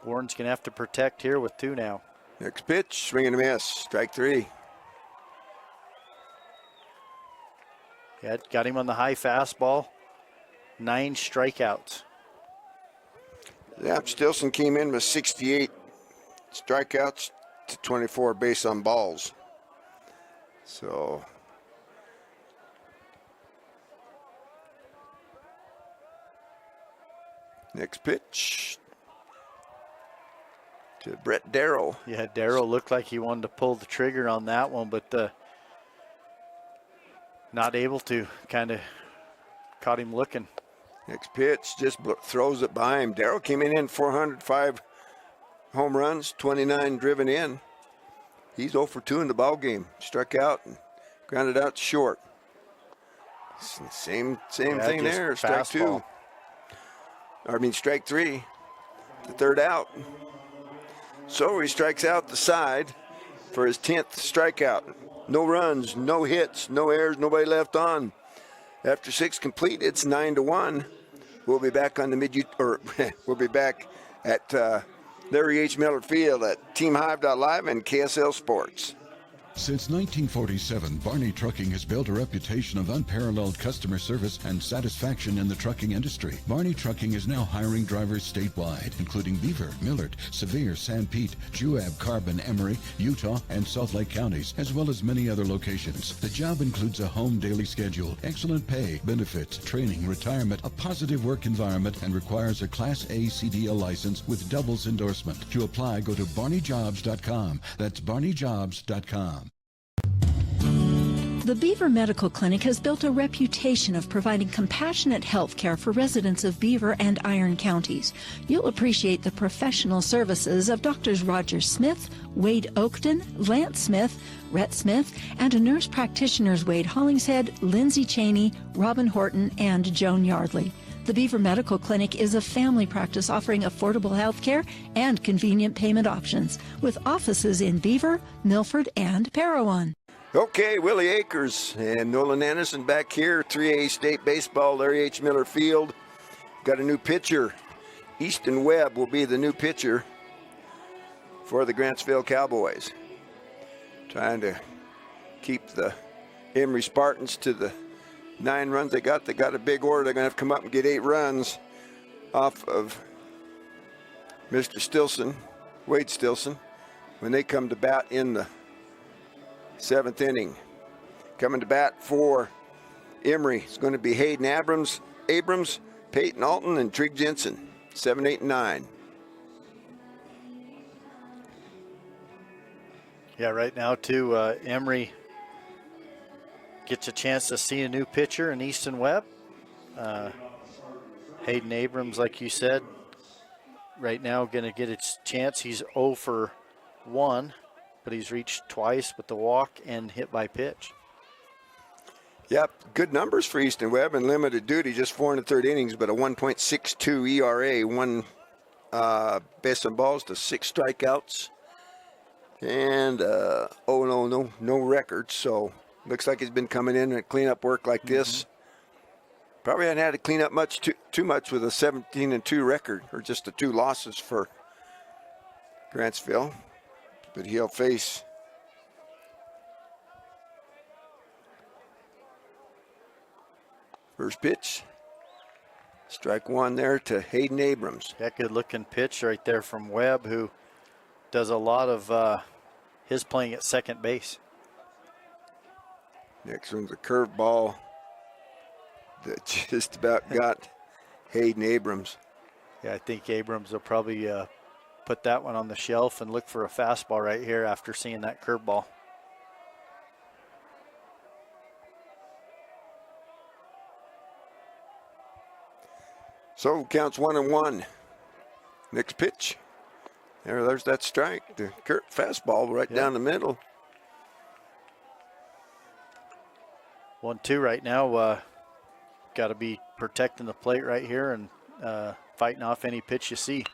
Speaker 2: Warren's going to have to protect here with 2 now.
Speaker 1: Next pitch, swing and a miss, strike 3.
Speaker 2: Yeah, got him on the high fastball. 9 strikeouts.
Speaker 1: Yeah, Stilson came in with 68 strikeouts to 24 base on balls. So next pitch to Brett Darrow.
Speaker 2: Yeah, Darrow looked like he wanted to pull the trigger on that one, but not able to. Kind of caught him looking.
Speaker 1: Next pitch, just throws it by him. Darrow came in 405 home runs, 29 driven in. He's 0 for 2 in the ball game. Struck out and grounded out short. Same thing there. Strike 2. Strike 3. The 3rd out. So he strikes out the side for his 10th strikeout. No runs, no hits, no errors, nobody left on. After 6 complete, it's 9-1. We'll be back on the we'll be back at Larry H. Miller Field at TeamHive.live and KSL Sports.
Speaker 4: Since 1947, Barney Trucking has built a reputation of unparalleled customer service and satisfaction in the trucking industry. Barney Trucking is now hiring drivers statewide, including Beaver, Millard, Sevier, San Pete, Juab, Carbon, Emery, Utah, and Salt Lake counties, as well as many other locations. The job includes a home daily schedule, excellent pay, benefits, training, retirement, a positive work environment, and requires a Class A CDL license with doubles endorsement. To apply, go to barneyjobs.com. That's barneyjobs.com.
Speaker 5: The Beaver Medical Clinic has built a reputation of providing compassionate health care for residents of Beaver and Iron counties. You'll appreciate the professional services of Doctors Roger Smith, Wade Oakton, Lance Smith, Rhett Smith, and nurse practitioners Wade Hollingshead, Lindsay Cheney, Robin Horton, and Joan Yardley. The Beaver Medical Clinic is a family practice offering affordable health care and convenient payment options, with offices in Beaver, Milford, and Parowan.
Speaker 1: Okay, Willie Akers and Nolan Anderson back here, 3A State Baseball, Larry H. Miller Field. Got a new pitcher. Easton Webb will be the new pitcher for the Grantsville Cowboys. Trying to keep the Emery Spartans to the 9 runs they got. They got a big order. They're going to have to come up and get 8 runs off of Mr. Stilson, Wade Stilson, when they come to bat in the 7th inning. Coming to bat for Emery is going to be Hayden Abrams, Peyton Alton, and Trig Jensen, 7, 8, and 9.
Speaker 2: Yeah, right now, too, Emery gets a chance to see a new pitcher in Easton Webb. Hayden Abrams, like you said, right now going to get its chance. He's 0 for 1. But he's reached twice with the walk and hit by pitch.
Speaker 1: Yep, good numbers for Easton Webb in limited duty, just 4 1/3 innings, but a 1.62 ERA, 1 base on balls to 6 strikeouts, and no record. So looks like he's been coming in and cleanup work like this. Probably hadn't had to clean up too much with a 17-2 record, or just the 2 losses for Grantsville. But he'll face first pitch. Strike 1 there to Hayden Abrams.
Speaker 2: That good looking pitch right there from Webb, who does a lot of his playing at second base.
Speaker 1: Next one's a curveball that just about got Hayden Abrams.
Speaker 2: Yeah, I think Abrams will probably put that one on the shelf and look for a fastball right here after seeing that curveball.
Speaker 1: So counts 1-1. Next pitch. There's that strike. The fastball right down the middle.
Speaker 2: 1-2 right now. Got to be protecting the plate right here and fighting off any pitch you see.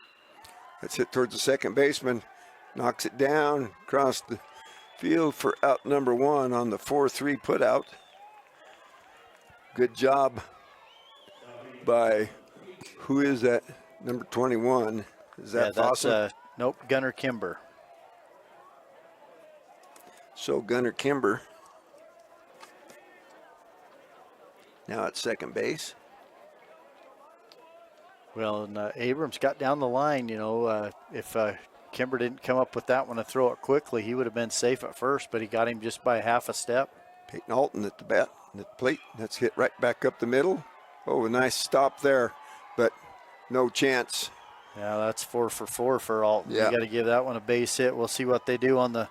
Speaker 1: That's hit towards the second baseman. Knocks it down across the field for out number 1 on the 4-3 putout. Good job by, who is that? Number 21. Is that
Speaker 2: that's nope, Gunnar Kimber.
Speaker 1: So Gunnar Kimber now at second base.
Speaker 2: Well, and Abrams got down the line, if Kimber didn't come up with that one to throw it quickly, he would have been safe at first, but he got him just by half a step.
Speaker 1: Peyton Alton at the bat, at the plate. That's hit right back up the middle. Oh, a nice stop there, but no chance.
Speaker 2: Yeah, that's 4 for 4 for Alton.
Speaker 1: Yeah.
Speaker 2: You got to give that one a base hit. We'll see what they do on the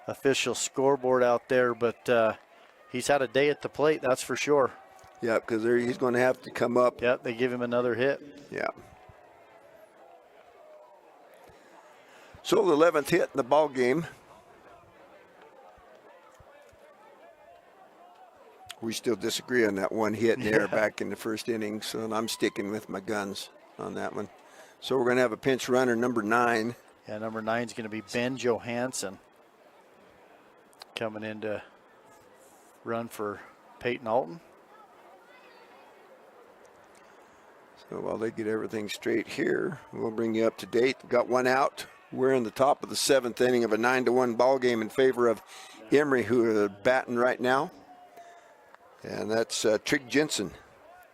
Speaker 2: official scoreboard out there, but he's had a day at the plate, that's for sure.
Speaker 1: Yeah, because he's going to have to come up.
Speaker 2: Yeah, they give him another hit.
Speaker 1: Yeah. So the 11th hit in the ball game. We still disagree on that one hit there back in the first inning, so I'm sticking with my guns on that one. So we're going to have a pinch runner, number 9.
Speaker 2: Yeah, number 9 is going to be Ben Johansson coming in to run for Peyton Alton.
Speaker 1: So while they get everything straight here, we'll bring you up to date. Got 1 out. We're in the top of the 7th inning of a 9-1 ball game in favor of Emery, who are batting right now. And that's Trig Jensen,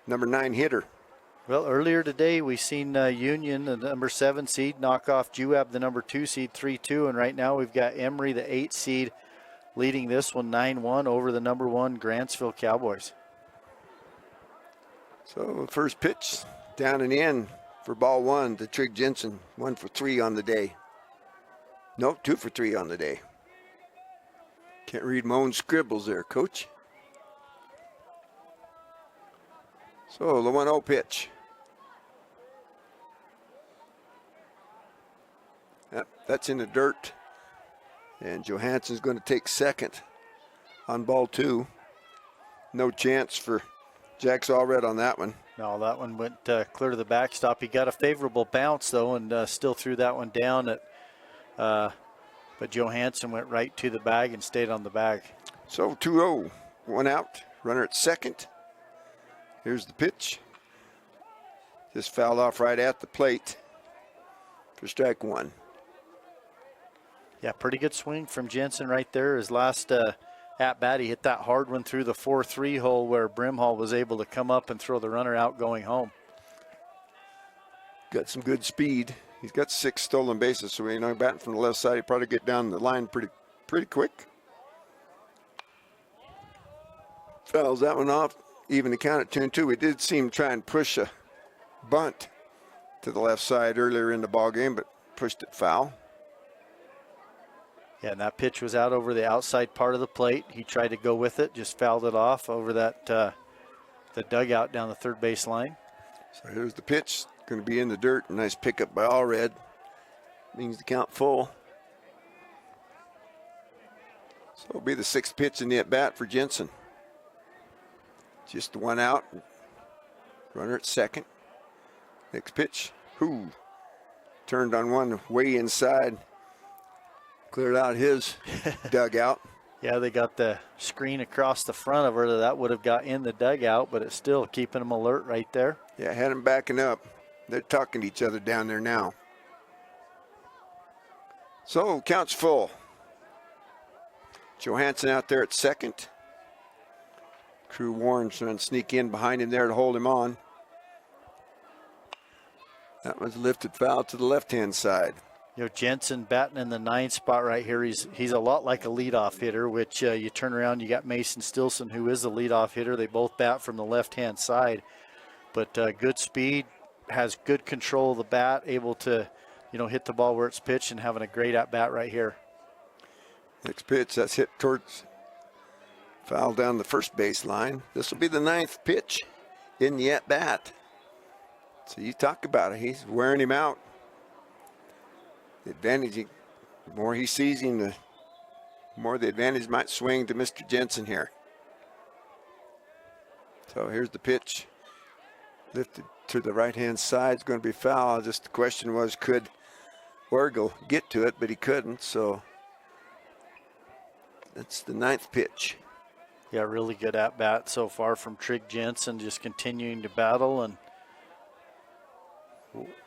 Speaker 1: number 9 hitter.
Speaker 2: Well, earlier today we seen Union, the number 7 seed, knock off Juab, the number 2 seed, 3-2. And right now we've got Emery, the 8 seed, leading this one 9-1 over the number 1 Grantsville Cowboys.
Speaker 1: So first pitch down and in for ball 1 to Trig Jensen. 1 for 3 on the day. No, 2 for 3 on the day. Can't read my own scribbles there, Coach. So the 1-0 pitch. Yep, that's in the dirt. And Johansson's going to take second on ball 2. No chance for Jack Allred on that one.
Speaker 2: No, that one went clear to the backstop. He got a favorable bounce, though, and still threw that one down. But Johansson went right to the bag and stayed on the bag.
Speaker 1: So 2-0, 1 out, runner at second. Here's the pitch. Just fouled off right at the plate for strike 1.
Speaker 2: Yeah, pretty good swing from Jensen right there. His last at-bat, he hit that hard one through the 4-3 hole where Brimhall was able to come up and throw the runner out going home.
Speaker 1: Got some good speed. He's got 6 stolen bases, so batting from the left side, he'd probably get down the line pretty quick. Fouls that one off, even the count at 2-2. We did see him try and push a bunt to the left side earlier in the ball game, but pushed it foul.
Speaker 2: Yeah, and that pitch was out over the outside part of the plate. He tried to go with it, just fouled it off over that the dugout down the third base line.
Speaker 1: So here's the pitch. Going to be in the dirt. Nice pickup by Allred. Means the count full. So it'll be the 6th pitch in the at-bat for Jensen. Just the 1 out. Runner at second. Next pitch. Turned on one way inside. Cleared out his dugout.
Speaker 2: Yeah, they got the screen across the front of her. That would have got in the dugout, but it's still keeping them alert right there.
Speaker 1: Yeah, had him backing up. They're talking to each other down there now. So, count's full. Johansson out there at second. Crew Warren's trying to sneak in behind him there to hold him on. That was lifted foul to the left-hand side.
Speaker 2: Jensen batting in the 9th spot right here. He's a lot like a leadoff hitter, which you turn around, you got Mason Stilson, who is the leadoff hitter. They both bat from the left-hand side. But good speed, has good control of the bat, able to, hit the ball where it's pitched and having a great at-bat right here.
Speaker 1: Next pitch, that's hit towards foul down the first base line. This will be the 9th pitch in the at-bat. So you talk about it. He's wearing him out. The advantage, the more he sees him, the more the advantage might swing to Mr. Jensen here. So here's the pitch. Lifted to the right-hand side. It's going to be foul. Just the question was, could Orgel get to it? But he couldn't, so that's the 9th pitch.
Speaker 2: Yeah, really good at-bat so far from Trig Jensen, just continuing to battle, and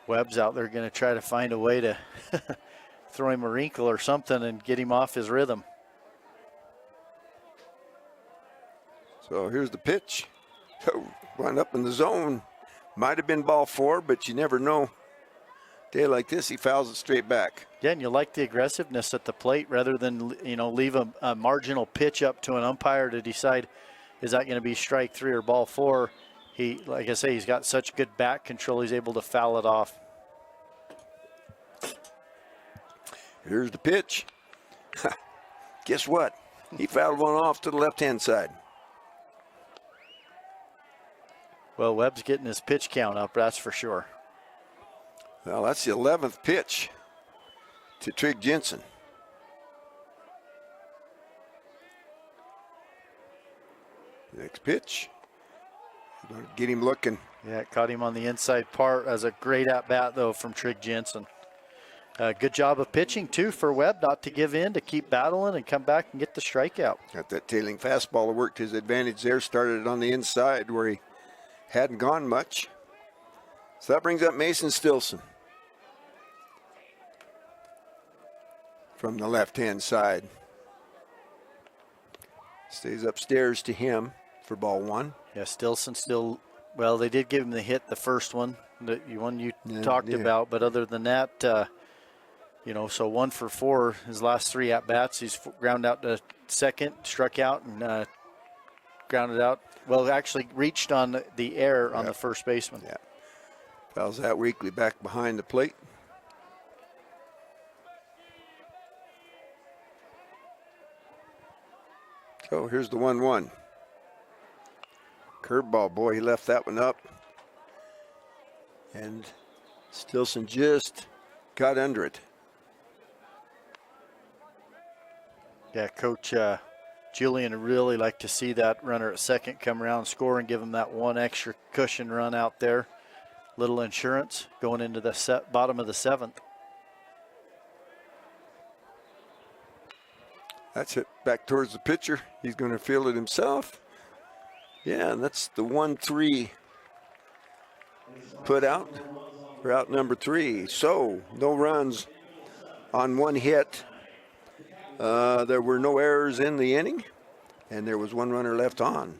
Speaker 2: Webb's out there going to try to find a way to throw him a wrinkle or something and get him off his rhythm.
Speaker 1: So here's the pitch. Went up in the zone. Might have been ball 4, but you never know. Day like this, he fouls it straight back.
Speaker 2: Yeah, and you like the aggressiveness at the plate rather than, leave a marginal pitch up to an umpire to decide, is that going to be strike 3 or ball 4? He, like I say, he's got such good bat control, he's able to foul it off.
Speaker 1: Here's the pitch. Guess what? He fouled one off to the left-hand side.
Speaker 2: Well, Webb's getting his pitch count up, that's for sure.
Speaker 1: Well, that's the 11th pitch to Trig Jensen. Next pitch. Going to get him looking.
Speaker 2: Yeah, it caught him on the inside part. As a great at-bat, though, from Trig Jensen. Good job of pitching, too, for Webb, not to give in, to keep battling and come back and get the strikeout.
Speaker 1: Got that tailing fastball that worked his advantage there. Started it on the inside where he hadn't gone much. So that brings up Mason Stilson from the left-hand side. Stays upstairs to him for ball 1.
Speaker 2: Yeah, Stilson still, well, they did give him the hit, the first one, the one you talked about, but other than that, so 1 for 4, his last 3 at-bats, he's ground out to second, struck out, and grounded out. Well, actually reached on the air on the first baseman.
Speaker 1: Yeah. Fouls that weekly back behind the plate. So here's the 1-1. Curveball, boy, he left that one up. And Stilson just got under it.
Speaker 2: Yeah, Coach Julian would really like to see that runner at second come around and score and give him that one extra cushion run out there. Little insurance going into the bottom of the 7th.
Speaker 1: That's it back towards the pitcher. He's going to field it himself. Yeah, and that's the 1-3 put out for out number 3. So no runs on one hit. There were no errors in the inning, and there was one runner left on.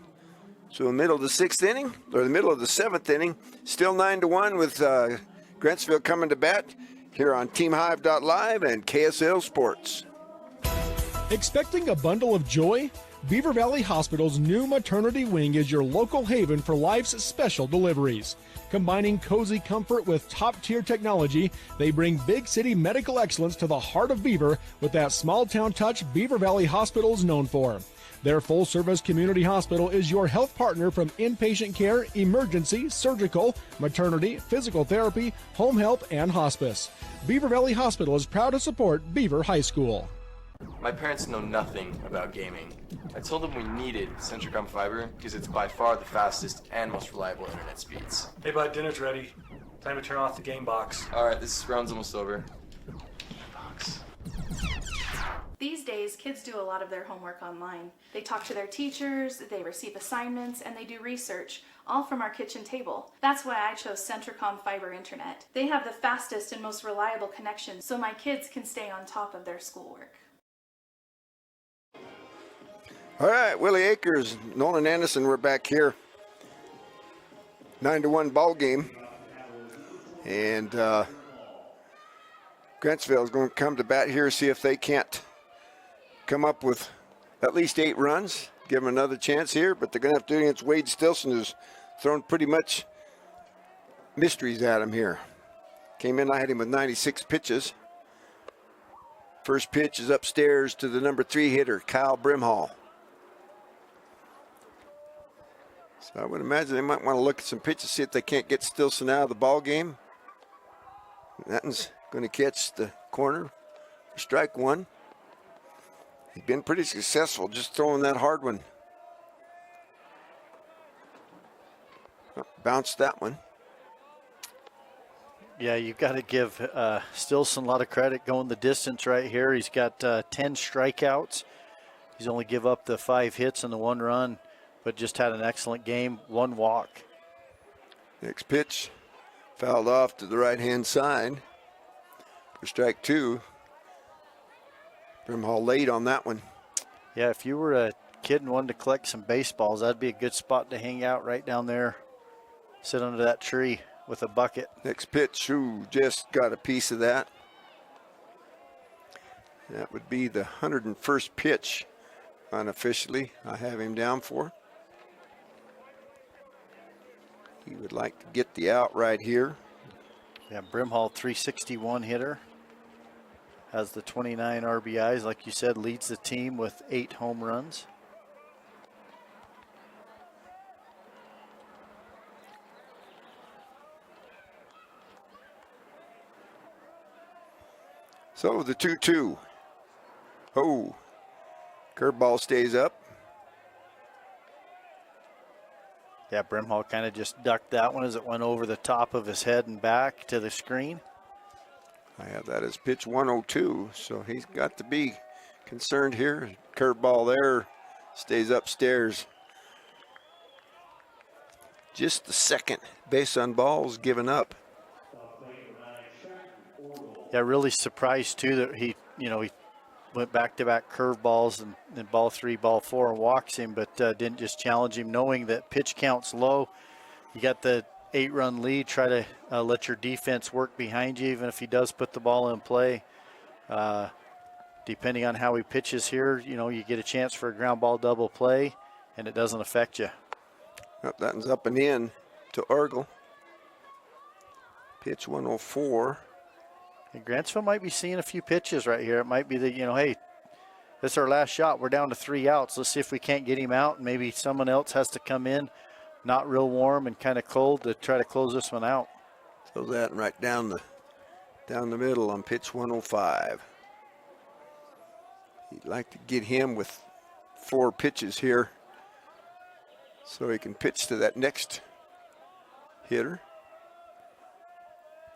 Speaker 1: So in the middle of the 6th inning, or the middle of the 7th inning, still 9-1 with Grantsville coming to bat here on TeamHive.live and KSL Sports.
Speaker 6: Expecting a bundle of joy? Beaver Valley Hospital's new maternity wing is your local haven for life's special deliveries. Combining cozy comfort with top-tier technology, they bring big city medical excellence to the heart of Beaver with that small-town touch Beaver Valley Hospital is known for. Their full-service community hospital is your health partner from inpatient care, emergency, surgical, maternity, physical therapy, home health, and hospice. Beaver Valley Hospital is proud to support Beaver High School.
Speaker 7: My parents know nothing about gaming. I told them we needed Centricom Fiber because it's by far the fastest and most reliable internet speeds.
Speaker 8: Hey bud, dinner's ready. Time to turn off the game box.
Speaker 7: All right, this round's almost over.
Speaker 9: These days, kids do a lot of their homework online. They talk to their teachers, they receive assignments, and they do research, all from our kitchen table. That's why I chose Centricom Fiber Internet. They have the fastest and most reliable connection, so my kids can stay on top of their schoolwork.
Speaker 1: All right, Willie Akers, Nolan Anderson, we're back here. 9-1 ball game. And Grantsville is going to come to bat here, see if they can't come up with at least 8 runs. Give them another chance here, but they're going to have to do it against Wade Stilson, who's thrown pretty much mysteries at him here. Came in, I had him with 96 pitches. First pitch is upstairs to the number 3 hitter, Kyle Brimhall. So I would imagine they might want to look at some pitches, see if they can't get Stilson out of the ball game. Natton's going to catch the corner for strike 1. He's been pretty successful just throwing that hard one. Oh, bounced that one.
Speaker 2: Yeah, you've got to give Stilson a lot of credit going the distance right here. He's got 10 strikeouts. He's only give up the 5 hits and the 1 run, but just had an excellent game, 1 walk.
Speaker 1: Next pitch, fouled off to the right-hand side for strike 2. Brimhall late on that one.
Speaker 2: Yeah, if you were a kid and wanted to collect some baseballs, that'd be a good spot to hang out right down there. Sit under that tree with a bucket.
Speaker 1: Next pitch, ooh, just got a piece of that. That would be the 101st pitch unofficially I have him down for. He would like to get the out right here.
Speaker 2: Yeah, Brimhall, 361 hitter. Has the 29 RBIs, like you said, leads the team with 8 home runs.
Speaker 1: So the 2-2. Oh, curveball stays up.
Speaker 2: Yeah, Brimhall kind of just ducked that one as it went over the top of his head and back to the screen.
Speaker 1: I have that as pitch 102, so he's got to be concerned here. Curveball there, stays upstairs. Just the second base on balls given up.
Speaker 2: Yeah, really surprised too that he went back-to-back curveballs and ball 3, ball 4 and walks him, but didn't just challenge him, knowing that pitch count's low. You got the 8-run lead. Try to let your defense work behind you, even if he does put the ball in play. Depending on how he pitches here, you get a chance for a ground ball double play, and it doesn't affect you.
Speaker 1: Oh, that one's up and in to Argel. Pitch 104.
Speaker 2: And Grantsville might be seeing a few pitches right here. It might be that, hey, this is our last shot. We're down to 3 outs. Let's see if we can't get him out, and maybe someone else has to come in not real warm and kind of cold to try to close this one out.
Speaker 1: So that right down the middle on pitch 105. He'd like to get him with 4 pitches here so he can pitch to that next hitter.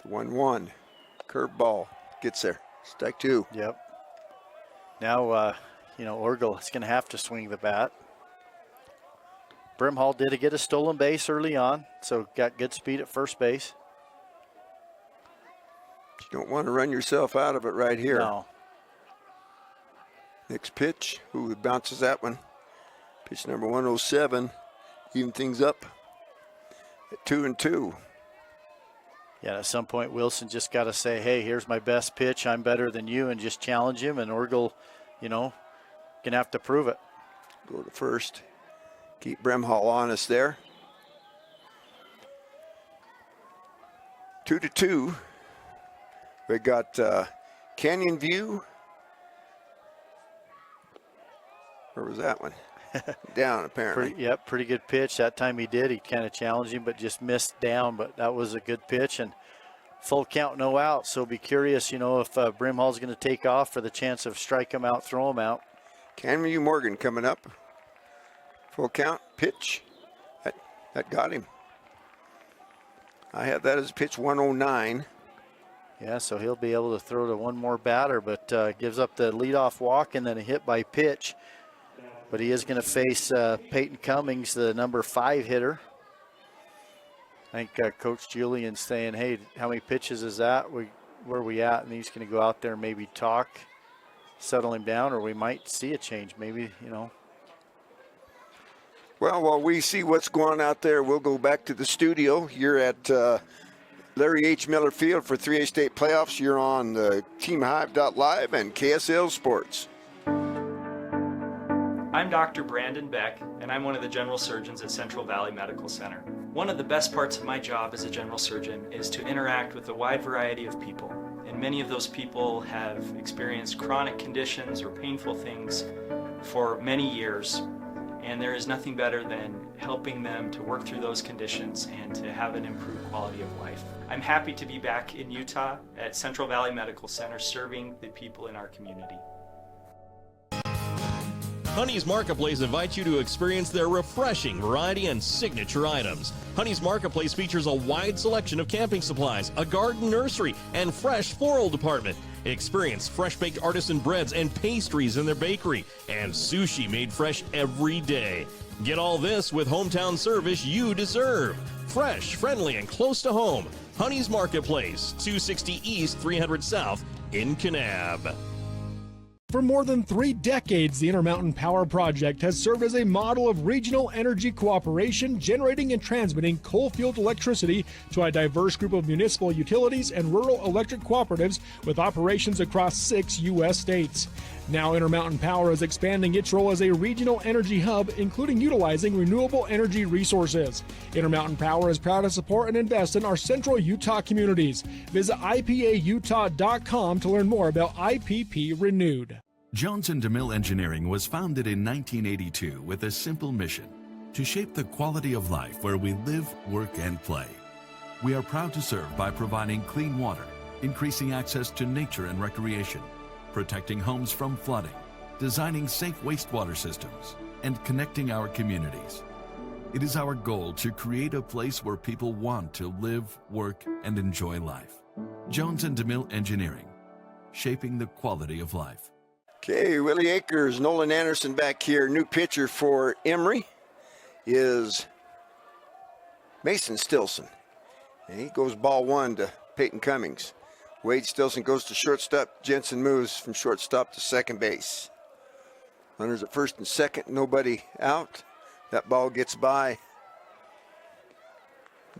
Speaker 1: The 1-1 curveball gets there. Strike 2.
Speaker 2: Yep. Now, Orgel is going to have to swing the bat. Brimhall did get a stolen base early on, so got good speed at first base.
Speaker 1: You don't want to run yourself out of it right here.
Speaker 2: No.
Speaker 1: Next pitch. Ooh, bounces that one. Pitch number 107. Even things up at 2-2.
Speaker 2: Yeah, at some point, Wilson just got to say, hey, here's my best pitch. I'm better than you, and just challenge him. And Orgel, going to have to prove it.
Speaker 1: Go to first. Keep Brimhall honest there. 2-2. We got Canyon View. Where was that one? Down, apparently.
Speaker 2: Pretty good pitch. That time he did. He kind of challenged him, but just missed down. But that was a good pitch. And full count, no out. So be curious, if Brimhall's going to take off for the chance of strike him out, throw him out.
Speaker 1: Canyon View Morgan coming up. Full count, pitch. That got him. I have that as pitch 109.
Speaker 2: Yeah, so he'll be able to throw to one more batter, but gives up the leadoff walk and then a hit by pitch. But he is going to face Peyton Cummings, the number 5 hitter. I think Coach Julian's saying, hey, how many pitches is that? Where are we at? And he's going to go out there and maybe talk, settle him down, or we might see a change. Maybe,
Speaker 1: Well, while we see what's going on out there, we'll go back to the studio. You're at Larry H. Miller Field for 3A State Playoffs. You're on the TeamHive.live and KSL Sports.
Speaker 10: I'm Dr. Brandon Beck, and I'm one of the general surgeons at Central Valley Medical Center. One of the best parts of my job as a general surgeon is to interact with a wide variety of people. And many of those people have experienced chronic conditions or painful things for many years. And there is nothing better than helping them to work through those conditions and to have an improved quality of life. I'm happy to be back in Utah at Central Valley Medical Center serving the people in our community.
Speaker 11: Honey's Marketplace invites you to experience their refreshing variety and signature items. Honey's Marketplace features a wide selection of camping supplies, a garden nursery, and fresh floral department. Experience fresh-baked artisan breads and pastries in their bakery, and sushi made fresh every day. Get all this with hometown service you deserve. Fresh, friendly, and close to home. Honey's Marketplace, 260 East, 300 South in Kanab.
Speaker 6: For more than 3 decades, the Intermountain Power Project has served as a model of regional energy cooperation, generating and transmitting coal-fueled electricity to a diverse group of municipal utilities and rural electric cooperatives with operations across 6 U.S. states. Now Intermountain Power is expanding its role as a regional energy hub, including utilizing renewable energy resources. Intermountain Power is proud to support and invest in our central Utah communities. Visit IPAUtah.com to learn more about IPP Renewed.
Speaker 12: Jones & DeMille Engineering was founded in 1982 with a simple mission: to shape the quality of life where we live, work, and play. We are proud to serve by providing clean water, increasing access to nature and recreation, protecting homes from flooding, designing safe wastewater systems, and connecting our communities. It is our goal to create a place where people want to live, work, and enjoy life. Jones & DeMille Engineering, shaping the quality of life.
Speaker 1: Okay, Willie Akers, Nolan Anderson back here. New pitcher for Emery is Mason Stilson. And he goes ball 1 to Peyton Cummings. Wade Stilson goes to shortstop. Jensen moves from shortstop to second base. Runners at first and second, nobody out. That ball gets by.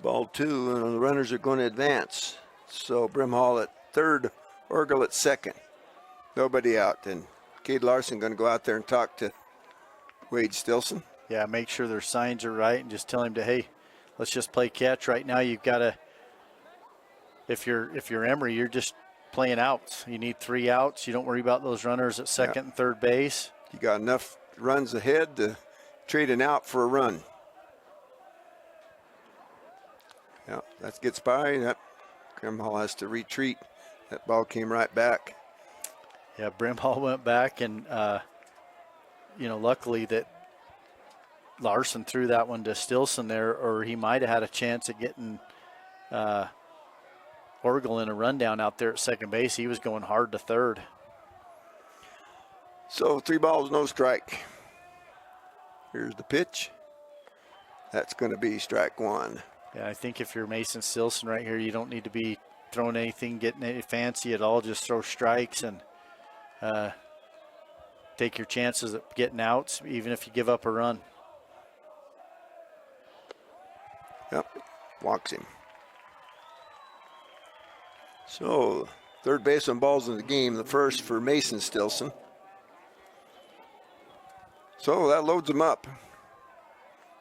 Speaker 1: Ball 2, and the runners are going to advance. So Brimhall at third, Orgel at second. Nobody out. And Cade Larson going to go out there and talk to Wade Stilson.
Speaker 2: Yeah, make sure their signs are right and just tell him to, hey, let's just play catch. Right now you've got to, if you're Emery, you're just playing outs. You need 3 outs. You don't worry about those runners at second and third base.
Speaker 1: You got enough runs ahead to trade an out for a run. that gets by. That Grimhall has to retreat. That ball came right back.
Speaker 2: Yeah, Brimhall went back, and luckily that Larson threw that one to Stilson there, or he might have had a chance at getting Orgel in a rundown out there at second base. He was going hard to third.
Speaker 1: So 3 balls, no strike. Here's the pitch. That's going to be strike 1.
Speaker 2: Yeah, I think if you're Mason Stilson right here, you don't need to be throwing anything, getting any fancy at all. Just throw strikes and take your chances of getting outs, even if you give up a run.
Speaker 1: Yep, walks him. So, third baseman balls in the game, the first for Mason Stilson. So that loads them up.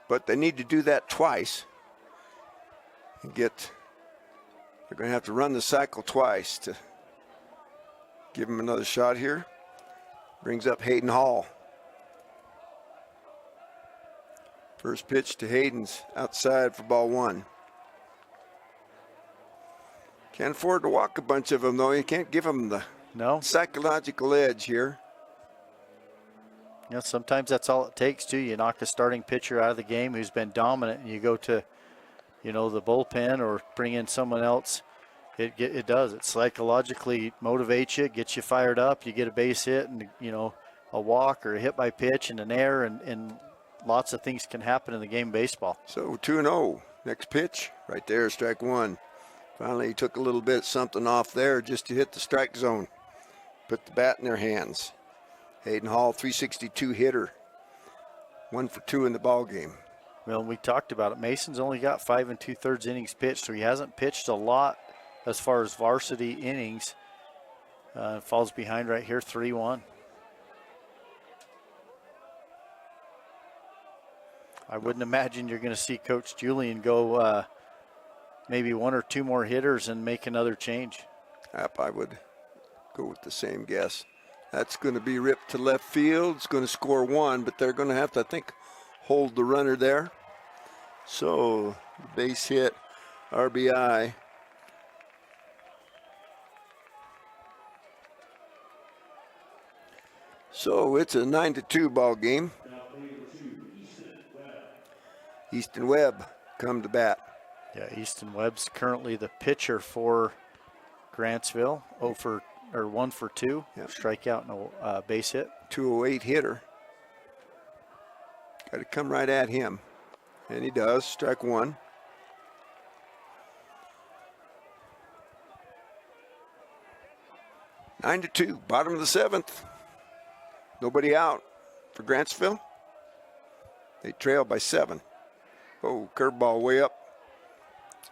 Speaker 1: But they need to do that twice. They're going to have to run the cycle twice to give him another shot here. Brings up Hayden Hall. First pitch to Hayden's outside for ball 1. Can't afford to walk a bunch of them, though. You can't give them the psychological edge here.
Speaker 2: Sometimes that's all it takes, too. You knock a starting pitcher out of the game who's been dominant, and you go to, the bullpen or bring in someone else. It does. It psychologically motivates you, gets you fired up. You get a base hit and, a walk or a hit by pitch and an error, and lots of things can happen in the game of baseball.
Speaker 1: So 2-0. Next pitch, right there, strike 1. Finally, he took a little bit something off there just to hit the strike zone. Put the bat in their hands. Hayden Hall, 362 hitter. 1 for 2 in the ball game.
Speaker 2: Well, we talked about it. Mason's only got 5 2/3 innings pitched, so he hasn't pitched a lot as far as varsity innings. Falls behind right here, 3-1. I wouldn't imagine you're going to see Coach Julian go maybe 1 or 2 more hitters and make another change.
Speaker 1: Yep, I would go with the same guess. That's going to be ripped to left field. It's going to score 1, but they're going to have to, I think, hold the runner there. So, base hit, RBI. So, it's a 9-2 ball game. Easton Webb come to bat.
Speaker 2: Yeah, Easton Webb's currently the pitcher for Grantsville. 1 for 2. Yep. Strikeout and a base hit.
Speaker 1: 208 hitter. Got to come right at him. And he does. Strike 1. Nine to 2. Bottom of the 7th. Nobody out for Grantsville. They trail by 7. Oh, curveball way up.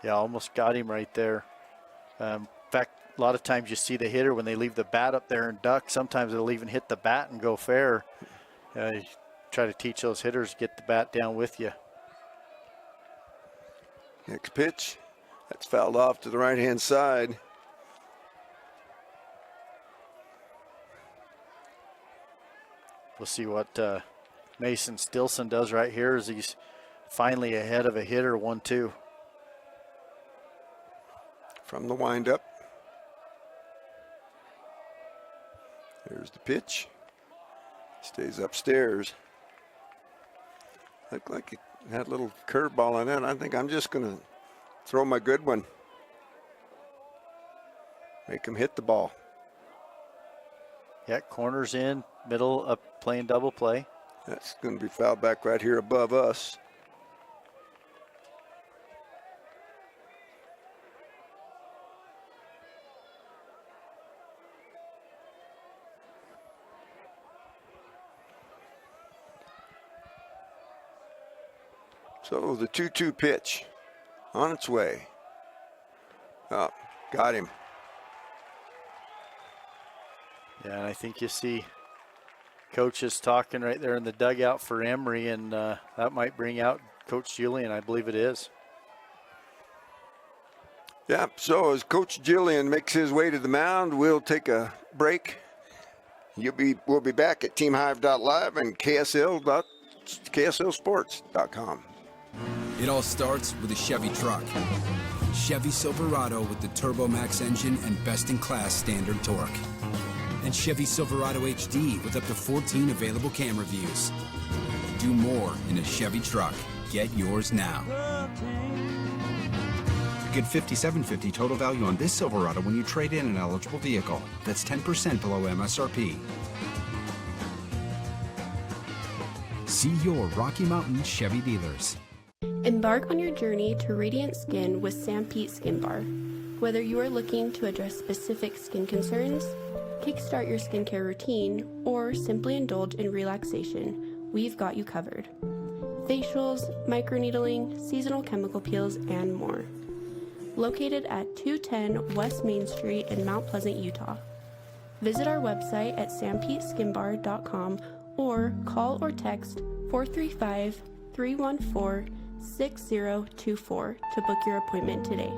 Speaker 2: Yeah, almost got him right there. In fact, a lot of times you see the hitter when they leave the bat up there and duck. Sometimes they'll even hit the bat and go fair. You try to teach those hitters to get the bat down with you.
Speaker 1: Next pitch. That's fouled off to the right-hand side.
Speaker 2: We'll see what Mason Stilson does right here as he's finally ahead of a hitter, 1-2.
Speaker 1: From the windup. There's the pitch. Stays upstairs. Looked like it had a little curveball on it. I think I'm just going to throw my good one. Make him hit the ball.
Speaker 2: Yeah, corners in, middle up, playing double play.
Speaker 1: That's going to be fouled back right here above us. So the 2-2 pitch on its way. Oh, got him.
Speaker 2: Yeah, and I think you see coaches talking right there in the dugout for Emery, and that might bring out Coach Julian. I believe it is.
Speaker 1: Yeah, so as Coach Julian makes his way to the mound, we'll take a break. We'll be back at teamhive.live and KSLsports.com.
Speaker 13: It all starts with a Chevy truck. Chevy Silverado with the Turbo Max engine and best-in-class standard torque. And Chevy Silverado HD with up to 14 available camera views. Do more in a Chevy truck. Get yours now.
Speaker 16: Get $5,750 total value on this Silverado when you trade in an eligible vehicle. That's 10% below MSRP. See your Rocky Mountain Chevy dealers.
Speaker 14: Embark on your journey to radiant skin with Sam Pete Skin Bar. Whether you are looking to address specific skin concerns, kickstart your skincare routine, or simply indulge in relaxation, we've got you covered. Facials, microneedling, seasonal chemical peels, and more. Located at 210 West Main Street in Mount Pleasant, Utah. Visit our website at sampeteskinbar.com or call or text 435-314-6024 to book your appointment today.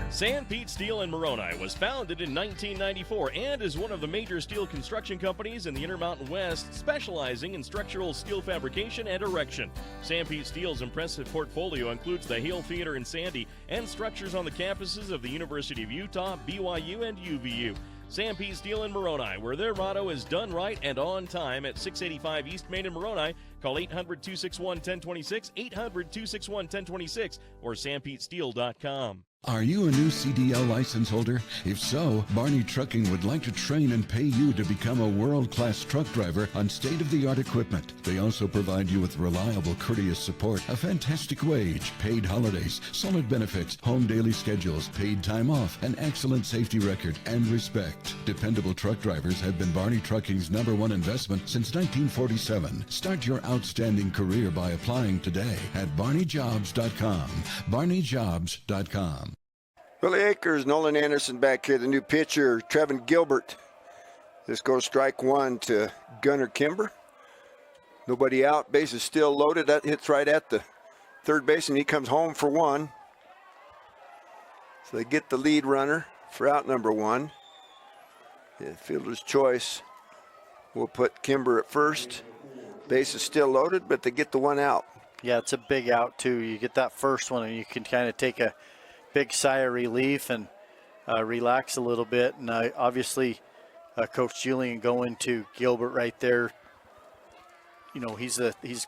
Speaker 11: San Pete Steel in Moroni was founded in 1994 and is one of the major steel construction companies in the Intermountain West, specializing in structural steel fabrication and erection. San Pete Steel's impressive portfolio includes the Hale Theater in Sandy and structures on the campuses of the University of Utah, BYU, and UVU. San Pete Steel in Moroni, where their motto is done right and on time, at 685 East Main in Moroni. Call 800-261-1026, 800-261-1026, or sanpetesteel.com.
Speaker 4: Are you a new CDL license holder? If so, Barney Trucking would like to train and pay you to become a world-class truck driver on state-of-the-art equipment. They also provide you with reliable, courteous support, a fantastic wage, paid holidays, solid benefits, home daily schedules, paid time off, an excellent safety record, and respect. Dependable truck drivers have been Barney Trucking's #1 investment since 1947. Start your outstanding career by applying today at barneyjobs.com. barneyjobs.com.
Speaker 1: Willie Akers, Nolan Anderson back here, the new pitcher, Trevin Gilbert. This goes strike one to Gunnar Kimber. Nobody out, base is still loaded. That hits right at the third base, and he comes home for one. So they get the lead runner for out number one. The fielder's choice will put Kimber at first. Base is still loaded, but they get the one out.
Speaker 2: Yeah, it's a big out, too. You get that first one, and you can kind of take a big sigh of relief and relax a little bit. And obviously, Coach Julian going to Gilbert right there. You know, he's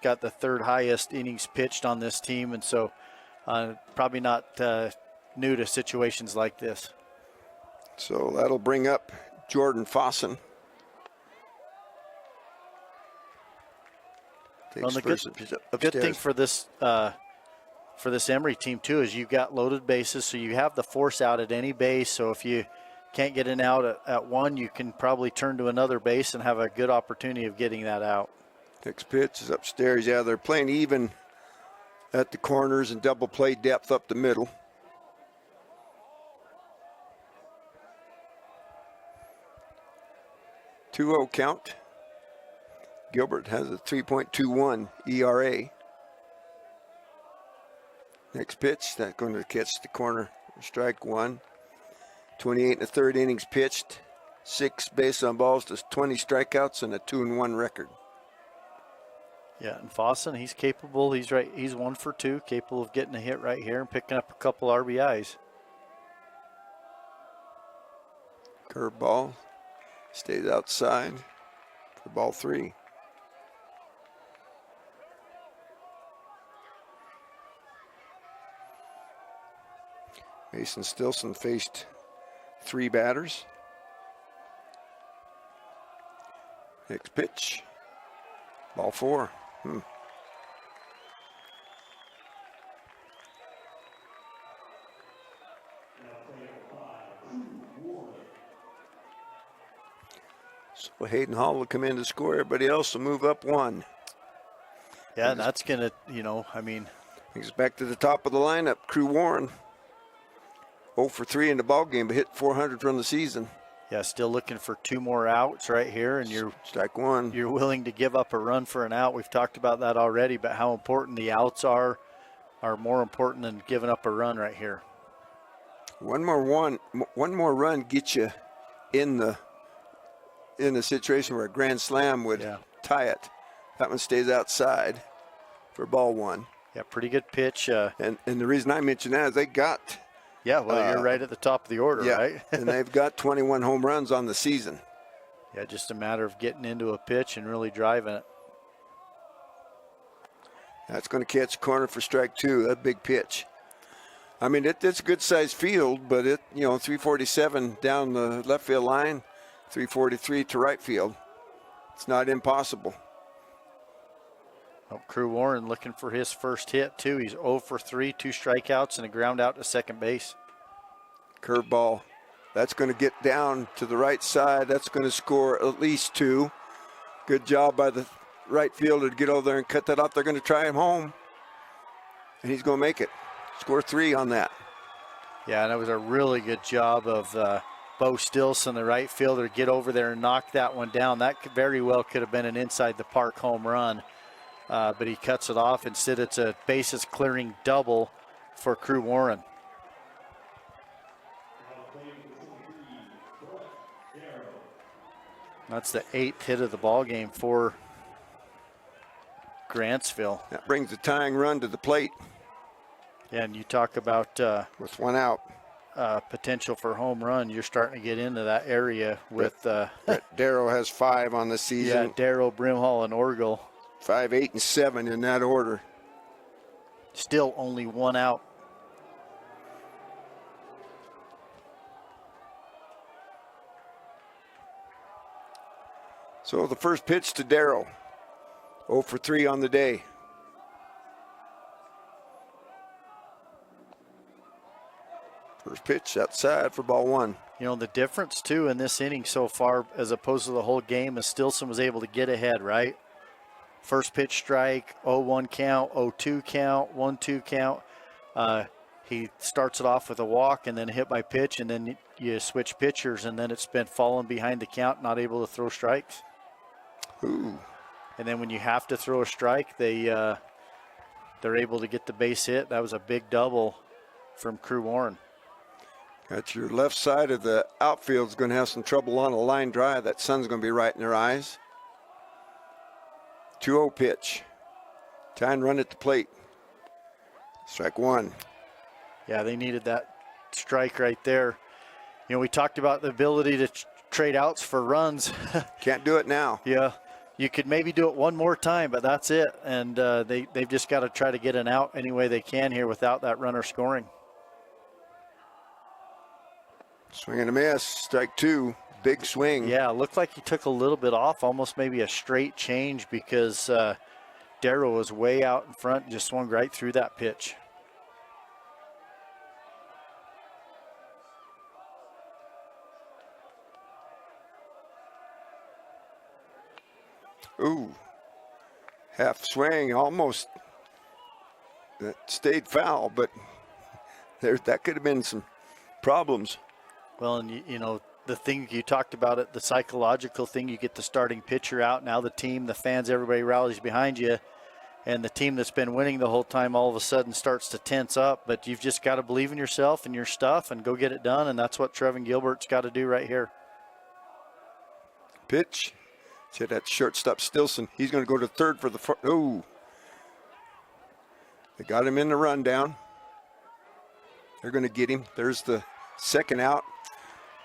Speaker 2: got the third highest innings pitched on this team, and so probably not new to situations like this.
Speaker 1: So that'll bring up Jordan Fossen.
Speaker 2: Well, the good thing for this Emery team too is you've got loaded bases, so you have the force out at any base. So if you can't get an out at one, you can probably turn to another base and have a good opportunity of getting that out.
Speaker 1: Next pitch is upstairs. Yeah, they're playing even at the corners and double play depth up the middle. .20 count. Gilbert has a 3.21 ERA. Next pitch, that's going to catch the corner. Strike one. 28 1/3 innings pitched. 6 base on balls to 20 strikeouts and a 2-1 record.
Speaker 2: Yeah, and Fossen, he's capable. He's 1 for 2, capable of getting a hit right here and picking up a couple RBIs.
Speaker 1: Curveball stays outside for ball 3. Mason Stilson faced 3 batters. Next pitch, ball 4. So Hayden Hall will come in to score. Everybody else will move up 1.
Speaker 2: Yeah, and that's going to,
Speaker 1: He's back to the top of the lineup. Crew Warren. 0 for 3 in the ball game, but hit 400 from the season.
Speaker 2: Yeah, still looking for 2 more outs right here, and you're
Speaker 1: strike one.
Speaker 2: You're willing to give up a run for an out. We've talked about that already, but how important the outs are more important than giving up a run right here.
Speaker 1: One more run gets you in the situation where a grand slam would tie it. That one stays outside for ball 1.
Speaker 2: Yeah, pretty good pitch.
Speaker 1: And the reason I mention that is they got.
Speaker 2: Yeah, well, you're right at the top of the order,
Speaker 1: yeah,
Speaker 2: right?
Speaker 1: and they've got 21 home runs on the season.
Speaker 2: Yeah, just a matter of getting into a pitch and really driving it.
Speaker 1: That's going to catch corner for strike 2. That big pitch. I mean, it's a good-sized field, but 347 down the left field line, 343 to right field. It's not impossible.
Speaker 2: Oh, Crew Warren looking for his first hit, too. He's 0 for 3, 2 strikeouts, and a ground out to second base.
Speaker 1: Curveball. That's going to get down to the right side. That's going to score at least 2. Good job by the right fielder to get over there and cut that off. They're going to try him home, and he's going to make it. Score 3 on that.
Speaker 2: Yeah, and that was a really good job of Bo Stilson, the right fielder, get over there and knock that one down. That very well could have been an inside the park home run, but he cuts it off. Instead, it's a bases clearing double for Crew Warren. That's the 8th hit of the ball game for Grantsville.
Speaker 1: That brings the tying run to the plate.
Speaker 2: Yeah, and you talk about
Speaker 1: with 1 out,
Speaker 2: potential for home run. You're starting to get into that area with
Speaker 1: Darrow has 5 on the season.
Speaker 2: Yeah, Darrow, Brimhall, and Orgel.
Speaker 1: 5, 8, and 7 in that order.
Speaker 2: Still only 1 out.
Speaker 1: So the first pitch to Darrow. 0 for 3 on the day. First pitch outside for ball 1.
Speaker 2: You know, the difference, too, in this inning so far as opposed to the whole game is Stilson was able to get ahead, right? First pitch strike, 0-1 count, 0-2 count, 1-2 count. He starts it off with a walk and then a hit by pitch, and then you switch pitchers, and then it's been falling behind the count, not able to throw strikes.
Speaker 1: Ooh.
Speaker 2: And then when you have to throw a strike, they're able to get the base hit. That was a big double from Crew Warren.
Speaker 1: Got your left side of the outfield is going to have some trouble on a line drive. That sun's going to be right in their eyes. 2-0 pitch. Tying run at the plate. Strike 1.
Speaker 2: Yeah, they needed that strike right there. You know, we talked about the ability to trade outs for runs.
Speaker 1: Can't do it now.
Speaker 2: Yeah, you could maybe do it one more time, but that's it. And they've just got to try to get an out any way they can here without that runner scoring.
Speaker 1: Swing and a miss. Strike 2. Big swing.
Speaker 2: Yeah, it looked like he took a little bit off, almost maybe a straight change because Darrow was way out in front and just swung right through that pitch.
Speaker 1: Ooh. Half swing, almost. That stayed foul, but that could have been some problems.
Speaker 2: Well, and you know, the thing you talked about it, the psychological thing, you get the starting pitcher out. Now the team, the fans, everybody rallies behind you. And the team that's been winning the whole time all of a sudden starts to tense up. But you've just got to believe in yourself and your stuff and go get it done. And that's what Trevin Gilbert's got to do right here.
Speaker 1: Pitch. See that shortstop Stilson. He's going to go to third for the first. Ooh. They got him in the rundown. They're going to get him. There's the second out.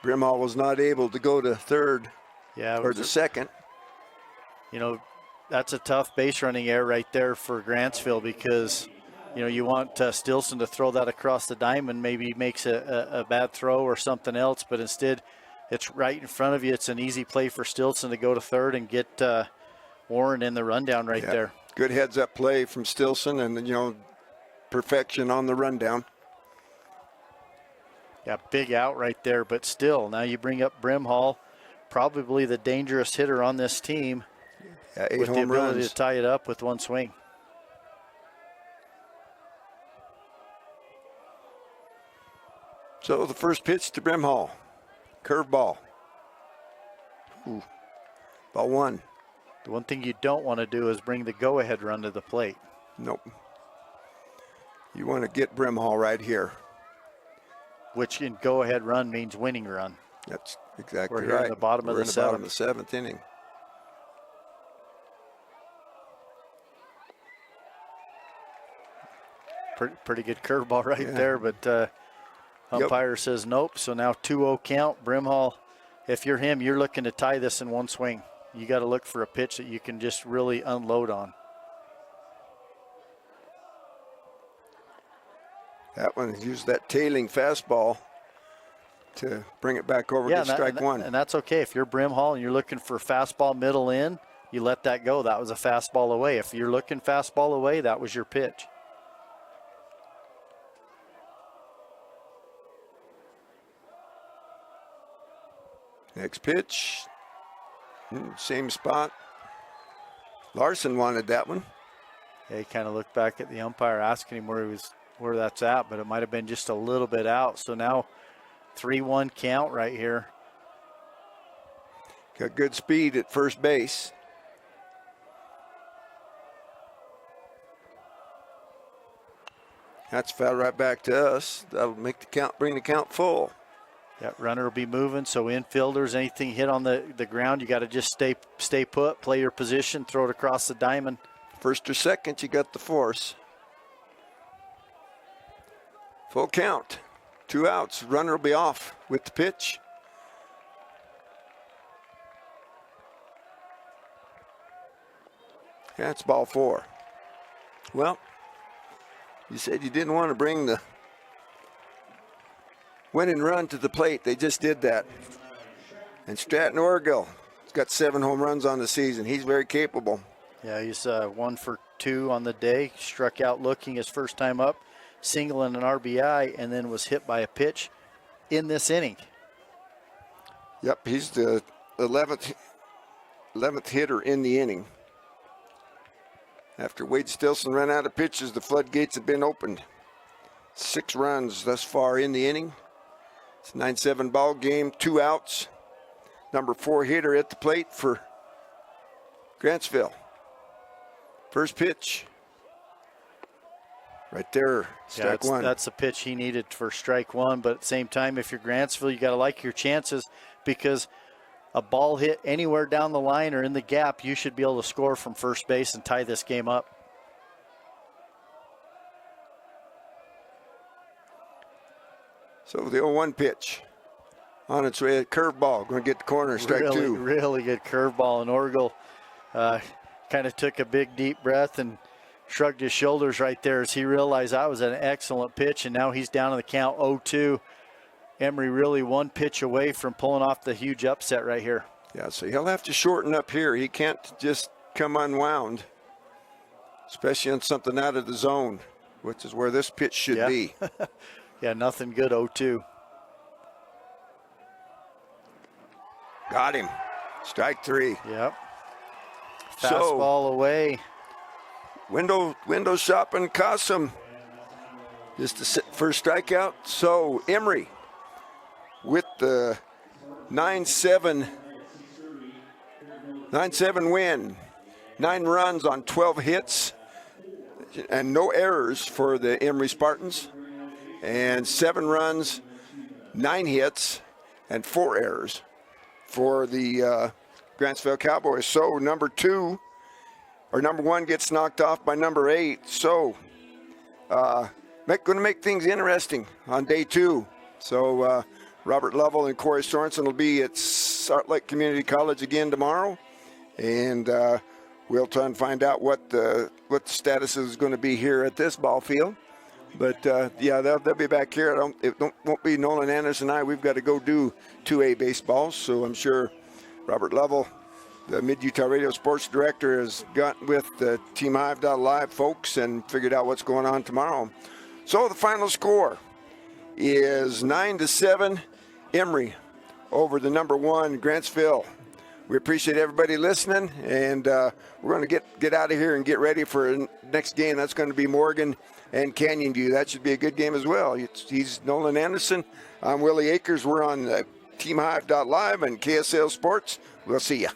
Speaker 1: Brimhall was not able to go to third.
Speaker 2: Yeah,
Speaker 1: or the second.
Speaker 2: You know, that's a tough base running error right there for Grantsville because, you know, you want Stilson to throw that across the diamond. Maybe he makes a bad throw or something else, but instead it's right in front of you. It's an easy play for Stilson to go to third and get Warren in the rundown right there.
Speaker 1: Good heads-up play from Stilson and, you know, perfection on the rundown.
Speaker 2: Yeah, big out right there, but still, now you bring up Brimhall, probably the dangerous hitter on this team.
Speaker 1: Yeah, 8
Speaker 2: with
Speaker 1: home
Speaker 2: the ability
Speaker 1: runs
Speaker 2: to tie it up with one swing.
Speaker 1: So the first pitch to Brimhall. Curveball. Ooh. Ball 1.
Speaker 2: The one thing you don't want to do is bring the go-ahead run to the plate.
Speaker 1: Nope. You want to get Brimhall right here.
Speaker 2: Which in go-ahead run means winning run.
Speaker 1: That's exactly
Speaker 2: We're
Speaker 1: right.
Speaker 2: here in the bottom of the seventh.
Speaker 1: Bottom of the 7th inning.
Speaker 2: Pretty good curveball right there, but umpire says nope. So now 2-0 count. Brimhall, if you're him, you're looking to tie this in one swing. You got to look for a pitch that you can just really unload on.
Speaker 1: That one used that tailing fastball to bring it back over to strike one.
Speaker 2: And that's okay. If you're Brimhall and you're looking for fastball middle in, you let that go. That was a fastball away. If you're looking fastball away, that was your pitch.
Speaker 1: Next pitch, same spot. Larson wanted that one.
Speaker 2: Yeah, he kind of looked back at the umpire asking him where that's at, but it might have been just a little bit out. So now 3-1 count right here.
Speaker 1: Got good speed at first base. That's foul right back to us. That'll make the count, bring the count full.
Speaker 2: That runner will be moving, so infielders, anything hit on the ground, you got to just stay put, play your position, throw it across the diamond.
Speaker 1: First or second, you got the force. Full count. 2 outs. Runner will be off with the pitch. That's ball 4. Well, you said you didn't want to bring the winning run to the plate. They just did that. And Stratton Orgill has got 7 home runs on the season. He's very capable.
Speaker 2: Yeah, he's 1 for 2 on the day. Struck out looking his first time up, single and an RBI, and then was hit by a pitch in this inning.
Speaker 1: Yep, he's the 11th hitter in the inning. After Wade Stilson ran out of pitches, the floodgates have been opened. 6 runs thus far in the inning. It's a 9-7 ball game, 2 outs. Number 4 hitter at the plate for Grantsville. First pitch. Right there, strike one.
Speaker 2: That's the pitch he needed for strike one, but at the same time, if you're Grantsville, you got to like your chances, because a ball hit anywhere down the line or in the gap, you should be able to score from first base and tie this game up.
Speaker 1: So the 0-1 pitch on its way, curveball, going to get the corner, strike 2.
Speaker 2: Really good curveball, and Orgill kind of took a big deep breath and shrugged his shoulders right there as he realized that was an excellent pitch, and now he's down in the count 0-2. Emery really 1 pitch away from pulling off the huge upset right here.
Speaker 1: Yeah, so he'll have to shorten up here. He can't just come unwound, especially on something out of the zone, which is where this pitch should be.
Speaker 2: Yeah, nothing good, 0-2.
Speaker 1: Got him. Strike 3.
Speaker 2: Yep. Fastball away.
Speaker 1: Window shopping costs him just the first strikeout. So Emery with the 9-7 win. 9 runs on 12 hits and no errors for the Emery Spartans. And 7 runs, 9 hits, and 4 errors for the Grantsville Cowboys. So number 1 gets knocked off by number 8. So going to make things interesting on day 2. So Robert Lovell and Corey Sorensen will be at Salt Lake Community College again tomorrow, and we'll try and find out what the status is going to be here at this ball field. But yeah, they'll be back here. It won't be Nolan Anderson and I. We've got to go do 2A baseball. So I'm sure Robert Lovell, the Mid-Utah Radio Sports Director, has gotten with the TeamHive.live folks and figured out what's going on tomorrow. So the final score is 9-7, Emery over the number 1, Grantsville. We appreciate everybody listening, and we're going to get out of here and get ready for the next game. That's going to be Morgan and Canyon View. That should be a good game as well. He's Nolan Anderson. I'm Willie Akers. We're on TeamHive.live and KSL Sports. We'll see you.